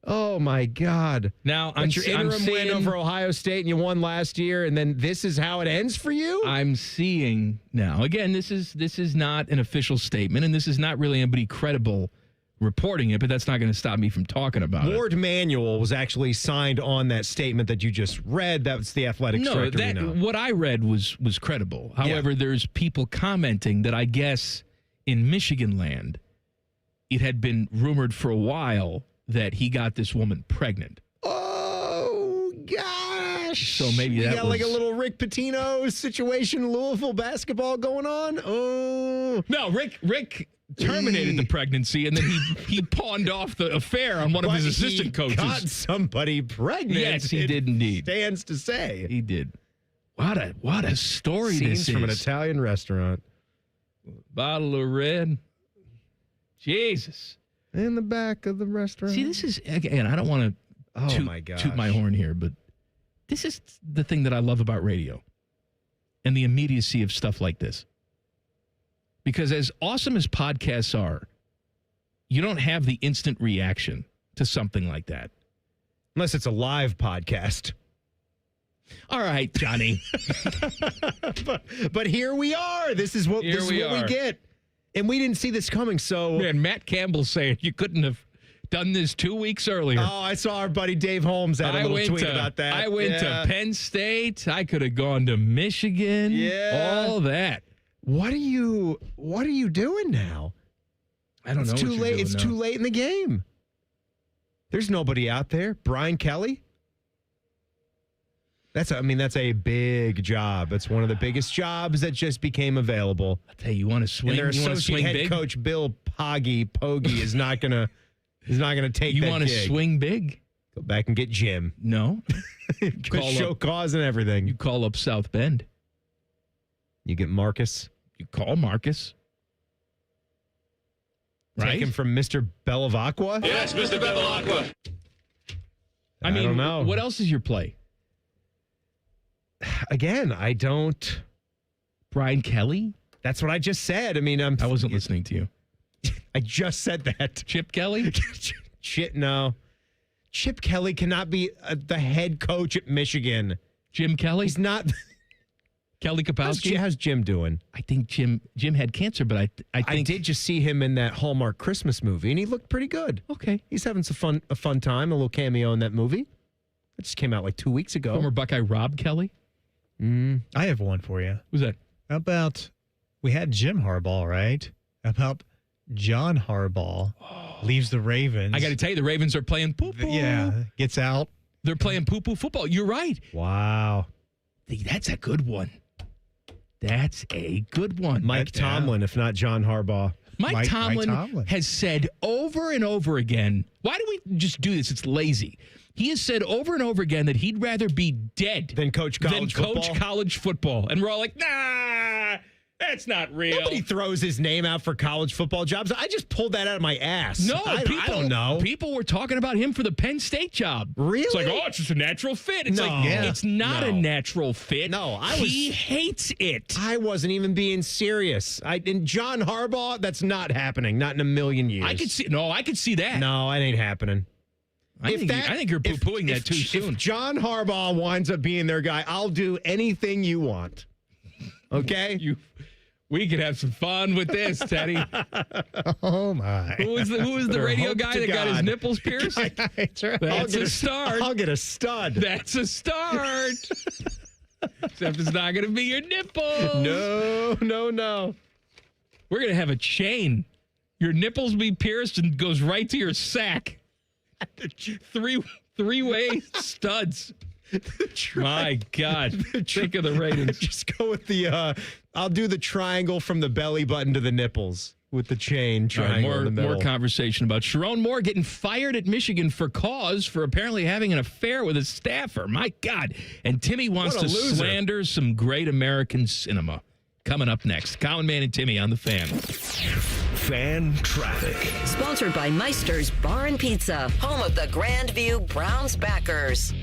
Oh, my God. Now, I'm your interim win over Ohio State, and you won last year, and then this is how it ends for you? I'm seeing now. Again, this is not an official statement, and this is not really anybody credible reporting it, but that's not going to stop me from talking about it. Ward Manuel was actually signed on that statement that you just read. That was the athletics director. What I read was credible. However, there's people commenting that I guess in Michigan land, it had been rumored for a while that he got this woman pregnant. Oh, gosh. So maybe that got like a little Rick Pitino situation, Louisville basketball going on. Oh. No, Rick terminated the pregnancy, and then he pawned off the affair on one of his assistant coaches. Got somebody pregnant. Yes, he did indeed. Stands to say. He did. What a story this is. Scenes from an Italian restaurant. Bottle of red. Jesus. In the back of the restaurant. See, this is, again, I don't want to toot my horn here, but this is the thing that I love about radio and the immediacy of stuff like this. Because as awesome as podcasts are, you don't have the instant reaction to something like that. Unless it's a live podcast. All right, Johnny. but here we are. This is what we get. And we didn't see this coming, so... Man, Matt Campbell saying you couldn't have done this 2 weeks earlier. Oh, I saw our buddy Dave Holmes had a little tweet about that. I went to Penn State. I could have gone to Michigan. Yeah. All that. What are you doing now? I don't know. It's too late. It's too late in the game. There's nobody out there. Brian Kelly? That's a big job. It's one of the biggest jobs that just became available. I'll tell you want to swing. And their associate head big? coach Bill Poggi is not gonna take. You want to swing big? Go back and get Jim. No, show cause and everything. You call up South Bend. You get Marcus. You call Marcus. Right? Take him from Mr. Bellavacqua? Yes, Mr. Bellavacqua. I mean, don't know. What else is your play? Again, I don't. Brian Kelly? That's what I just said. I mean, I wasn't listening to you. I just said that. Chip Kelly? No. Chip Kelly cannot be the head coach at Michigan. Jim Kelly? He's not. Kelly Kapowski? How's Jim doing? I think Jim had cancer, but I think I did just see him in that Hallmark Christmas movie, and he looked pretty good. Okay. He's having a fun time, a little cameo in that movie. It just came out like 2 weeks ago. Former Buckeye Rob Kelly? I have one for you. Who's that? How about, we had Jim Harbaugh, right? How about John Harbaugh leaves the Ravens. I got to tell you, the Ravens are playing poo-poo. Yeah, gets out, They're playing poo-poo football. You're right. Wow. That's a good one. That's a good one. Mike Tomlin, if not John Harbaugh. Mike Tomlin has said over and over again, why do we just do this? It's lazy. He has said over and over again that he'd rather be dead than coach college football. And we're all like, nah, that's not real. Nobody throws his name out for college football jobs. I just pulled that out of my ass. No, I don't know. People were talking about him for the Penn State job. Really? It's like, it's just a natural fit. It's it's not a natural fit. No, he hates it. I wasn't even being serious. And John Harbaugh, that's not happening. Not in a million years. I could see that. No, it ain't happening. I think you're poo-pooing that too soon. If John Harbaugh winds up being their guy, I'll do anything you want. Okay? We could have some fun with this, Teddy. Oh, my. Who was the radio guy that got his nipples pierced? That's right. That's a start. I'll get a stud. That's a start. Except it's not going to be your nipples. No. We're going to have a chain. Your nipples be pierced and goes right to your sack. Three-way studs. My God. Think of the ratings. Just go with the, I'll do the triangle from the belly button to the nipples with the chain triangle in the middle. More conversation about Sherrone Moore getting fired at Michigan for apparently having an affair with a staffer. My God. And Timmy wants to slander some great American cinema. Coming up next, Common Man and Timmy on the Fan. Fan Traffic. Sponsored by Meister's Bar and Pizza, home of the Grandview Browns backers.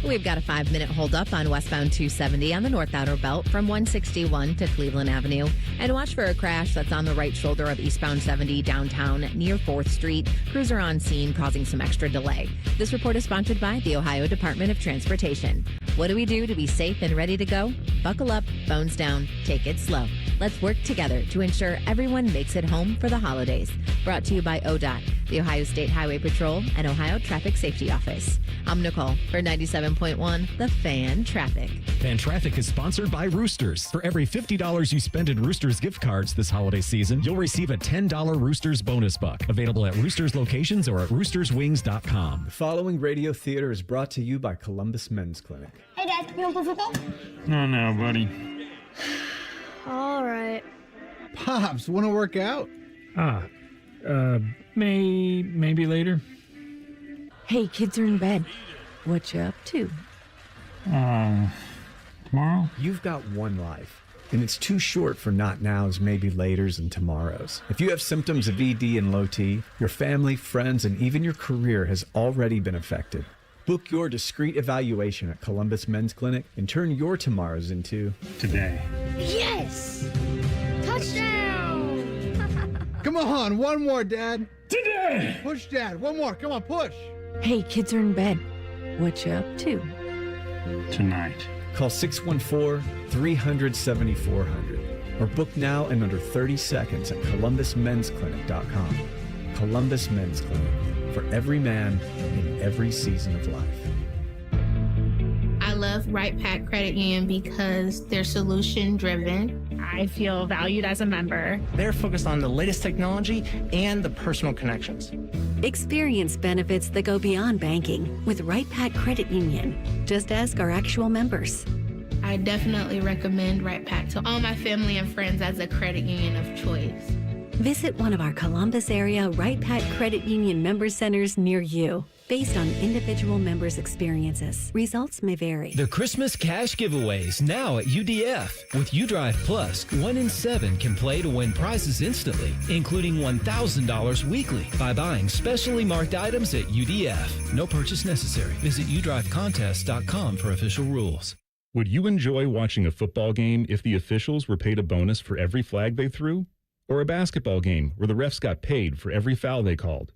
We've got a 5-minute holdup on westbound 270 on the North Outer Belt from 161 to Cleveland Avenue. And watch for a crash that's on the right shoulder of eastbound 70 downtown near 4th Street. Crews are on scene causing some extra delay. This report is sponsored by the Ohio Department of Transportation. What do we do to be safe and ready to go? Buckle up, phones down, take it slow. Let's work together to ensure everyone makes it home for the holidays. Brought to you by ODOT, the Ohio State Highway Patrol, and Ohio Traffic Safety Office. I'm Nicole for 97.1 The Fan Traffic. Fan Traffic is sponsored by Roosters. For every $50 you spend in Roosters gift cards this holiday season, you'll receive a $10 Roosters bonus buck. Available at Roosters locations or at roosterswings.com. The following radio theater is brought to you by Columbus Men's Clinic. Hey, Dad, you want to play football? No, buddy. All right. Pops, want to work out? Maybe later. Hey, kids are in bed. What you up to? Tomorrow? You've got one life, and it's too short for not nows, maybe laters, and tomorrows. If you have symptoms of ED and low T, your family, friends, and even your career has already been affected. Book your discreet evaluation at Columbus Men's Clinic and turn your tomorrows into today. Yes! Touchdown! Come on, one more, Dad. Today! Push, Dad. One more. Come on, push. Hey, kids are in bed. What you up to? Tonight. Call 614-300-7400 or book now in under 30 seconds at columbusmensclinic.com. Columbus Men's Clinic, for every man in every season of life. I love Right Pack Credit Union because they're solution driven. I feel valued as a member. They're focused on the latest technology and the personal connections. Experience benefits that go beyond banking with Right Pack Credit Union. Just ask our actual members. I definitely recommend Right Pack to all my family and friends as a credit union of choice. Visit one of our Columbus area Right Pack Credit Union member centers near you. Based on individual members' experiences, results may vary. The Christmas cash giveaways now at UDF. With UDrive Plus, 1 in 7 can play to win prizes instantly, including $1,000 weekly by buying specially marked items at UDF. No purchase necessary. Visit udrivecontest.com for official rules. Would you enjoy watching a football game if the officials were paid a bonus for every flag they threw? Or a basketball game where the refs got paid for every foul they called?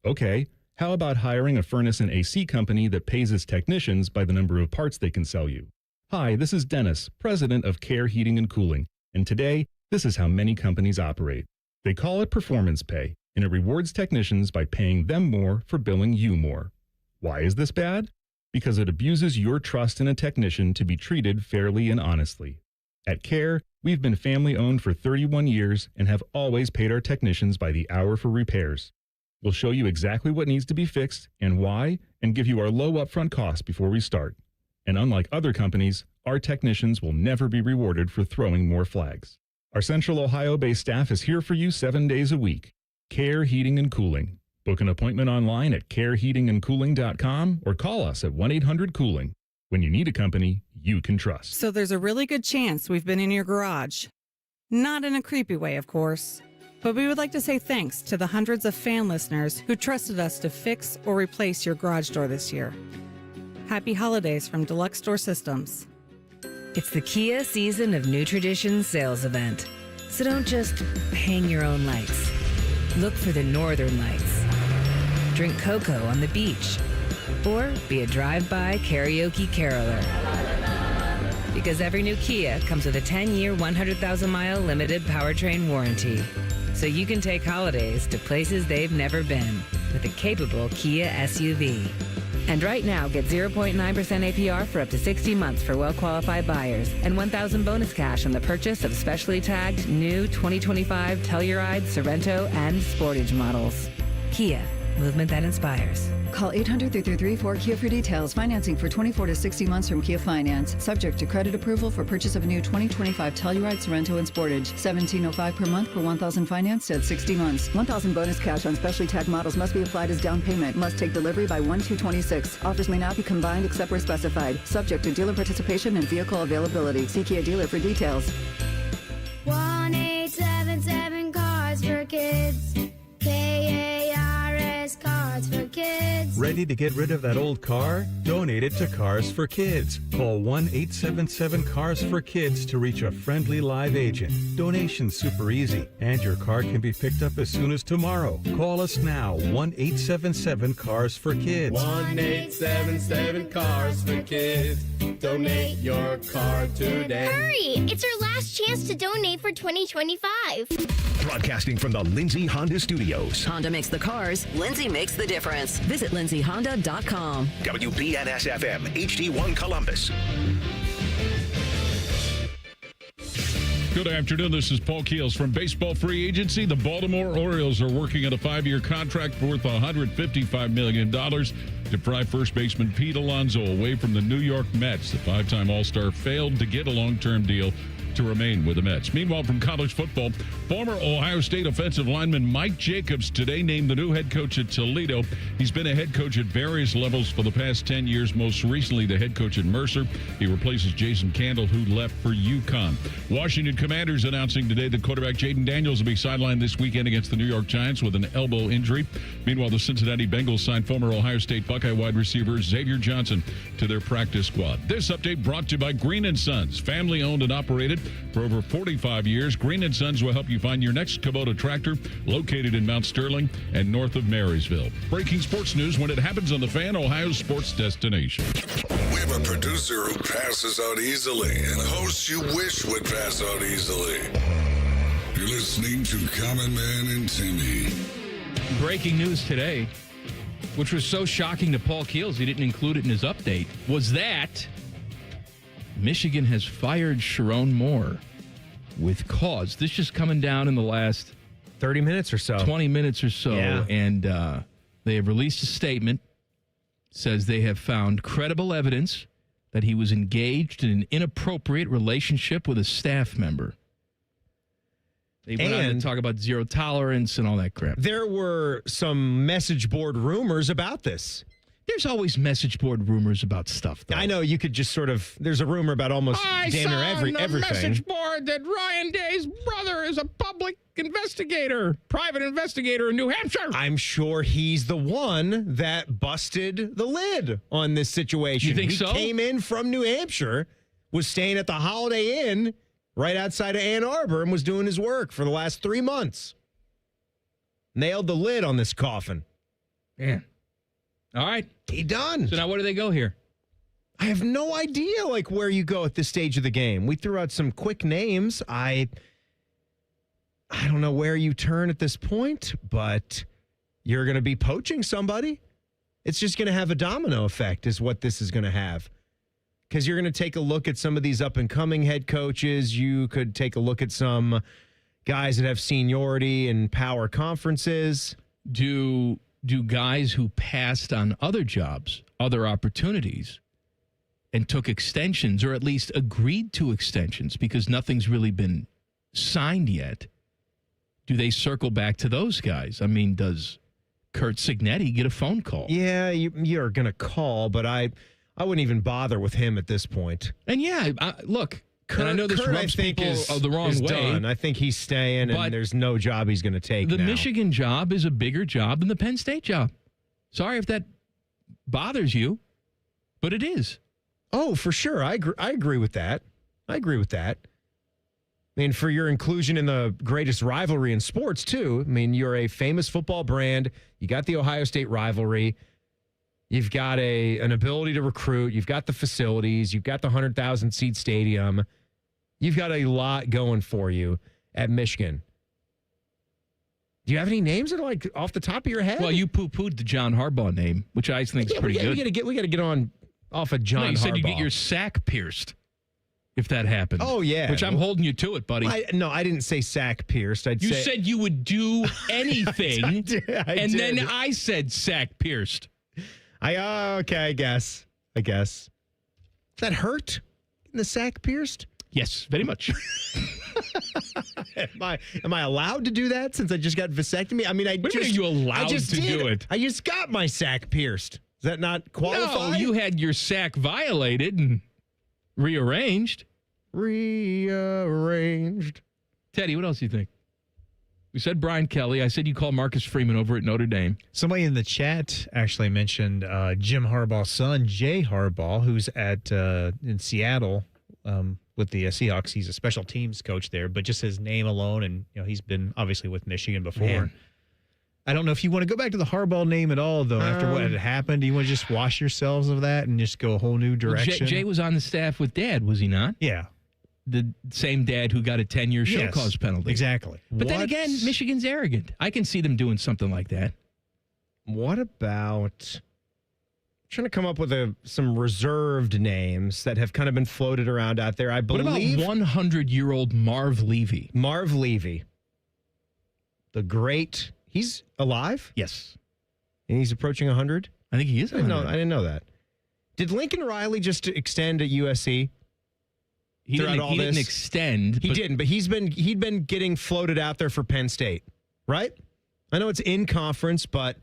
Okay. How about hiring a furnace and AC company that pays its technicians by the number of parts they can sell you? Hi, this is Dennis, president of Care Heating and Cooling, and today, this is how many companies operate. They call it performance pay, and it rewards technicians by paying them more for billing you more. Why is this bad? Because it abuses your trust in a technician to be treated fairly and honestly. At Care, we've been family-owned for 31 years and have always paid our technicians by the hour for repairs. We'll show you exactly what needs to be fixed and why, and give you our low upfront cost before we start. And unlike other companies, our technicians will never be rewarded for throwing more flags. Our Central Ohio-based staff is here for you 7 days a week. Care Heating and Cooling. Book an appointment online at careheatingandcooling.com or call us at 1-800-COOLING. When you need a company you can trust. So there's a really good chance we've been in your garage. Not in a creepy way, of course. But we would like to say thanks to the hundreds of fan listeners who trusted us to fix or replace your garage door this year. Happy holidays from Deluxe Door Systems. It's the Kia Season of New Traditions sales event. So don't just hang your own lights. Look for the northern lights. Drink cocoa on the beach. Or be a drive-by karaoke caroler. Because every new Kia comes with a 10-year, 100,000-mile limited powertrain warranty. So you can take holidays to places they've never been with a capable Kia SUV. And right now, get 0.9% APR for up to 60 months for well-qualified buyers and $1,000 bonus cash on the purchase of specially tagged new 2025 Telluride, Sorrento, and Sportage models. Kia, movement that inspires. Call 800-333-4KIA for details. Financing for 24 to 60 months from Kia Finance. Subject to credit approval for purchase of a new 2025 Telluride, Sorrento, and Sportage. $1,705 per month per $1,000 financed at 60 months. $1,000 bonus cash on specially tagged models must be applied as down payment. Must take delivery by 1/2/26. Offers may not be combined except where specified. Subject to dealer participation and vehicle availability. See Kia dealer for details. 1-877 Cars for Kids. KARS Cars for Kids. Ready to get rid of that old car? Donate it to Cars for Kids. Call 1-877-CARS-FOR-KIDS to reach a friendly live agent. Donation's super easy, and your car can be picked up as soon as tomorrow. Call us now, 1-877-CARS-FOR-KIDS. 1-877-CARS-FOR-KIDS. Donate your car today. Hurry! It's our last chance to donate for 2025. Broadcasting from the Lindsay Honda Studios. Honda makes the cars. Lindsay makes the difference. Visit lindsayhonda.com. WBNS-FM, HD1 Columbus. Good afternoon. This is Paul Keels from Baseball Free Agency. The Baltimore Orioles are working on a 5-year contract worth $155 million to pry first baseman Pete Alonso away from the New York Mets. The 5-time All-Star failed to get a long-term deal to remain with the Mets. Meanwhile, from college football, former Ohio State offensive lineman Mike Jacobs today named the new head coach at Toledo. He's been a head coach at various levels for the past 10 years, most recently the head coach at Mercer. He replaces Jason Candle, who left for UConn. Washington Commanders announcing today that quarterback Jaden Daniels will be sidelined this weekend against the New York Giants with an elbow injury. Meanwhile, the Cincinnati Bengals signed former Ohio State Buckeye wide receiver Xavier Johnson to their practice squad. This update brought to you by Green & Sons, family owned and operated for over 45 years. Green & Sons will help you find your next Kubota tractor, located in Mount Sterling and north of Marysville. Breaking sports news when it happens on the Fan, Ohio's sports destination. We have a producer who passes out easily and hosts you wish would pass out easily. You're listening to Common Man and Timmy. Breaking news today, which was so shocking to Paul Keels he didn't include it in his update, was that Michigan has fired Sherrone Moore with cause. This just coming down in the last 30 minutes or so. 20 minutes or so. Yeah. And they have released a statement. Says they have found credible evidence that he was engaged in an inappropriate relationship with a staff member. They went on to talk about zero tolerance and all that crap. There were some message board rumors about this. There's always message board rumors about stuff, though. I know you could just sort of, there's a rumor about almost damn near everything. I saw on the message board that Ryan Day's brother is a public investigator, private investigator in New Hampshire. I'm sure he's the one that busted the lid on this situation. You think so? He came in from New Hampshire, was staying at the Holiday Inn right outside of Ann Arbor and was doing his work for the last 3 months. Nailed the lid on this coffin. Man. All right. He done. So now where do they go here? I have no idea, like, where you go at this stage of the game. We threw out some quick names. I don't know where you turn at this point, but you're going to be poaching somebody. It's just going to have a domino effect is what this is going to have. Because you're going to take a look at some of these up-and-coming head coaches. You could take a look at some guys that have seniority in power conferences. do guys who passed on other jobs, other opportunities, and took extensions, or at least agreed to extensions because nothing's really been signed yet, do they circle back to those guys? I mean, does Kurt Signetti get a phone call? Yeah, you're going to call, but I wouldn't even bother with him at this point. And yeah, look, Kurt, and I know this Kurt, rubs people the wrong way. Done. I think he's staying, and there's no job he's going to take The now. Michigan job is a bigger job than the Penn State job. Sorry if that bothers you, but it is. Oh, for sure. I agree with that. I mean, for your inclusion in the greatest rivalry in sports, too. I mean, you're a famous football brand. You got the Ohio State rivalry. You've got an ability to recruit. You've got the facilities. You've got the 100,000-seat stadium. You've got a lot going for you at Michigan. Do you have any names that are like off the top of your head? Well, you poo-pooed the John Harbaugh name, which I think is pretty good. We got to get on off of John Harbaugh. You said you get your sack pierced if that happened. Oh, yeah. Which I'm holding you to it, buddy. I didn't say sack pierced. You said you would do anything, I did. then I said sack pierced. Okay, I guess. Does that hurt? The sack pierced? Yes, very much. Am I allowed to do that since I just got vasectomy? I mean, What do you mean you allowed to do it? I just got my sack pierced. Does that not qualify? No, you had your sack violated and rearranged. Teddy, what else do you think? We said Brian Kelly. I said you call Marcus Freeman over at Notre Dame. Somebody in the chat actually mentioned Jim Harbaugh's son, Jay Harbaugh, who's at in Seattle with the Seahawks. He's a special teams coach there, but just his name alone, and he's been obviously with Michigan before. Man. I don't know if you want to go back to the Harbaugh name at all, though, after what had happened. Do you want to just wash yourselves of that and just go a whole new direction? Jay was on the staff with Dad, was he not? Yeah. The same dad who got a 10-year show cause penalty. Exactly. But then again, Michigan's arrogant. I can see them doing something like that. What about trying to come up with some reserved names that have kind of been floated around out there? I believe. What about 100-year-old Marv Levy? Marv Levy. The great. He's alive? Yes. And he's approaching 100? I think he is 100. I didn't know that. Did Lincoln Riley just extend at USC? He didn't extend. He didn't, but he'd been getting floated out there for Penn State, right? I know it's in conference, but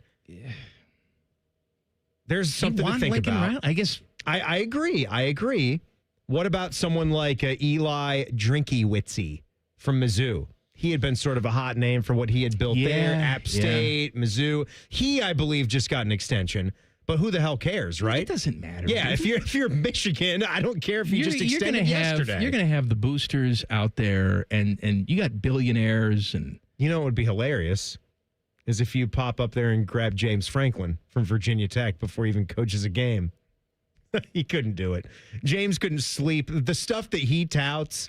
there's something to think Lincoln about. Riley? I guess I agree. What about someone like Eli Drinkiewicz from Mizzou? He had been sort of a hot name for what he had built there. App State, Mizzou. He, I believe, just got an extension. But who the hell cares, right? It doesn't matter. Yeah, if you're Michigan, I don't care if you just extended yesterday. You're going to have the boosters out there, and you got billionaires. And you know what would be hilarious is if you pop up there and grab James Franklin from Virginia Tech before he even coaches a game. He couldn't do it. James couldn't sleep. The stuff that he touts,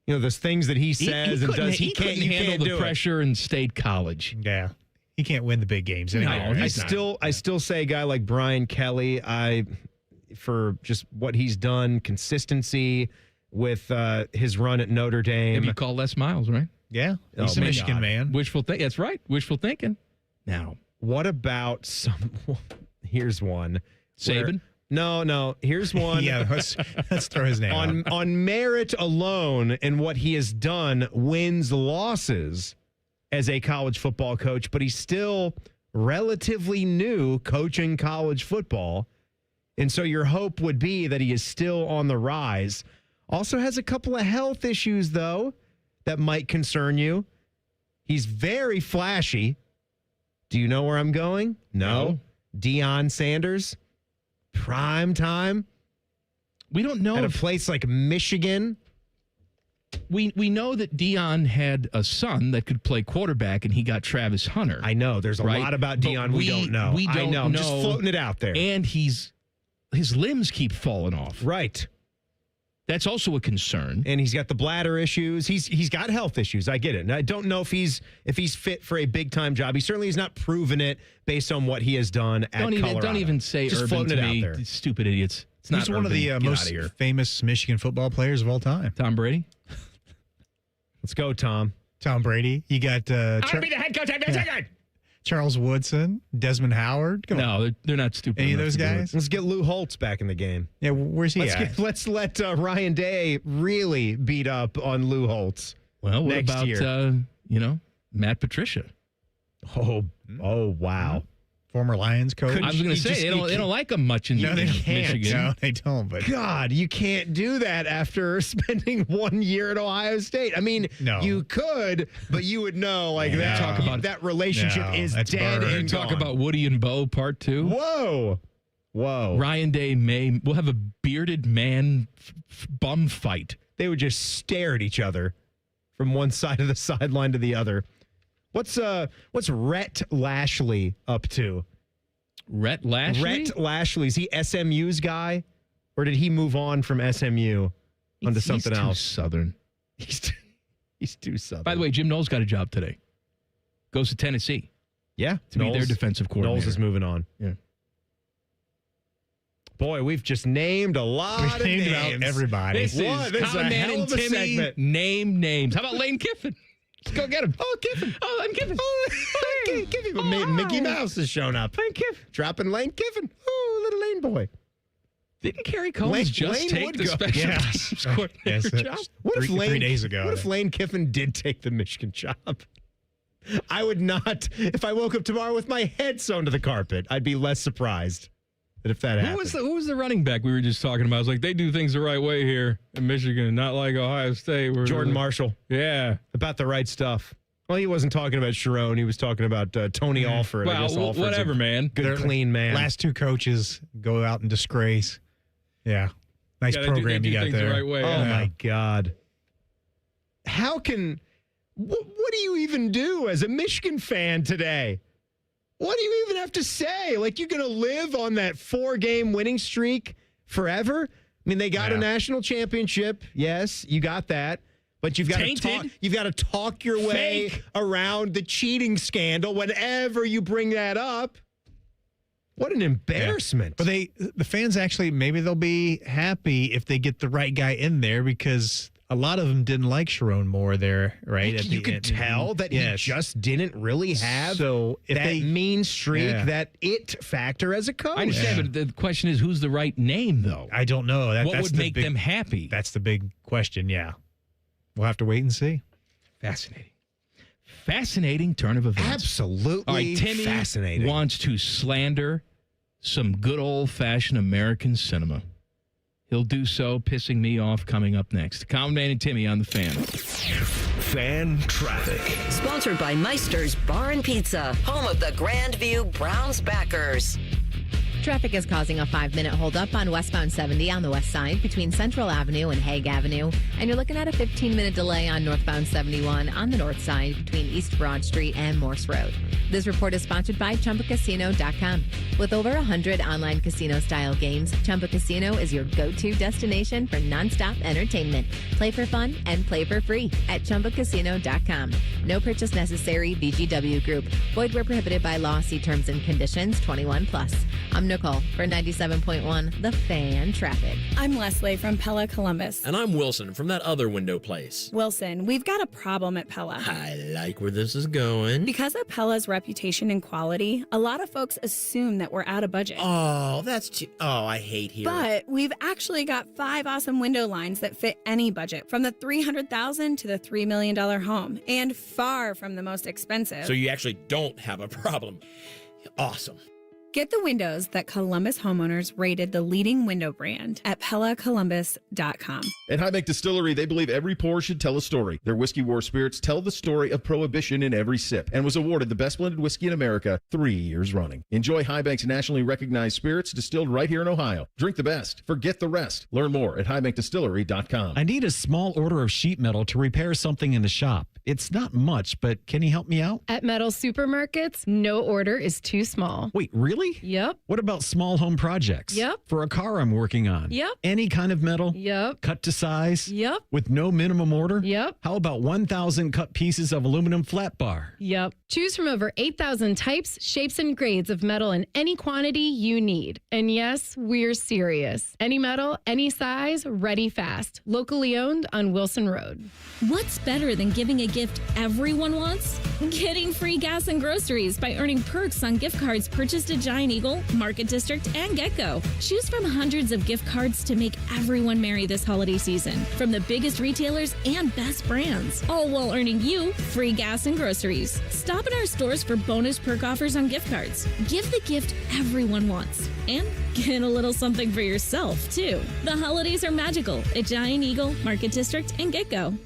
those things that he says and does, he can't handle the pressure in State College. Yeah. He can't win the big games anyway. No, right? I still say a guy like Brian Kelly, for just what he's done, consistency with his run at Notre Dame. Maybe you call Les Miles, right? Yeah. He's a Michigan man. Wishful thinking. That's right. Wishful thinking. Now, what about here's one. Saban? No. Here's one. Yeah, let's throw his name on merit alone and what he has done, wins, losses as a college football coach, but he's still relatively new coaching college football. And so your hope would be that he is still on the rise. Also has a couple of health issues, though, that might concern you. He's very flashy. Do you know where I'm going? No. Deion Sanders, prime time. We don't know at a place like Michigan. We know that Deion had a son that could play quarterback, and he got Travis Hunter. I know. There's a lot about Deion we don't know. I know. I'm just floating it out there. And his limbs keep falling off. Right. That's also a concern. And he's got the bladder issues. He's got health issues. I get it. And I don't know if he's fit for a big time job. He certainly has not proven it based on what he has done at Colorado. Don't even say just Urban to me. out there. Stupid idiots. It's not He's one of the most famous Michigan football players of all time. Tom Brady. Let's go, Tom. Tom Brady. You got. I'll be the head coach. I'm the second. Charles Woodson, Desmond Howard. Come on. No, they're not stupid. Any of enough those to do it. guys? Let's get Lou Holtz back in the game. Yeah, where's he at? Let's let Ryan Day really beat up on Lou Holtz. Well, what next about year. Matt Patricia? Oh, wow. Former Lions coach. I was going to say they don't like him much in Michigan. No, they don't. But God, you can't do that after spending 1 year at Ohio State. I mean, you could, but you would know that. Talk about that relationship is dead burned. and Talk gone. about Woody and Bo Part 2. Whoa. Ryan Day we'll have a bearded man bum fight. They would just stare at each other from one side of the sideline to the other. What's Rhett Lashley up to? Rhett Lashley? Rhett Lashley, is he SMU's guy? Or did he move on from SMU onto something He's too else? Southern. He's too Southern. By the way, Jim Knowles got a job today. Goes to Tennessee. Yeah. To be their defensive coordinator. Knowles is moving on. Yeah. Boy, we've just named a lot of named names. out everybody. This is Common Man and Timmy. Name names. How about Lane Kiffin? Let's go get him. Oh, Kiffin. Oh, Lane Kiffin. Kiffin. Mickey Mouse has shown up. Lane Kiffin. Dropping Lane Kiffin. Oh, little Lane boy. Didn't Kerry Combs just Lane take would the go. special Yeah. teams coordinator job? What if 3 days ago? What if Lane Kiffin did take the Michigan job? I would not. If I woke up tomorrow with my head sewn to the carpet, I'd be less surprised that if that happened. Who was the running back we were just talking about? I was like, they do things the right way here in Michigan, not like Ohio State. Jordan Marshall. Yeah. About the right stuff. Well, he wasn't talking about Sherrone. He was talking about Tony Alford. I guess Well, Alford's whatever, man. Good, clean man. Last 2 coaches go out in disgrace. Yeah. Nice program you got things there. The right way. Oh, yeah. my God. How can... What do you even do as a Michigan fan today? What do you even have to say? Like, you're going to live on that 4-game winning streak forever? I mean, they got a national championship. Yes, you got that. But you've got to talk your way around the cheating scandal whenever you bring that up. What an embarrassment. But the fans actually, maybe they'll be happy if they get the right guy in there, because a lot of them didn't like Sherrone Moore there, right? You could tell that he just didn't really have that mean streak, that it factor as a coach. I understand, but the question is, who's the right name, though? I don't know. What would make them happy? That's the big question, yeah. We'll have to wait and see. Fascinating turn of events. Absolutely All right, Timmy fascinating. wants to slander some good old-fashioned American cinema. He'll do so, pissing me off, coming up next. Common Man and Timmy on the Fan. Fan traffic. Sponsored by Meister's Bar and Pizza, home of the Grandview Browns backers. Traffic is causing a 5-minute holdup on westbound 70 on the west side between Central Avenue and Hague Avenue. And you're looking at a 15-minute delay on northbound 71 on the north side between East Broad Street and Morse Road. This report is sponsored by ChumbaCasino.com. With over 100 online casino-style games, Chumba Casino is your go-to destination for nonstop entertainment. Play for fun and play for free at ChumbaCasino.com. No purchase necessary. VGW Group. Void where prohibited by law. See terms and conditions. 21+. I'm Nicole for 97.1 The Fan Traffic. I'm Leslie from Pella Columbus. And I'm Wilson from that other window place. Wilson, we've got a problem at Pella. I like where this is going. Because of Pella's reputation and quality, a lot of folks assume that we're out of budget. Oh, that's too... Oh, I hate hearing. But we've actually got 5 awesome window lines that fit any budget, from the $300,000 to the $3 million home, and far from the most expensive. So you actually don't have a problem. Awesome. Get the windows that Columbus homeowners rated the leading window brand at PellaColumbus.com. At High Bank Distillery, they believe every pour should tell a story. Their Whiskey War spirits tell the story of Prohibition in every sip and was awarded the best blended whiskey in America 3 years running. Enjoy High Bank's nationally recognized spirits distilled right here in Ohio. Drink the best. Forget the rest. Learn more at highbankdistillery.com. I need a small order of sheet metal to repair something in the shop. It's not much, but can you help me out? At Metal Supermarkets, no order is too small. Wait, really? Really? Yep. What about small home projects? Yep. For a car I'm working on? Yep. Any kind of metal? Yep. Cut to size? Yep. With no minimum order? Yep. How about 1,000 cut pieces of aluminum flat bar? Yep. Choose from over 8,000 types, shapes, and grades of metal in any quantity you need. And yes, we're serious. Any metal, any size, ready fast. Locally owned on Wilson Road. What's better than giving a gift everyone wants? Getting free gas and groceries by earning perks on gift cards purchased at Giant Eagle, Market District, and GetGo. Choose from hundreds of gift cards to make everyone merry this holiday season, from the biggest retailers and best brands, all while earning you free gas and groceries. Stop in our stores for bonus perk offers on gift cards. Give the gift everyone wants, and get a little something for yourself, too. The holidays are magical at Giant Eagle, Market District, and GetGo.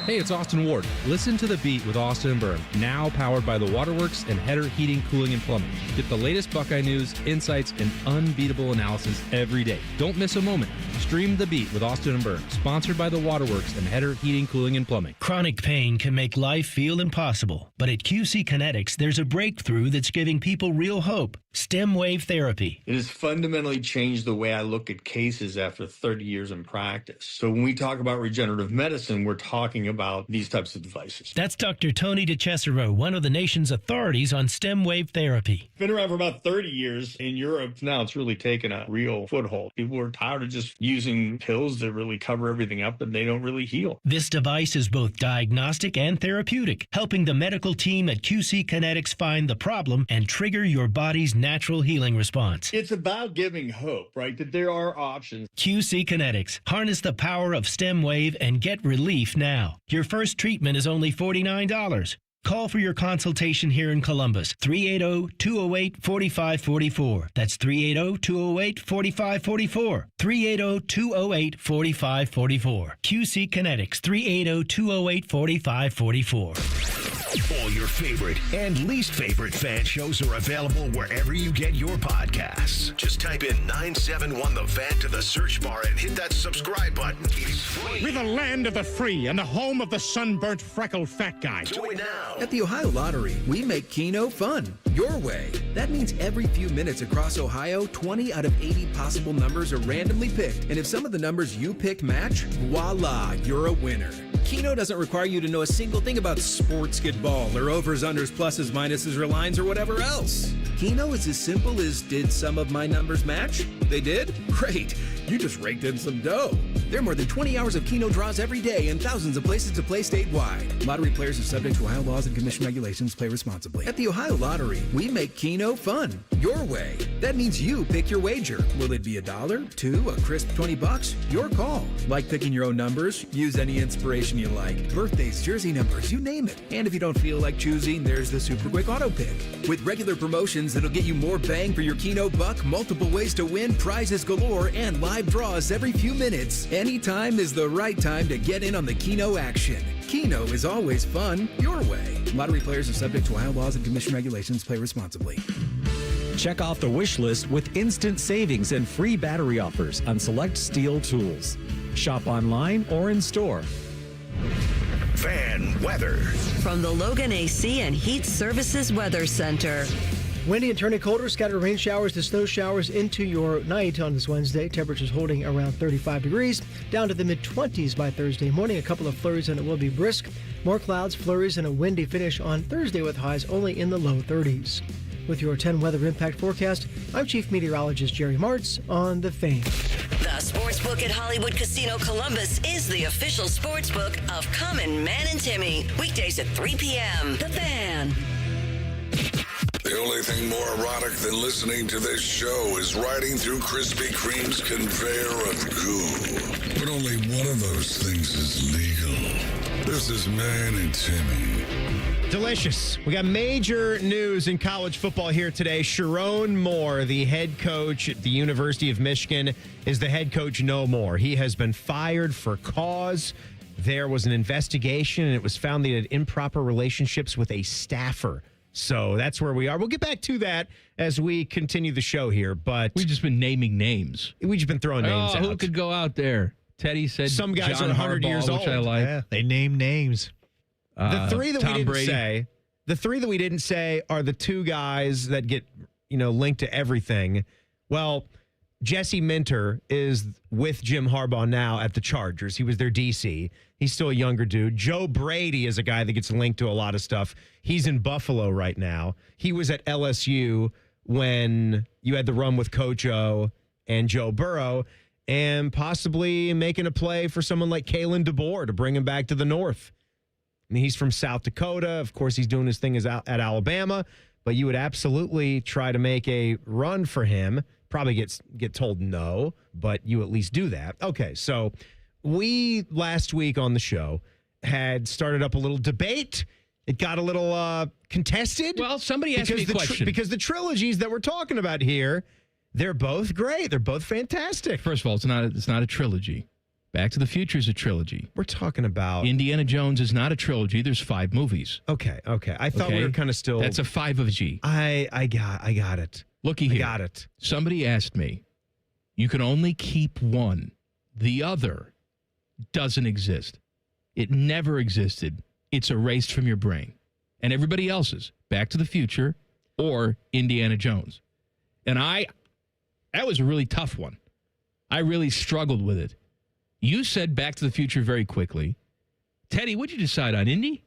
Hey, it's Austin Ward. Listen to The Beat with Austin and Byrne, now powered by the Waterworks and Header Heating, Cooling, and Plumbing. Get the latest Buckeye news, insights, and unbeatable analysis every day. Don't miss a moment. Stream The Beat with Austin and Byrne, sponsored by the Waterworks and Header Heating, Cooling, and Plumbing. Chronic pain can make life feel impossible, but at QC Kinetics, there's a breakthrough that's giving people real hope. Stem wave therapy. It has fundamentally changed the way I look at cases after 30 years in practice. So when we talk about regenerative medicine, we're talking about these types of devices. That's Dr. Tony DeCesaro, one of the nation's authorities on stem wave therapy. Been around for about 30 years in Europe. Now it's really taken a real foothold. People are tired of just using pills that really cover everything up and they don't really heal. This device is both diagnostic and therapeutic, helping the medical team at QC Kinetics find the problem and trigger your body's natural healing response. It's about giving hope, right? That there are options. QC Kinetics. Harness the power of stem wave and get relief now. Your first treatment is only $49. Call for your consultation here in Columbus. 380-208-4544. That's 380-208-4544. 380-208-4544. QC Kinetics. 380-208-4544. All your favorite and least favorite fan shows are available wherever you get your podcasts. Just type in 971 The Fan to the search bar and hit that subscribe button. It's free. We're the land of the free and the home of the sunburnt, freckled fat guy. Join now. At the Ohio Lottery, we make Keno fun. Your way. That means every few minutes across Ohio, 20 out of 80 possible numbers are randomly picked. And if some of the numbers you pick match, voila, you're a winner. Keno doesn't require you to know a single thing about sports, ball, or overs, unders, pluses, minuses, or lines, or whatever else. Keno is as simple as, did some of my numbers match? They did? Great. You just raked in some dough. There are more than 20 hours of Keno draws every day and thousands of places to play statewide. Lottery players are subject to Ohio laws and commission regulations. Play responsibly. At the Ohio Lottery, we make Keno fun. Your way. That means you pick your wager. Will it be $1, $2, a crisp $20? Your call. Like picking your own numbers? Use any inspiration you like. Birthdays, jersey numbers, you name it. And if you don't feel like choosing, there's the Super Quick Auto Pick. With regular promotions that'll get you more bang for your Keno buck, multiple ways to win, prizes galore, and live draws every few minutes. Anytime is the right time to get in on the Keno action. Keno is always fun, your way. Lottery players are subject to Ohio laws and commission regulations. Play responsibly. Check off the wish list with instant savings and free battery offers on select steel tools. Shop online or in store. Fan weather. From the Logan AC and Heat Services Weather Center. Windy and turning colder, scattered rain showers to snow showers into your night on this Wednesday. Temperatures holding around 35 degrees, down to the mid-20s by Thursday morning. A couple of flurries and it will be brisk. More clouds, flurries, and a windy finish on Thursday with highs only in the low 30s. With your 10 weather impact forecast, I'm Chief Meteorologist Jerry Martz on The Fan. The Sportsbook at Hollywood Casino Columbus is the official sportsbook of Common Man and Timmy. Weekdays at 3 p.m. The Fan. The only thing more erotic than listening to this show is riding through Krispy Kreme's conveyor of goo. But only one of those things is legal. This is Man and Timmy. Delicious. We got major news in college football here today. Sherrone Moore, the head coach at the University of Michigan, is the head coach no more. He has been fired for cause. There was an investigation, and it was found that he had improper relationships with a staffer. So that's where we are. We'll get back to that as we continue the show here. But we've just been naming names. We've just been throwing names out. Who could go out there? Teddy said some guys John are 100 Harbaugh, years old. Which I like. Yeah, they name names. The three that Tom we didn't Brady. say, the three that we didn't say are the two guys that get, linked to everything. Well, Jesse Minter is with Jim Harbaugh now at the Chargers. He was their DC. He's still a younger dude. Joe Brady is a guy that gets linked to a lot of stuff. He's in Buffalo right now. He was at LSU when you had the run with Coach O and Joe Burrow, and possibly making a play for someone like Kalen DeBoer to bring him back to the North. I mean, he's from South Dakota. Of course, he's doing his thing at Alabama, but you would absolutely try to make a run for him. Probably get told no, but you at least do that. Okay, so we last week on the show had started up a little debate. It got a little contested. Well, somebody asked me a question. Because the trilogies that we're talking about here, they're both great. They're both fantastic. First of all, it's not a trilogy. Back to the Future is a trilogy. We're talking about Indiana Jones is not a trilogy. There's 5 movies. Okay. I thought we were kind of still. That's a 5 of G. I got it. Looky here. I got it. Somebody asked me, you can only keep one. The other doesn't exist. It never existed. It's erased from your brain. And everybody else's, Back to the Future or Indiana Jones. And that was a really tough one. I really struggled with it. You said Back to the Future very quickly. Teddy, what'd you decide on? Indy?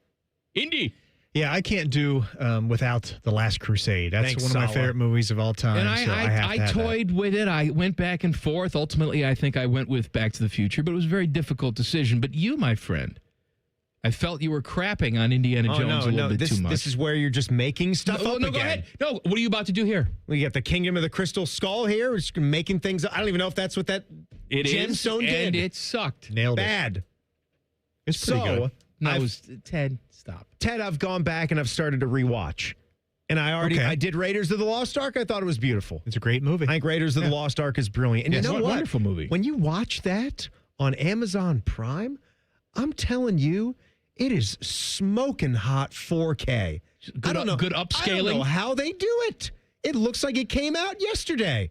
Yeah, I can't do without The Last Crusade. That's one of my favorite movies of all time. And I toyed with it. I went back and forth. Ultimately, I think I went with Back to the Future, but it was a very difficult decision. But you, my friend, I felt you were crapping on Indiana Jones a little bit too much. This is where you're just making stuff up again. Go ahead. No, what are you about to do here? We got the Kingdom of the Crystal Skull here. We're just making things up. I don't even know if that's what that gemstone did. And it sucked. Nailed it. Bad. It's pretty good. No, Ted, stop. Ted, I've gone back and I've started to rewatch. And I did Raiders of the Lost Ark. I thought it was beautiful. It's a great movie. I think Raiders of the Lost Ark is brilliant. And you know what? Wonderful movie. When you watch that on Amazon Prime, I'm telling you, it is smoking hot 4K. Good upscaling. I don't know how they do it. It looks like it came out yesterday.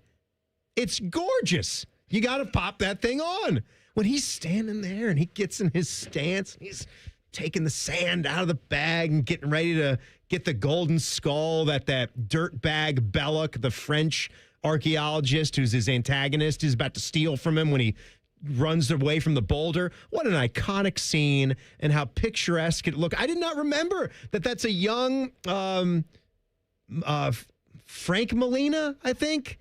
It's gorgeous. You got to pop that thing on. When he's standing there and he gets in his stance, he's taking the sand out of the bag and getting ready to get the golden skull that dirtbag Belloc, the French archaeologist who's his antagonist, is about to steal from him when he runs away from the boulder. What an iconic scene, and how picturesque it looked. I did not remember that's a young Frank Molina, I think.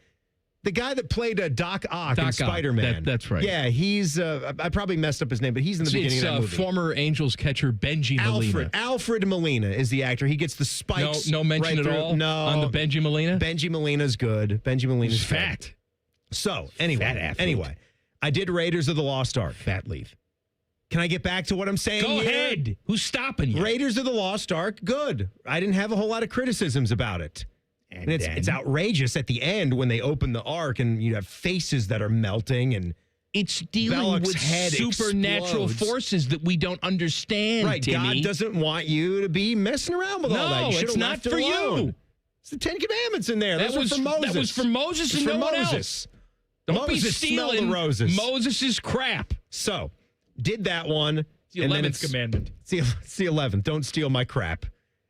The guy that played Doc Ock in Spider-Man. That's right. Yeah, he's, I probably messed up his name, but he's in the beginning of that movie. Former Angels catcher Benji Molina. Alfred Molina is the actor. He gets the spikes. No mention at all on the Benji Molina? Benji Molina's good. Benji Molina's fat. Good. So, anyway, I did Raiders of the Lost Ark. Fat leaf. Can I get back to what I'm saying Go here? ahead. Who's stopping you? Raiders of the Lost Ark, good. I didn't have a whole lot of criticisms about it. And it's outrageous at the end when they open the ark and you have faces that are melting and it's dealing Belloc's with head supernatural explodes. forces that we don't understand, Right, Timmy. God doesn't want you to be messing around with all that. You it's not for you. It's the 10 Commandments in there. Those are for Moses. That was for Moses and no one else. Don't be stealing the roses. Moses' crap. So, did that one. It's the 11th commandment. It's the 11th. Don't steal my crap.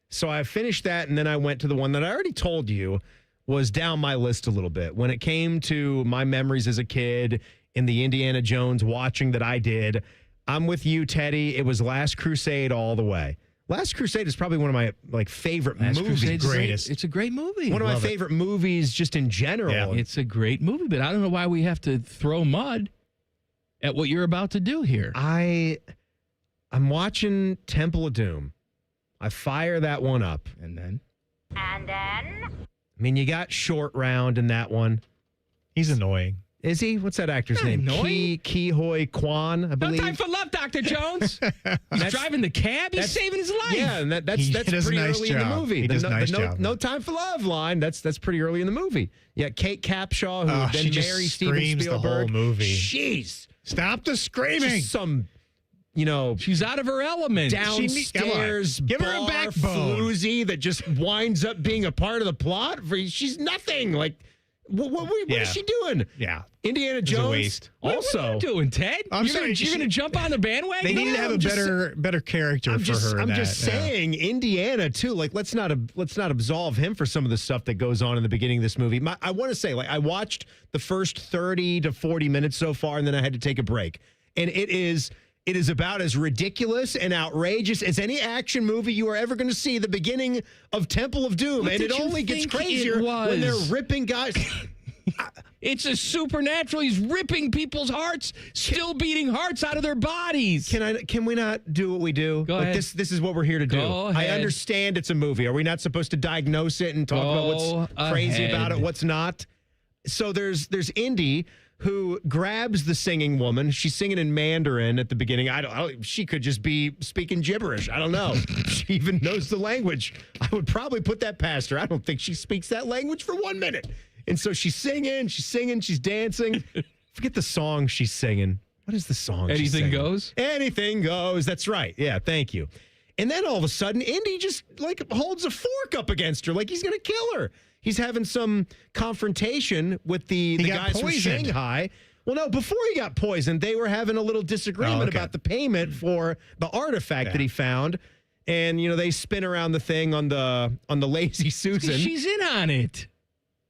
So I finished that, and then I went to the one that I already told you was down my list a little bit. When it came to my memories as a kid in the Indiana Jones watching that I did, I'm with you, Teddy. It was Last Crusade all the way. Last Crusade is probably one of my favorite movies. Greatest. It's a great movie. One of my favorite movies just in general. Yeah, it's a great movie, but I don't know why we have to throw mud at what you're about to do here. I'm watching Temple of Doom. I fire that one up. And then? I mean, you got Short Round in that one. He's annoying. Is he? What's that actor's name? Ki Hoi Kwan, I believe. No time for love, Dr. Jones. He's driving the cab. He's saving his life. Yeah, and that's pretty early in the movie. He does a nice job. No time for love line. That's pretty early in the movie. Yeah, Kate Capshaw, who then marries Steven Spielberg. The whole movie. Jeez. Stop the screaming. Just some... she's out of her element. Downstairs, give her a backbone. Floozy that just winds up being a part of the plot. She's nothing. Like, What is she doing? Yeah. Indiana It's a Jones. waste. What Also, are you doing, Ted? I'm You're sorry, going to jump on the bandwagon? They need to have a better character I'm for just, her. I'm in just that, yeah. saying, Indiana too. Like, let's not absolve him for some of the stuff that goes on in the beginning of this movie. I want to say, like, I watched the first 30 to 40 minutes so far, and then I had to take a break. And it is about as ridiculous and outrageous as any action movie you are ever going to see. The beginning of Temple of Doom, What and did it you only gets think it crazier when they're was? ripping guys. It's a supernatural. He's ripping people's hearts, still beating hearts out of their bodies. Can we not do what we do? Go Like, ahead. This is what we're here to do. Go I ahead. understand it's a movie. Are we not supposed to diagnose it and talk about what's crazy about it, what's not? So there's Indy, who grabs the singing woman. She's singing in Mandarin at the beginning. She could just be speaking gibberish. I don't know. She even knows the language. I would probably put that past her. I don't think she speaks that language for 1 minute. And so she's singing, she's dancing. Forget the song she's singing. What is the song? she's Anything singing? goes? Anything goes. That's right. Yeah, thank you. And then all of a sudden, Indy just like holds a fork up against her like he's going to kill her. He's having some confrontation with the guys from Shanghai. Well, no, before he got poisoned, they were having a little disagreement about the payment for the artifact that he found. And, they spin around the thing on the Lazy Susan. She's in on it.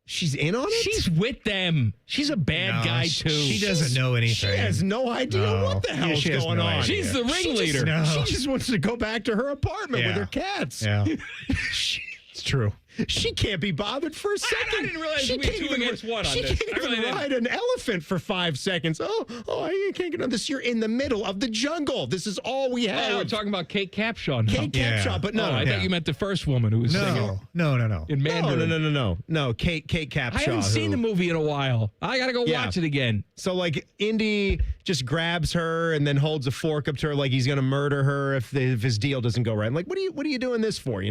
She's in on it? She's with them. She's a bad guy, too. She doesn't know anything. She has no idea what the hell's going on. Idea. She's the ringleader. She just wants to go back to her apartment with her cats. Yeah. It's true. She can't be bothered for a second. I didn't realize she we had 2 against 1 on She this. can't I really even didn't. ride an elephant for 5 seconds. I can't get on this. You're in the middle of the jungle. This is all we have. Oh, we're talking about Kate Capshaw now. Kate Capshaw, but no. I thought you meant the first woman who was singing. No. In Mandarin. No, Kate Capshaw. I haven't seen the movie in a while. I got to go watch it again. So, like, Indy just grabs her and then holds a fork up to her like he's going to murder her if his deal doesn't go right. I'm like, what are you doing this for,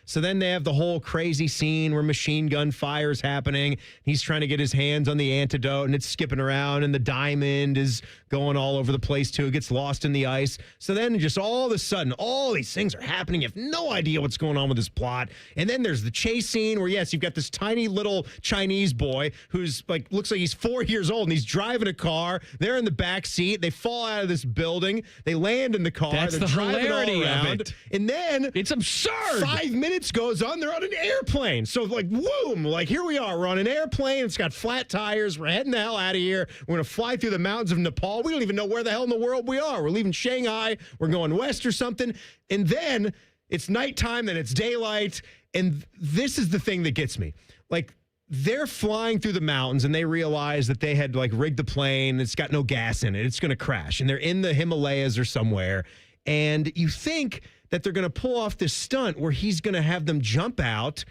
So then they have the whole crazy scene where machine gun fire is happening. He's trying to get his hands on the antidote, and it's skipping around, and the diamond is going all over the place, too. It gets lost in the ice. So then just all of a sudden, all these things are happening. You have no idea what's going on with this plot. And then there's the chase scene where, yes, you've got this tiny little Chinese boy who's like, looks like he's 4 years old, and he's driving a car. They're in the back seat. They fall out of this building. They land in the car. That's They're the driving hilarity all around. of it. And then it's absurd. 5 minutes goes on. They're on an airplane. So like, boom, like here we are. We're on an airplane. It's got flat tires. We're heading the hell out of here. We're going to fly through the mountains of Nepal. We don't even know where the hell in the world we are. We're leaving Shanghai. We're going west or something. And then it's nighttime, then it's daylight. And this is the thing that gets me. Like, they're flying through the mountains and they realize that they had like rigged the plane. It's got no gas in it. It's going to crash. And they're in the Himalayas or somewhere. And you think that they're going to pull off this stunt where he's going to have them jump out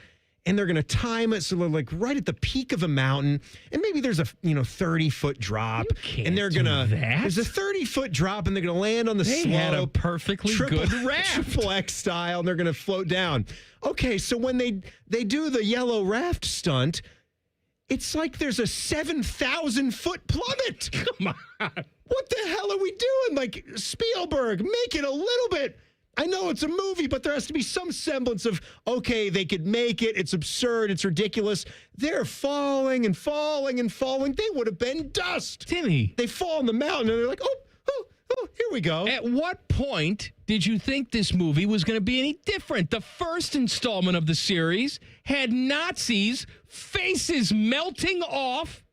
and they're going to time it so they're like right at the peak of a mountain, and maybe there's a 30-foot drop, and they're gonna there's a 30-foot drop, and they're gonna land on the slope. They had a perfectly good raft, triple X style, and they're gonna float down. Okay, so when they do the yellow raft stunt, it's like there's a 7,000-foot plummet. Come on, what the hell are we doing? Like, Spielberg, make it a little bit. I know it's a movie, but there has to be some semblance of, okay, they could make it. It's absurd. It's ridiculous. They're falling and falling and falling. They would have been dust. Timmy. They fall on the mountain, and they're like, oh, here we go. At what point did you think this movie was going to be any different? The first installment of the series had Nazis' faces melting off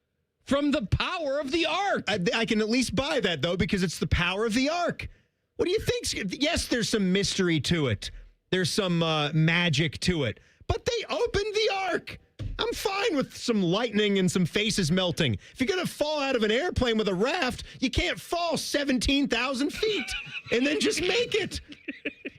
from the power of the Ark. I can at least buy that, though, because it's the power of the Ark. What do you think? Yes, there's some mystery to it. There's some magic to it. But they opened the Ark. I'm fine with some lightning and some faces melting. If you're going to fall out of an airplane with a raft, you can't fall 17,000 feet and then just make it.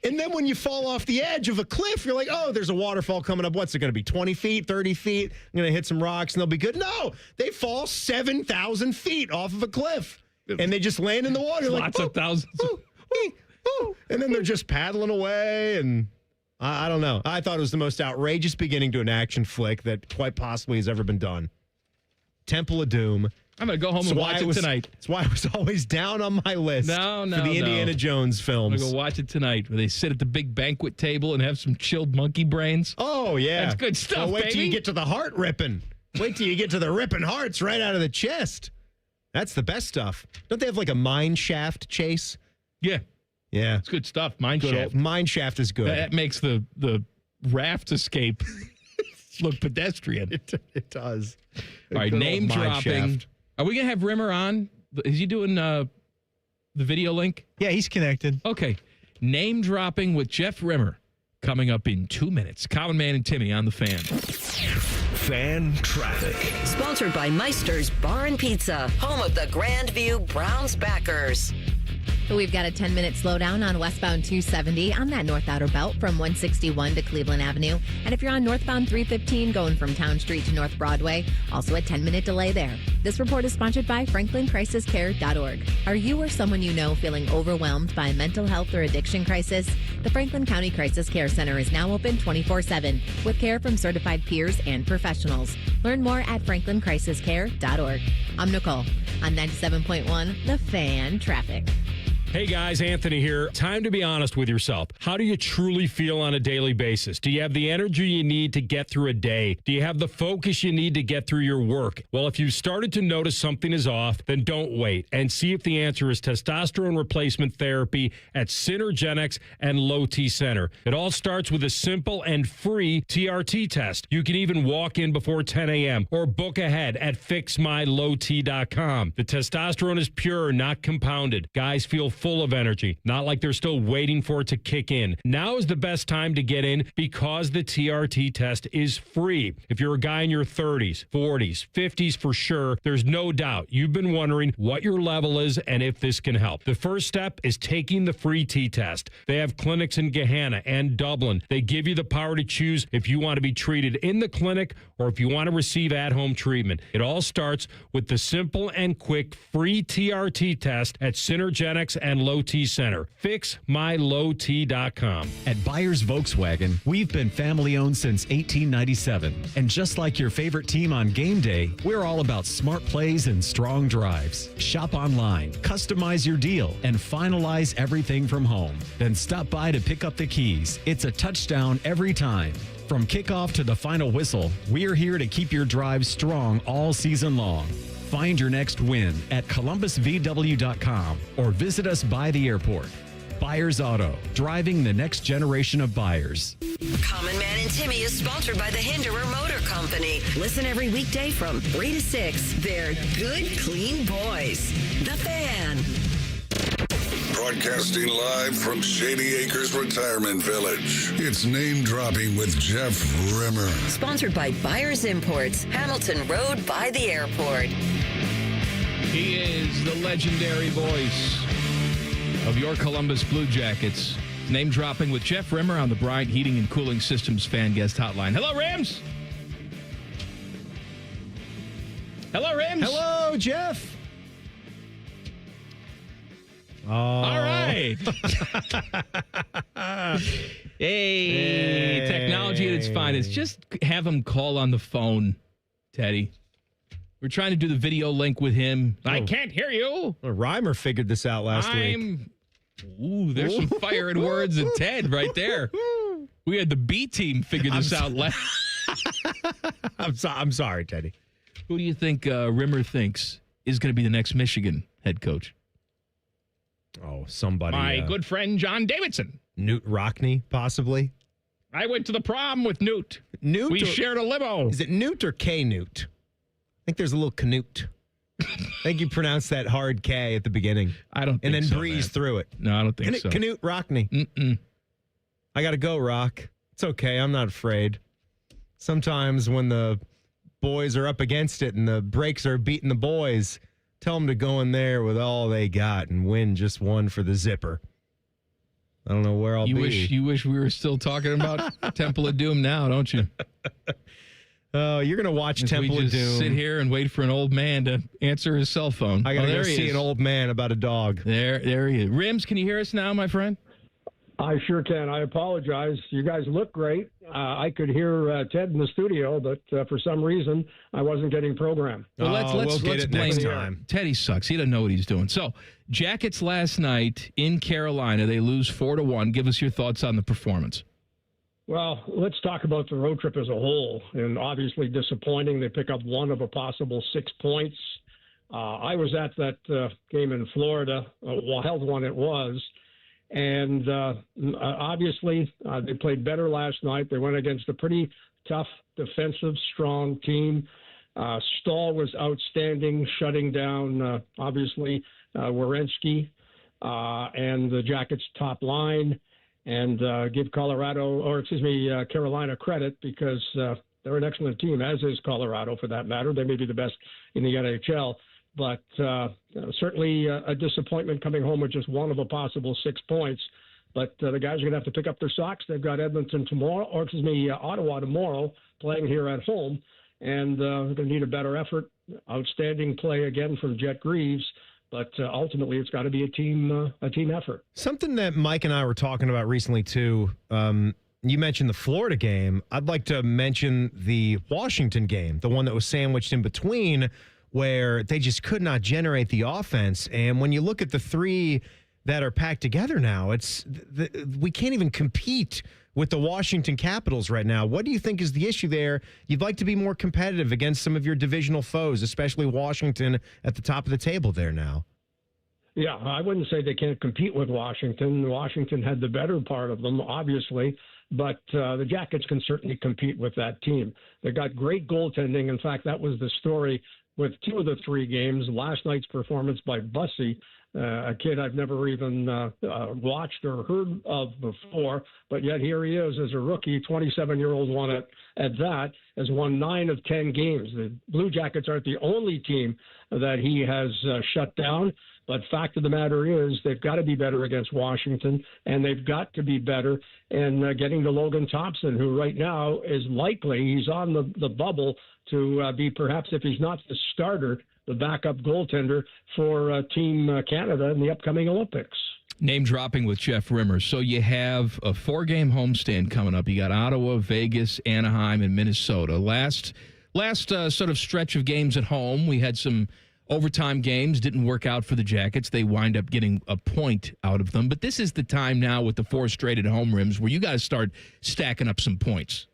And then when you fall off the edge of a cliff, you're like, oh, there's a waterfall coming up. What's it going to be, 20 feet, 30 feet? I'm going to hit some rocks and they'll be good. No, they fall 7,000 feet off of a cliff. And they just land in the water. Lots of thousands. And then they're just paddling away, and I don't know. I thought it was the most outrageous beginning to an action flick that quite possibly has ever been done. Temple of Doom. I'm going to go home and watch it tonight. That's why it was always down on my list for the Indiana Jones films. I'm going to go watch it tonight, where they sit at the big banquet table and have some chilled monkey brains. Oh, yeah. That's good stuff, wait baby. till you get to the heart ripping. Wait till you get to the ripping hearts right out of the chest. That's the best stuff. Don't they have like a mine shaft chase? Yeah. Yeah. It's good stuff. Mine shaft. Mine shaft is good. That makes the raft escape look pedestrian. It does. All right, name dropping. Are we going to have Rimmer on? Is he doing the video link? Yeah, he's connected. Okay. Name dropping with Jeff Rimmer coming up in 2 minutes. Common Man and Timmy on the Fan. Fan Traffic. Sponsored by Meister's Bar and Pizza, home of the Grandview Browns backers. We've got a 10-minute slowdown on westbound 270 on that north outer belt from 161 to Cleveland Avenue. And if you're on northbound 315 going from Town Street to North Broadway, also a 10-minute delay there. This report is sponsored by FranklinCrisisCare.org. Are you or someone you know feeling overwhelmed by a mental health or addiction crisis? The Franklin County Crisis Care Center is now open 24/7 with care from certified peers and professionals. Learn more at FranklinCrisisCare.org. I'm Nicole on 97.1 The Fan Traffic. Hey guys, Anthony here. Time to be honest with yourself. How do you truly feel on a daily basis? Do you have the energy you need to get through a day? Do you have the focus you need to get through your work? Well, if you've started to notice something is off, then don't wait and see if the answer is testosterone replacement therapy at Synergenics and Low T Center. It all starts with a simple and free TRT test. You can even walk in before 10 a.m. or book ahead at fixmylowt.com. The testosterone is pure, not compounded. Guys feel full of energy, not like they're still waiting for it to kick in. Now is the best time to get in because the TRT test is free. If you're a guy in your 30s, 40s, 50s for sure, there's no doubt you've been wondering what your level is and if this can help. The first step is taking the free T-test. They have clinics in Gahanna and Dublin. They give you the power to choose if you want to be treated in the clinic or if you want to receive at-home treatment. It all starts with the simple and quick free TRT test at Synergenics and Low T Center. FixMyLowT.com. At Byers Volkswagen, we've been family owned since 1897. And just like your favorite team on game day, we're all about smart plays and strong drives. Shop online, customize your deal, and finalize everything from home. Then stop by to pick up the keys. It's a touchdown every time. From kickoff to the final whistle, we're here to keep your drive strong all season long. Find your next win at columbusvw.com or visit us by the airport. Byers Auto, driving the next generation of buyers. Common Man and Timmy is sponsored by the Hinderer Motor Company. Listen every weekday from 3 to 6. They're good, clean boys. The Fan. Broadcasting live from Shady Acres Retirement Village. It's Name Dropping with Jeff Rimmer. Sponsored by Byers Imports, Hamilton Road by the airport. He is the legendary voice of your Columbus Blue Jackets. Name dropping with Jeff Rimmer on the Bryant Heating and Cooling Systems fan guest hotline. Hello, Rims. Hello, Rims. Hello, Jeff. Oh. All right. Hey, technology at its finest. Just have him call on the phone, Teddy. We're trying to do the video link with him. Oh. I can't hear you. Well, Reimer figured this out last week. Ooh, there's some fire in words and Ted right there. We had the B team figure this out last. I'm sorry, Teddy. Who do you think Rimmer thinks is going to be the next Michigan head coach? Oh, somebody. My good friend John Davidson. Newt Rockney, possibly. I went to the prom with Newt. Newt? We shared a limo. Is it Newt or K-Newt? I think there's a little Canute. I think you pronounce that hard K at the beginning. I don't think and then so, breeze through it. No, I don't think so. Canute Rockney. Mm-mm. I got to go, Rock. It's okay. I'm not afraid. Sometimes when the boys are up against it and the breaks are beating the boys, tell them to go in there with all they got and win just one for the zipper. I don't know where I'll be. You wish we were still talking about Temple of Doom now, don't you? Oh, you're going to watch Temple of Doom. Sit here and wait for an old man to answer his cell phone. I got to go see an old man about a dog. There he is. Rims, can you hear us now, my friend? I sure can. I apologize. You guys look great. I could hear Ted in the studio, but for some reason, I wasn't getting programmed. Well, let's get it blame next time. Teddy sucks. He doesn't know what he's doing. So, Jackets last night in Carolina, they lose 4-1. Give us your thoughts on the performance. Well, let's talk about the road trip as a whole. And obviously disappointing. They pick up one of a possible 6 points. I was at that game in Florida, a wild one it was. And obviously they played better last night. They went against a pretty tough, defensive, strong team. Stahl was outstanding, shutting down, obviously, Werenski and the Jackets' top line. And give Carolina credit because they're an excellent team, as is Colorado for that matter. They may be the best in the NHL. But certainly a disappointment coming home with just one of a possible 6 points. But the guys are going to have to pick up their socks. They've got Ottawa tomorrow playing here at home. And they're going to need a better effort. Outstanding play again from Jet Greaves. But ultimately, it's got to be a team effort. Something that Mike and I were talking about recently, too, you mentioned the Florida game. I'd like to mention the Washington game, the one that was sandwiched in between, where they just could not generate the offense. And when you look at the three that are packed together now, we can't even compete with the Washington Capitals right now. What do you think is the issue there? You'd like to be more competitive against some of your divisional foes, especially Washington at the top of the table there now. Yeah, I wouldn't say they can't compete with Washington. Washington had the better part of them, obviously, but the Jackets can certainly compete with that team. They got great goaltending. In fact, that was the story with two of the three games. Last night's performance by Bussey, a kid I've never even watched or heard of before, but yet here he is as a rookie, 27-year-old one at that, has won 9 of 10 games. The Blue Jackets aren't the only team that he has shut down, but fact of the matter is they've got to be better against Washington, and they've got to be better in getting to Logan Thompson, who right now is likely, he's on the bubble to be perhaps, if he's not the starter, the backup goaltender for Team Canada in the upcoming Olympics. Name dropping with Jeff Rimmer. So you have a 4-game homestand coming up. You got Ottawa, Vegas, Anaheim, and Minnesota. Last sort of stretch of games at home, we had some overtime games. Didn't work out for the Jackets. They wind up getting a point out of them. But this is the time now with the 4 straight at home rims where you got to start stacking up some points.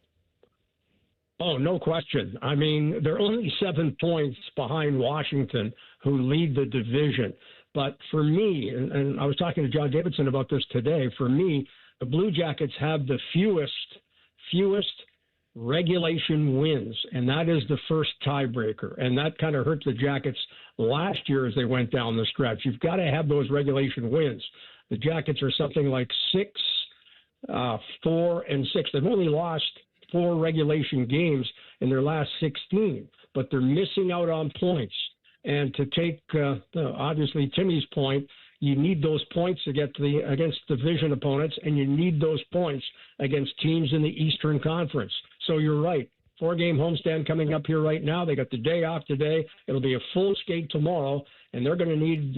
Oh, no question. I mean, they're only 7 points behind Washington, who lead the division. But for me, and I was talking to John Davidson about this today, for me, the Blue Jackets have the fewest regulation wins, and that is the first tiebreaker. And that kind of hurt the Jackets last year as they went down the stretch. You've got to have those regulation wins. The Jackets are something like 6, 4, and 6. They've only lost 4 regulation games in their last 16, but they're missing out on points. And to take, obviously, Timmy's point, you need those points to get against division opponents, and you need those points against teams in the Eastern Conference. So you're right. 4-game homestand coming up here right now. They got the day off today. It'll be a full skate tomorrow, and they're going to need,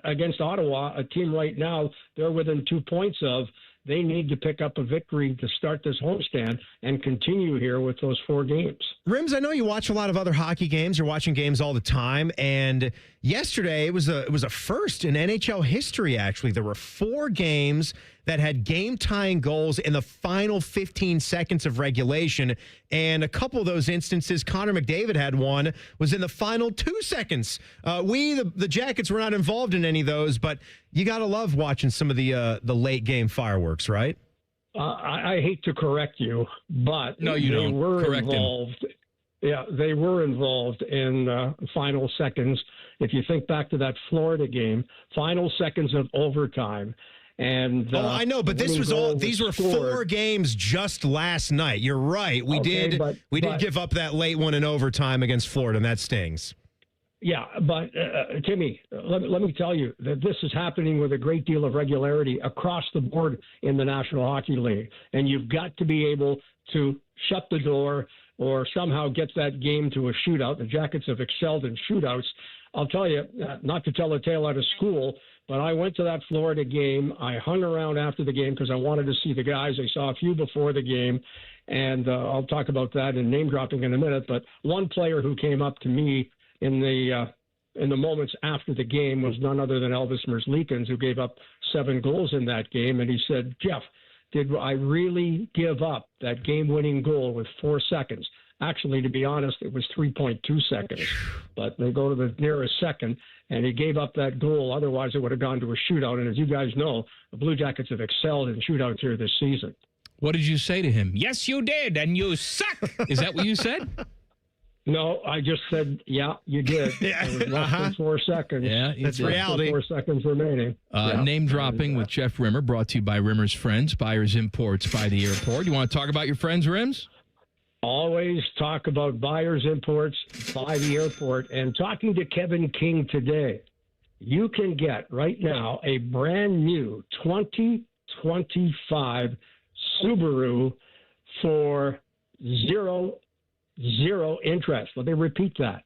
against Ottawa, a team right now they're within 2 points of. They need to pick up a victory to start this homestand and continue here with those 4 games. Rims, I know you watch a lot of other hockey games. You're watching games all the time. And yesterday it was a first in NHL history, actually. There were 4 games that had game-tying goals in the final 15 seconds of regulation. And a couple of those instances, Connor McDavid had one, was in the final 2 seconds. The Jackets were not involved in any of those, but you got to love watching some of the late-game fireworks, right? I hate to correct you, but no, you don't. Were correct involved. Him. Yeah, they were involved in final seconds. If you think back to that Florida game, final seconds of overtime. And I know, but these were 4 games just last night. You're right. We did give up that late one in overtime against Florida, and that stings. Yeah, but Timmy, let me tell you that this is happening with a great deal of regularity across the board in the National Hockey League, and you've got to be able to shut the door or somehow get that game to a shootout. The Jackets have excelled in shootouts. I'll tell you, not to tell a tale out of school, but I went to that Florida game. I hung around after the game because I wanted to see the guys. I saw a few before the game, and I'll talk about that in name dropping in a minute. But one player who came up to me in the moments after the game was none other than Elvis Merzlikins, who gave up 7 goals in that game. And he said, Jeff, did I really give up that game-winning goal with 4 seconds. Actually, to be honest, it was 3.2 seconds. But they go to the nearest second, and he gave up that goal. Otherwise, it would have gone to a shootout. And as you guys know, the Blue Jackets have excelled in shootouts here this season. What did you say to him? Yes, you did, and you suck. Is that what you said? No, I just said, yeah, you did. It was less than 4 seconds. Yeah, that's reality. 4 seconds remaining. Name dropping with Jeff Rimmer, brought to you by Rimmer's Friends, Buyers Imports by the Airport. You want to talk about your friends, Rims? Always talk about Buyers Imports by the Airport. And talking to Kevin King today, you can get right now a brand new 2025 Subaru for zero interest. Let me repeat that.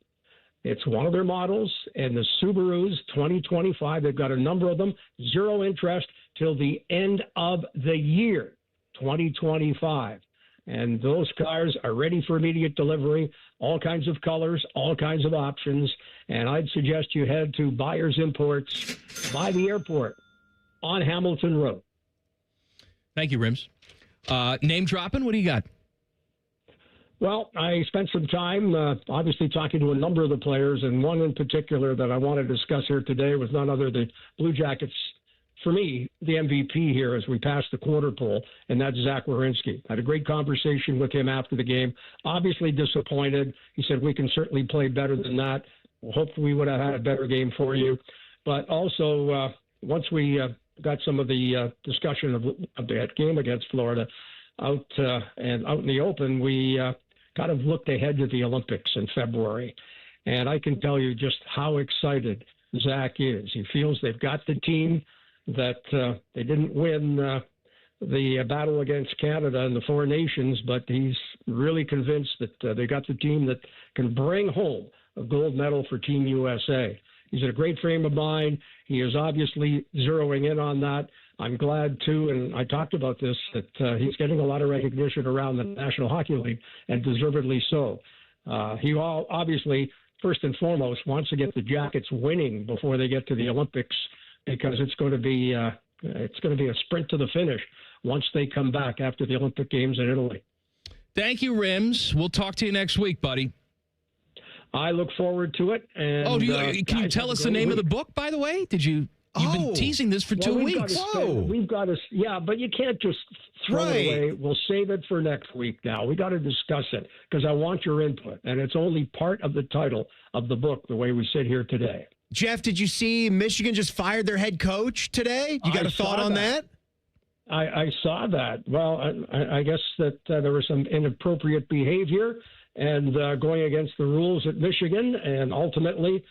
It's one of their models, and the Subarus 2025, they've got a number of them, zero interest till the end of the year, 2025. And those cars are ready for immediate delivery, all kinds of colors, all kinds of options. And I'd suggest you head to Buyers Imports by the Airport on Hamilton Road. Thank you, Rims. Name dropping, what do you got? Well, I spent some time, obviously, talking to a number of the players, and one in particular that I want to discuss here today was none other than Blue Jackets, for me, the MVP here as we pass the quarter pole, and that's Zach Werenski. I had a great conversation with him after the game. Obviously disappointed. He said, we can certainly play better than that. Hopefully we would have had a better game for you. But also, once we got some of the discussion of that game against Florida out in the open, we kind of looked ahead to the Olympics in February. And I can tell you just how excited Zach is. He feels they've got the team, that they didn't win the battle against Canada and the Four Nations, but he's really convinced that they got the team that can bring home a gold medal for Team USA. He's in a great frame of mind. He is obviously zeroing in on that. I'm glad, too, and I talked about this, that he's getting a lot of recognition around the National Hockey League, and deservedly so. He obviously, first and foremost, wants to get the Jackets winning before they get to the Olympics, because it's going to be a sprint to the finish once they come back after the Olympic Games in Italy. Thank you, Rims. We'll talk to you next week, buddy. I look forward to it. And, can you tell us the name of the book, by the way? You've been teasing this for 2 weeks. We've got to, but you can't just throw it away. We'll save it for next week now. We got to discuss it because I want your input, and it's only part of the title of the book, the way we sit here today. Jeff, did you see Michigan just fired their head coach today? You got a thought on that? I saw that. Well, I guess that there was some inappropriate behavior and going against the rules at Michigan, and ultimately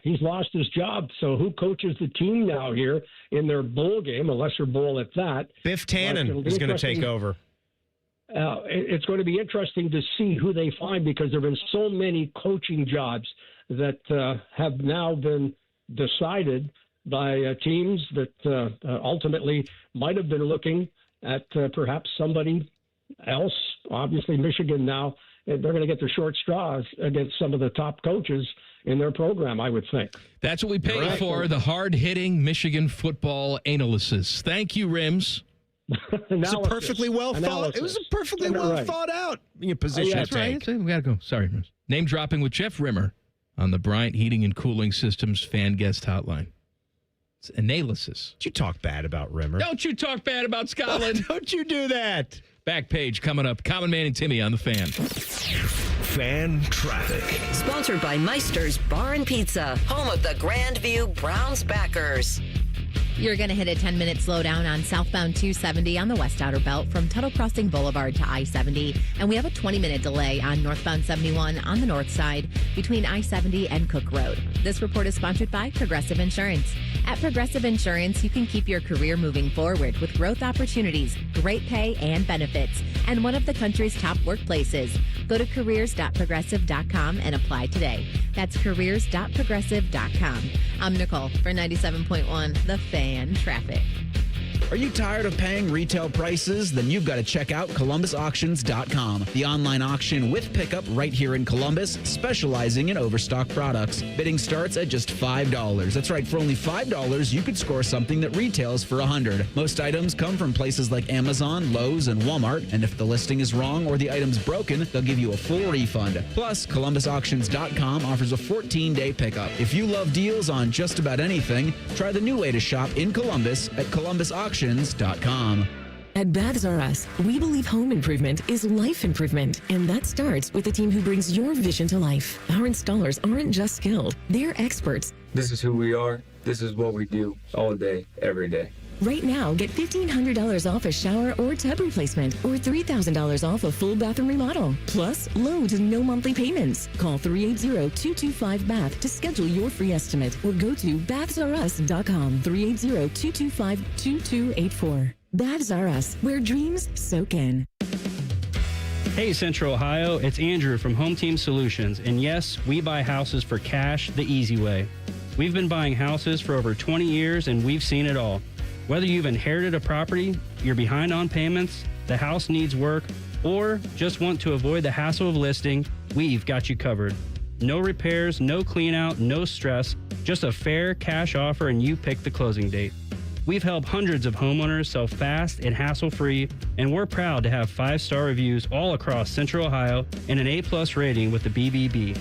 he's lost his job. So who coaches the team now here in their bowl game, a lesser bowl at that? Biff Tannen is going to take over. It's going to be interesting to see who they find, because there have been so many coaching jobs that have now been decided by teams that ultimately might have been looking at perhaps somebody else. Obviously, Michigan now, they're going to get the short straws against some of the top coaches in their program, I would think. That's what we pay for, the hard-hitting Michigan football analysis. Thank you, Rims. It was a perfectly well thought out position. That's right. We got to go. Sorry, Rims. Name dropping with Jeff Rimmer on the Bryant Heating and Cooling Systems fan guest hotline. It's analysis. Don't you talk bad about Rimmer. Don't you talk bad about Scotland. Don't you do that. Back page coming up. Common Man and Timmy on the Fan. Fan traffic. Sponsored by Meister's Bar and Pizza, home of the Grandview Browns backers. You're going to hit a 10-minute slowdown on southbound 270 on the West Outer Belt from Tuttle Crossing Boulevard to I-70. And we have a 20-minute delay on northbound 71 on the north side between I-70 and Cook Road. This report is sponsored by Progressive Insurance. At Progressive Insurance, you can keep your career moving forward with growth opportunities, great pay, and benefits, and one of the country's top workplaces. Go to careers.progressive.com and apply today. That's careers.progressive.com. I'm Nicole for 97.1 The Fan Traffic. Are you tired of paying retail prices? Then you've got to check out ColumbusAuctions.com, the online auction with pickup right here in Columbus, specializing in overstock products. Bidding starts at just $5. That's right, for only $5, you could score something that retails for $100. Most items come from places like Amazon, Lowe's, and Walmart, and if the listing is wrong or the item's broken, they'll give you a full refund. Plus, ColumbusAuctions.com offers a 14-day pickup. If you love deals on just about anything, try the new way to shop in Columbus at ColumbusAuctions.com. At Baths R Us, we believe home improvement is life improvement, and that starts with the team who brings your vision to life. Our installers aren't just skilled, they're experts. This is who we are. This is what we do all day, every day. Right now, get $1,500 off a shower or tub replacement or $3,000 off a full bathroom remodel. Plus, low to no monthly payments. Call 380-225-BATH to schedule your free estimate or go to bathsrus.com. 380-225-2284. Baths R Us, where dreams soak in. Hey Central Ohio, it's Andrew from Home Team Solutions, and yes, we buy houses for cash the easy way. We've been buying houses for over 20 years and we've seen it all. Whether you've inherited a property, you're behind on payments, the house needs work, or just want to avoid the hassle of listing, we've got you covered. No repairs, no clean out, no stress, just a fair cash offer and you pick the closing date. We've helped hundreds of homeowners sell fast and hassle-free, and we're proud to have 5-star reviews all across Central Ohio and an A+ rating with the BBB.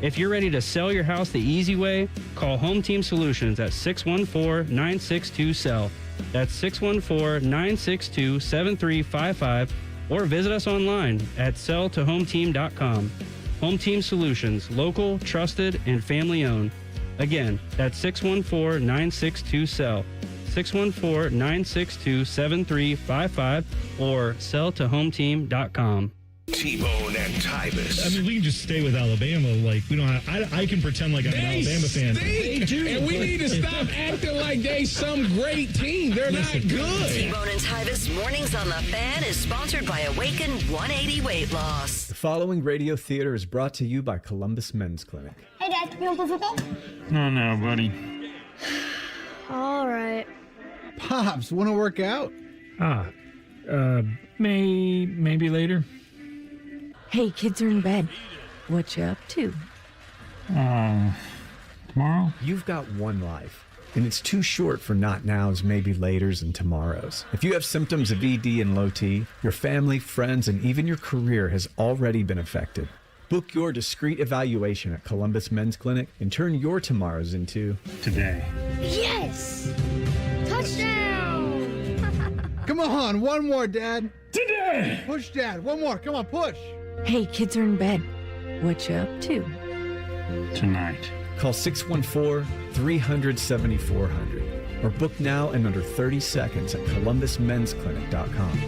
If you're ready to sell your house the easy way, call Home Team Solutions at 614-962-SELL. That's 614-962-7355, or visit us online at selltohometeam.com. Home Team Solutions, local, trusted, and family-owned. Again, that's 614-962-SELL. 614-962-7355 or selltohometeam.com. T-Bone and Tybus. I mean, we can just stay with Alabama. Like, we don't have, I can pretend like I'm an Alabama fan. They do. And we need to stop acting like they some great team. They're not good. T-Bone and Tybus Mornings on the Fan is sponsored by Awaken 180 Weight Loss. The following radio theater is brought to you by Columbus Men's Clinic. Hey, Dad, you want to play football? No, buddy. All right. Pops, want to work out? Maybe later. Hey, kids are in bed. What you up to? Tomorrow? You've got one life, and it's too short for not nows, maybe laters, and tomorrows. If you have symptoms of ED and low T, your family, friends, and even your career has already been affected. Book your discreet evaluation at Columbus Men's Clinic and turn your tomorrows into today. Yes! Touchdown! Come on, one more, Dad. Today! Push, Dad. One more. Come on, push. Hey, kids are in bed. What you up to? Tonight. Call 614-300-7400 or book now in under 30 seconds at columbusmensclinic.com.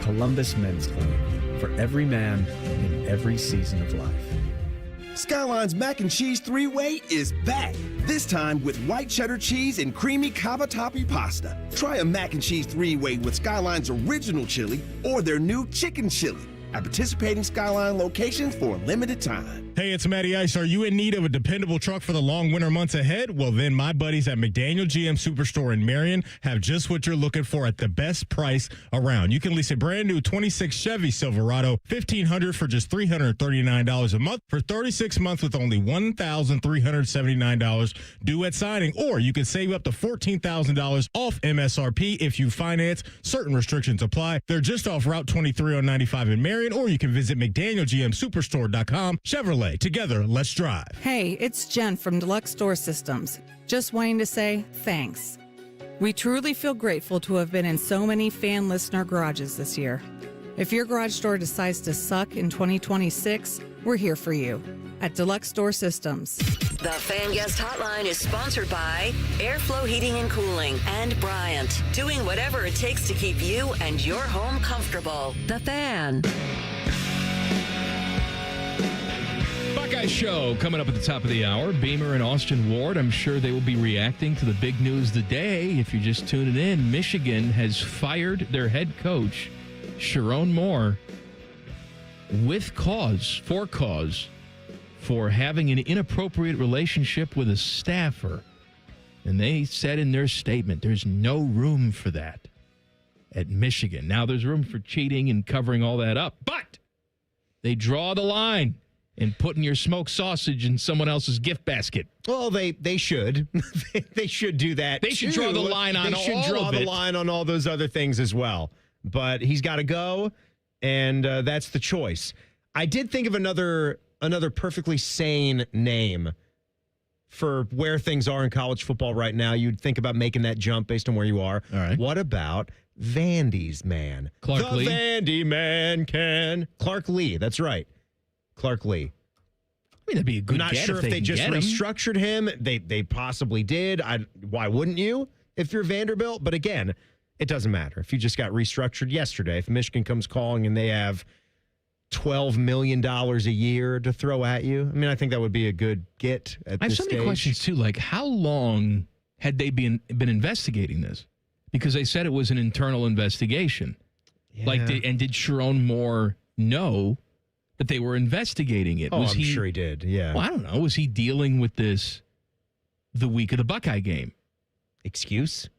Columbus Men's Clinic, for every man in every season of life. Skyline's Mac and Cheese 3-Way is back. This time with white cheddar cheese and creamy cavatappi pasta. Try a Mac and Cheese 3-Way with Skyline's original chili or their new chicken chili at participating Skyline locations for a limited time. Hey, it's Matty Ice. Are you in need of a dependable truck for the long winter months ahead? Well, then my buddies at McDaniel GM Superstore in Marion have just what you're looking for at the best price around. You can lease a brand new 26 Chevy Silverado, $1,500 for just $339 a month for 36 months with only $1,379 due at signing. Or you can save up to $14,000 off MSRP if you finance. Certain restrictions apply. They're just off Route 23 on 95 in Marion, or you can visit McDanielGMSuperstore.com. Chevrolet. Together, let's drive. Hey, it's Jen from Deluxe Door Systems. Just wanting to say thanks. We truly feel grateful to have been in so many fan listener garages this year. If your garage door decides to suck in 2026, we're here for you at Deluxe Door Systems. The Fan Guest Hotline is sponsored by Airflow Heating and Cooling and Bryant, doing whatever it takes to keep you and your home comfortable. The Fan. Buckeye Show coming up at the top of the hour. Beamer and Austin Ward, I'm sure they will be reacting to the big news today. If you're just tuning in, Michigan has fired their head coach, Sherrone Moore, for having an inappropriate relationship with a staffer. And they said in their statement, there's no room for that at Michigan. Now there's room for cheating and covering all that up, but they draw the line in putting your smoked sausage in someone else's gift basket. Well, they should. They should do that. They should draw the line on all of it. They should draw the line on all those other things as well. But he's got to go, and that's the choice. I did think of another perfectly sane name for where things are in college football right now. You'd think about making that jump based on where you are. All right. What about Vandy's man? Clark Lee? Vandy man can. Clark Lee, that's right. Clark Lee. I mean, that'd be a good I'm not sure if they just restructured him. They possibly did. Why wouldn't you if you're Vanderbilt? But again, it doesn't matter. If you just got restructured yesterday, if Michigan comes calling and they have $12 million a year to throw at you, I mean, I think that would be a good get at I have this so many stage. questions, too. Like, how long had they been investigating this? Because they said it was an internal investigation. Yeah. Like, did Sherrone Moore know that they were investigating it? Oh, I'm sure he did, yeah. Well, I don't know. Was he dealing with this the week of the Buckeye game? Excuse?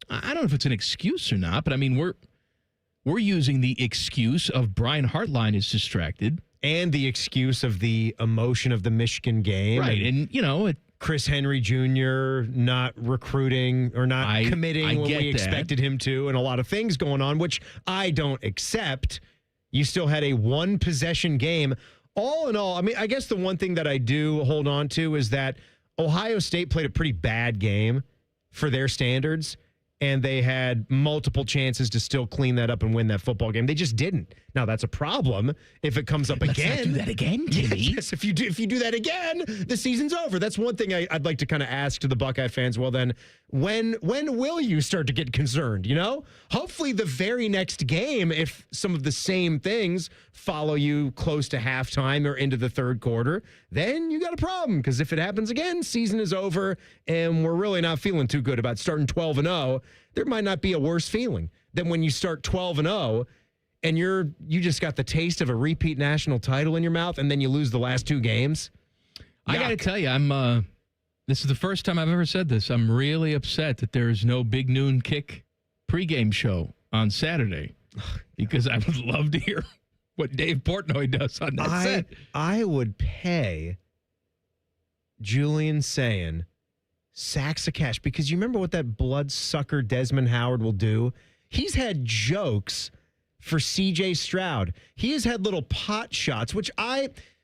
I don't know if it's an excuse or not, but I mean, we're using the excuse of Brian Hartline is distracted. And the excuse of the emotion of the Michigan game. Right, and you know, Chris Henry Jr. not recruiting or not committing when we expected him to, and a lot of things going on, which I don't accept. You still had a one-possession game. All in all, I mean, I guess the one thing that I do hold on to is that Ohio State played a pretty bad game for their standards, and they had multiple chances to still clean that up and win that football game. They just didn't. Now, that's a problem if it comes up again. Let's not do that again, Timmy. Yes, if you do that again, the season's over. That's one thing I'd like to kind of ask to the Buckeye fans. Well, then, when will you start to get concerned, you know? Hopefully the very next game, if some of the same things follow you close to halftime or into the third quarter, then you got a problem. Because if it happens again, season is over, and we're really not feeling too good about starting 12-0. There might not be a worse feeling than when you start 12-0 and you just got the taste of a repeat national title in your mouth, and then you lose the last two games. I got to tell you, this is the first time I've ever said this. I'm really upset that there is no Big Noon Kick pregame show on Saturday because I would love to hear what Dave Portnoy does on that set. I would pay Julian Saying sacks of cash, because you remember what that bloodsucker Desmond Howard will do? He's had jokes for C.J. Stroud. He has had little pot shots, which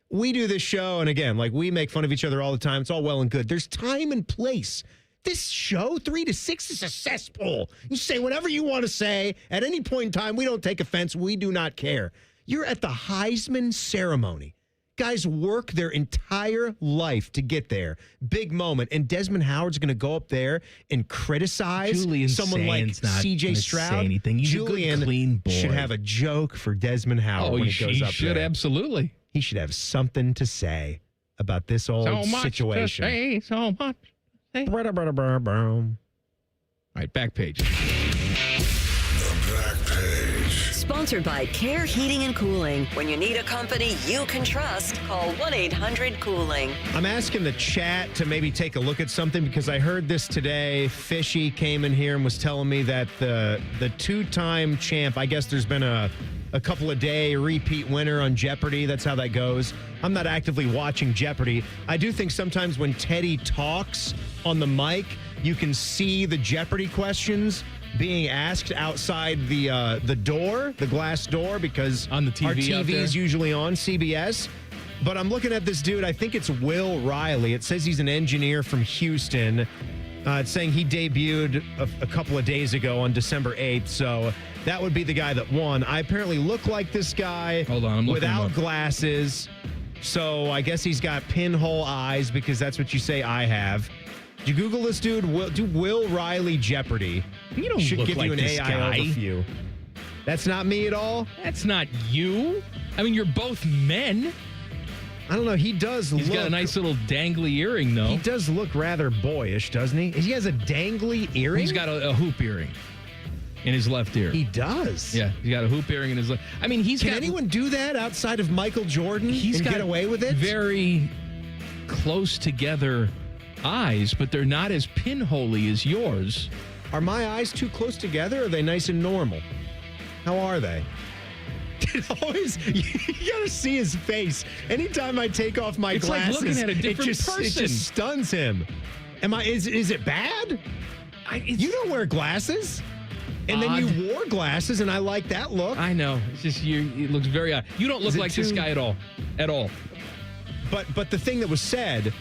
we do this show, and again, like, we make fun of each other all the time. It's all well and good. There's time and place. This show, 3 to 6, is a cesspool. You say whatever you want to say at any point in time. We don't take offense. We do not care. You're at the Heisman ceremony. Guys work their entire life to get there. Big moment. And Desmond Howard's going to go up there and criticize someone like C.J. Stroud. Say anything. He's Julian, a good, clean boy. Should have a joke for Desmond Howard when he goes up there. He should, absolutely. He should have something to say about this old situation. So much to say. All right, back page. The back page. Sponsored by Care Heating and Cooling. When you need a company you can trust, call 1-800-COOLING. I'm asking the chat to maybe take a look at something, because I heard this today. Fishy came in here and was telling me that the two-time champ, I guess there's been a couple of day repeat winner on Jeopardy. That's how that goes. I'm not actively watching Jeopardy. I do think sometimes when Teddy talks on the mic, you can see the Jeopardy questions being asked outside the door, the glass door, because on the TV our TV is usually on CBS. But I'm looking at this dude. I think it's Will Riley. It says he's an engineer from Houston. It's saying he debuted a couple of days ago on December 8th. So that would be the guy that won. I apparently look like this guy. Hold on, I'm looking without him up. glasses. So I guess he's got pinhole eyes, because that's what you say I have. Did you Google this dude? Will Riley Jeopardy. You don't Should look give like you an this AI guy. overview. That's not me at all? That's not you. I mean, you're both men. I don't know. He does He's got a nice little dangly earring, though. He does look rather boyish, doesn't he? He has a dangly earring? He's got a hoop earring in his left ear. He does? Yeah, he's got a hoop earring in his left. I mean, Can anyone do that outside of Michael Jordan and get away with it? Very close together eyes, but they're not as pinholy as yours. Are my eyes too close together, or are they nice and normal? How are they? Always, you gotta see his face. Anytime I take off my It's glasses, like looking at a different person. It just stuns him. Is it bad? You don't wear glasses. And then you wore glasses, and I like that look. I know. It's just it looks very odd. You don't look like this guy at all. At all. But the thing that was said,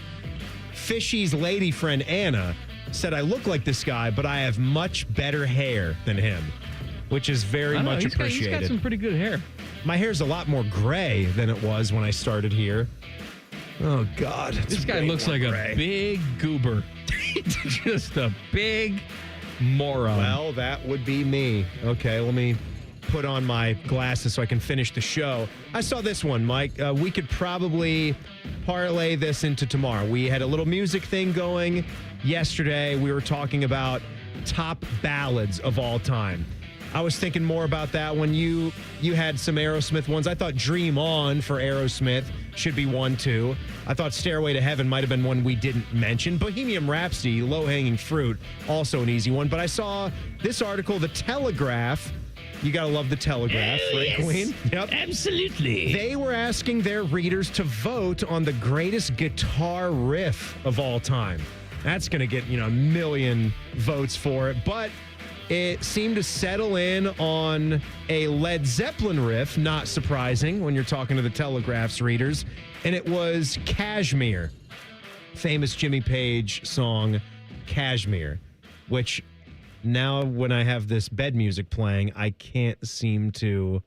Fishy's lady friend Anna said I look like this guy, but I have much better hair than him, which is very much appreciated. He's got some pretty good hair. My hair's a lot more gray than it was when I started here. Oh, God. This guy looks like a big goober. Just a big moron. Well, that would be me. Okay, let me put on my glasses so I can finish the show. I saw this one, Mike. We could probably parlay this into tomorrow. We had a little music thing going yesterday. We were talking about top ballads of all time. I was thinking more about that when you had some Aerosmith ones. I thought Dream On for Aerosmith should be one, too. I thought Stairway to Heaven might have been one we didn't mention. Bohemian Rhapsody, Low-Hanging Fruit, also an easy one. But I saw this article, The Telegraph. You got to love The Telegraph, right, yes. Queen? Yep. Absolutely. They were asking their readers to vote on the greatest guitar riff of all time. That's going to get, a million votes for it. But it seemed to settle in on a Led Zeppelin riff, not surprising when you're talking to the Telegraph's readers, and it was Kashmir, famous Jimmy Page song, Kashmir, which now when I have this bed music playing, I can't seem to...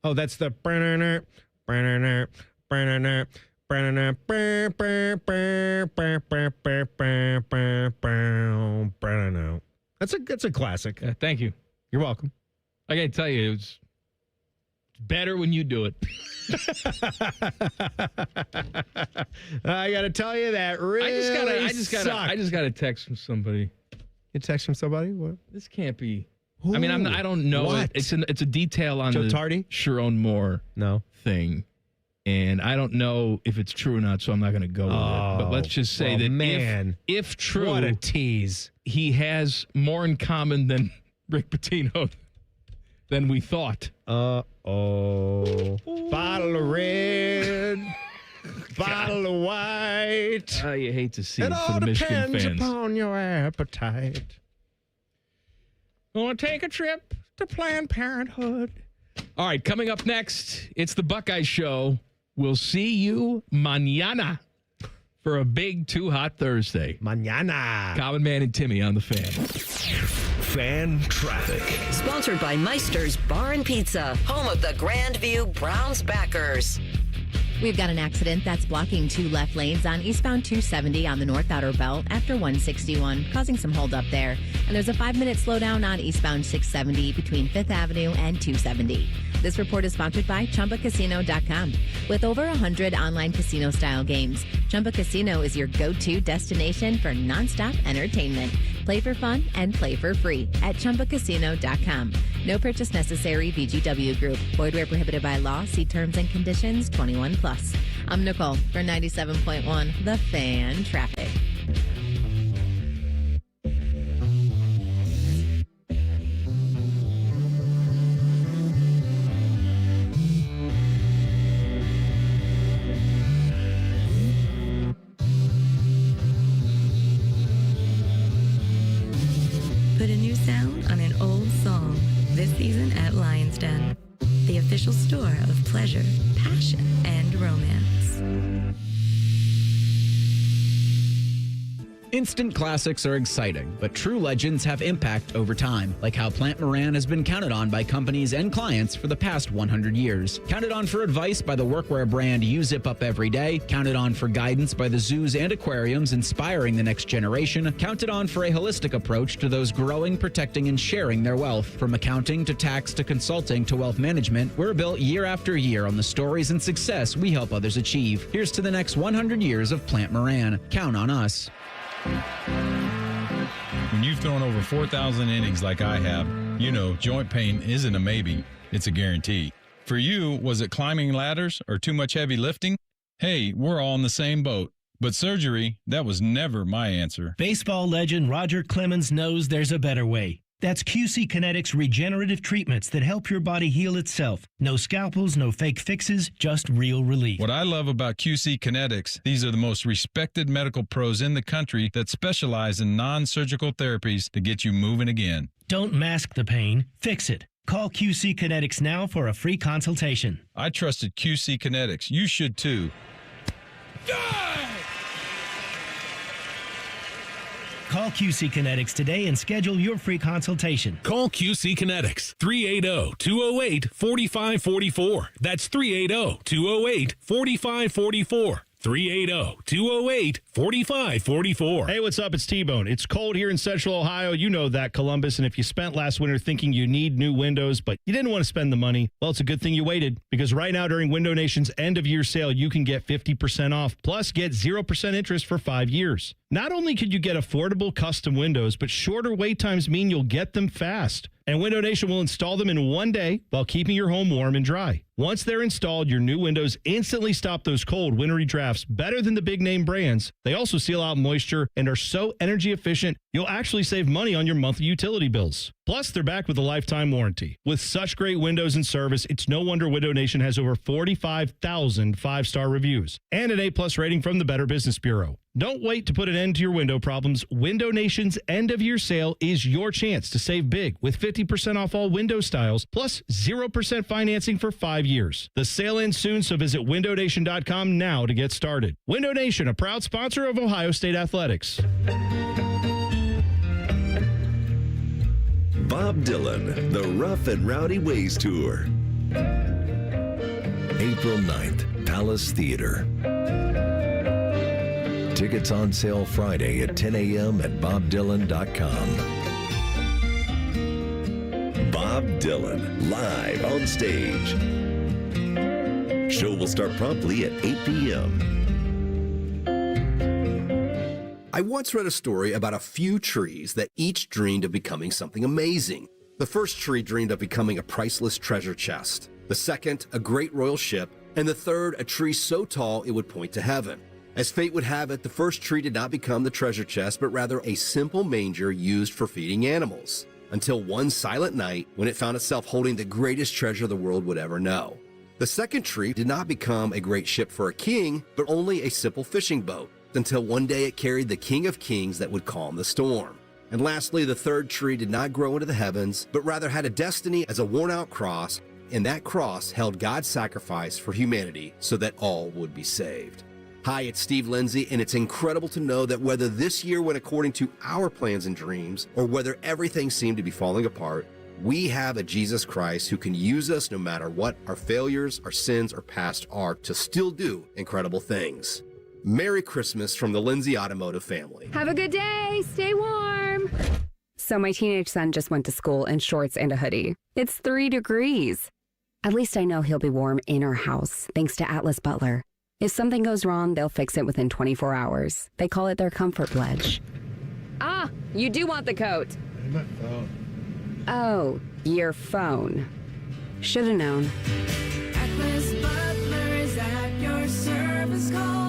Oh, that's the... That's a classic. Thank you. You're welcome. I gotta tell you, it's better when you do it. I gotta tell you that really I just got a text from somebody. You text from somebody? What? This can't be. I mean, I don't know. What? It's a detail on Joe the Tardy? Sherrone Moore thing. And I don't know if it's true or not, so I'm not going to go with it. But let's just say that if true, what a tease. He has more in common than Rick Pitino than we thought. Bottle of red, bottle of white. You hate to see it it for all the Michigan depends fans. upon your appetite. Gonna take a trip to Planned Parenthood. All right, coming up next, it's the Buckeye Show. We'll see you mañana for a big Too Hot Thursday. Mañana. Common Man and Timmy on the Fan. Fan Traffic. Sponsored by Meister's Bar and Pizza, home of the Grandview Browns backers. We've got an accident that's blocking two left lanes on eastbound 270 on the North Outer Belt after 161, causing some holdup there. And there's a 5-minute slowdown on eastbound 670 between 5th Avenue and 270. This report is sponsored by ChumbaCasino.com. With over 100 online casino-style games, Chumba Casino is your go-to destination for nonstop entertainment. Play for fun and play for free at ChumbaCasino.com. No purchase necessary. VGW Group. Void where prohibited by law. See terms and conditions. 21+. I'm Nicole for 97.1 The Fan Traffic. Put a new sound on an old song. This season at Lion's Den, the official store of pleasure, passion, and romance. Instant classics are exciting, but true legends have impact over time, like how Plant Moran has been counted on by companies and clients for the past 100 years. Counted on for advice by the workwear brand You Zip Up Every Day, counted on for guidance by the zoos and aquariums inspiring the next generation, counted on for a holistic approach to those growing, protecting, and sharing their wealth. From accounting to tax to consulting to wealth management, we're built year after year on the stories and success we help others achieve. Here's to the next 100 years of Plant Moran. Count on us. When you've thrown over 4,000 innings like I have, you know joint pain isn't a maybe, it's a guarantee. For you, was it climbing ladders or too much heavy lifting? Hey, we're all in the same boat. But surgery, that was never my answer. Baseball legend Roger Clemens knows there's a better way. That's QC Kinetics regenerative treatments that help your body heal itself. No scalpels, no fake fixes, just real relief. What I love about QC Kinetics, these are the most respected medical pros in the country that specialize in non-surgical therapies to get you moving again. Don't mask the pain, fix it. Call QC Kinetics now for a free consultation. I trusted QC Kinetics. You should too. Call QC Kinetics today and schedule your free consultation. Call QC Kinetics, 380-208-4544. That's 380-208-4544. 380-208-4544. Hey, what's up? It's T-Bone. It's cold here in Central Ohio. You know that, Columbus. And if you spent last winter thinking you need new windows, but you didn't want to spend the money, well, it's a good thing you waited, because right now during Window Nation's end-of-year sale, you can get 50% off, plus get 0% interest for 5 years. Not only could you get affordable custom windows, but shorter wait times mean you'll get them fast. And Window Nation will install them in 1 day while keeping your home warm and dry. Once they're installed, your new windows instantly stop those cold, wintry drafts better than the big-name brands. They also seal out moisture and are so energy efficient, you'll actually save money on your monthly utility bills. Plus, they're backed with a lifetime warranty. With such great windows and service, it's no wonder Window Nation has over 45,000 five-star reviews and an A+ rating from the Better Business Bureau. Don't wait to put an end to your window problems. Window Nation's end-of-year sale is your chance to save big with 50% off all window styles, plus 0% financing for 5 years. The sale ends soon, so visit windownation.com now to get started. Window Nation, a proud sponsor of Ohio State Athletics. Bob Dylan, The Rough and Rowdy Ways Tour. April 9th, Palace Theater. Tickets on sale Friday at 10 a.m. at bobdylan.com. Bob Dylan, live on stage. Show will start promptly at 8 p.m. I once read a story about a few trees that each dreamed of becoming something amazing. The first tree dreamed of becoming a priceless treasure chest. The second, a great royal ship. And the third, a tree so tall it would point to heaven. As fate would have it, the first tree did not become the treasure chest, but rather a simple manger used for feeding animals. Until one silent night when it found itself holding the greatest treasure the world would ever know. The second tree did not become a great ship for a king, but only a simple fishing boat. Until one day it carried the King of Kings that would calm the storm. And lastly, the third tree did not grow into the heavens, but rather had a destiny as a worn-out cross, and that cross held God's sacrifice for humanity so that all would be saved. Hi, it's Steve Lindsay, and it's incredible to know that whether this year went according to our plans and dreams, or whether everything seemed to be falling apart, we have a Jesus Christ who can use us no matter what our failures, our sins, or past are to still do incredible things. Merry Christmas from the Lindsay Automotive family. Have a good day. Stay warm. So my teenage son just went to school in shorts and a hoodie. It's 3 degrees. At least I know he'll be warm in our house, thanks to Atlas Butler. If something goes wrong, they'll fix it within 24 hours. They call it their comfort pledge. Ah, you do want the coat. My phone. Oh, your phone. Should have known. Atlas Butler is at your service call.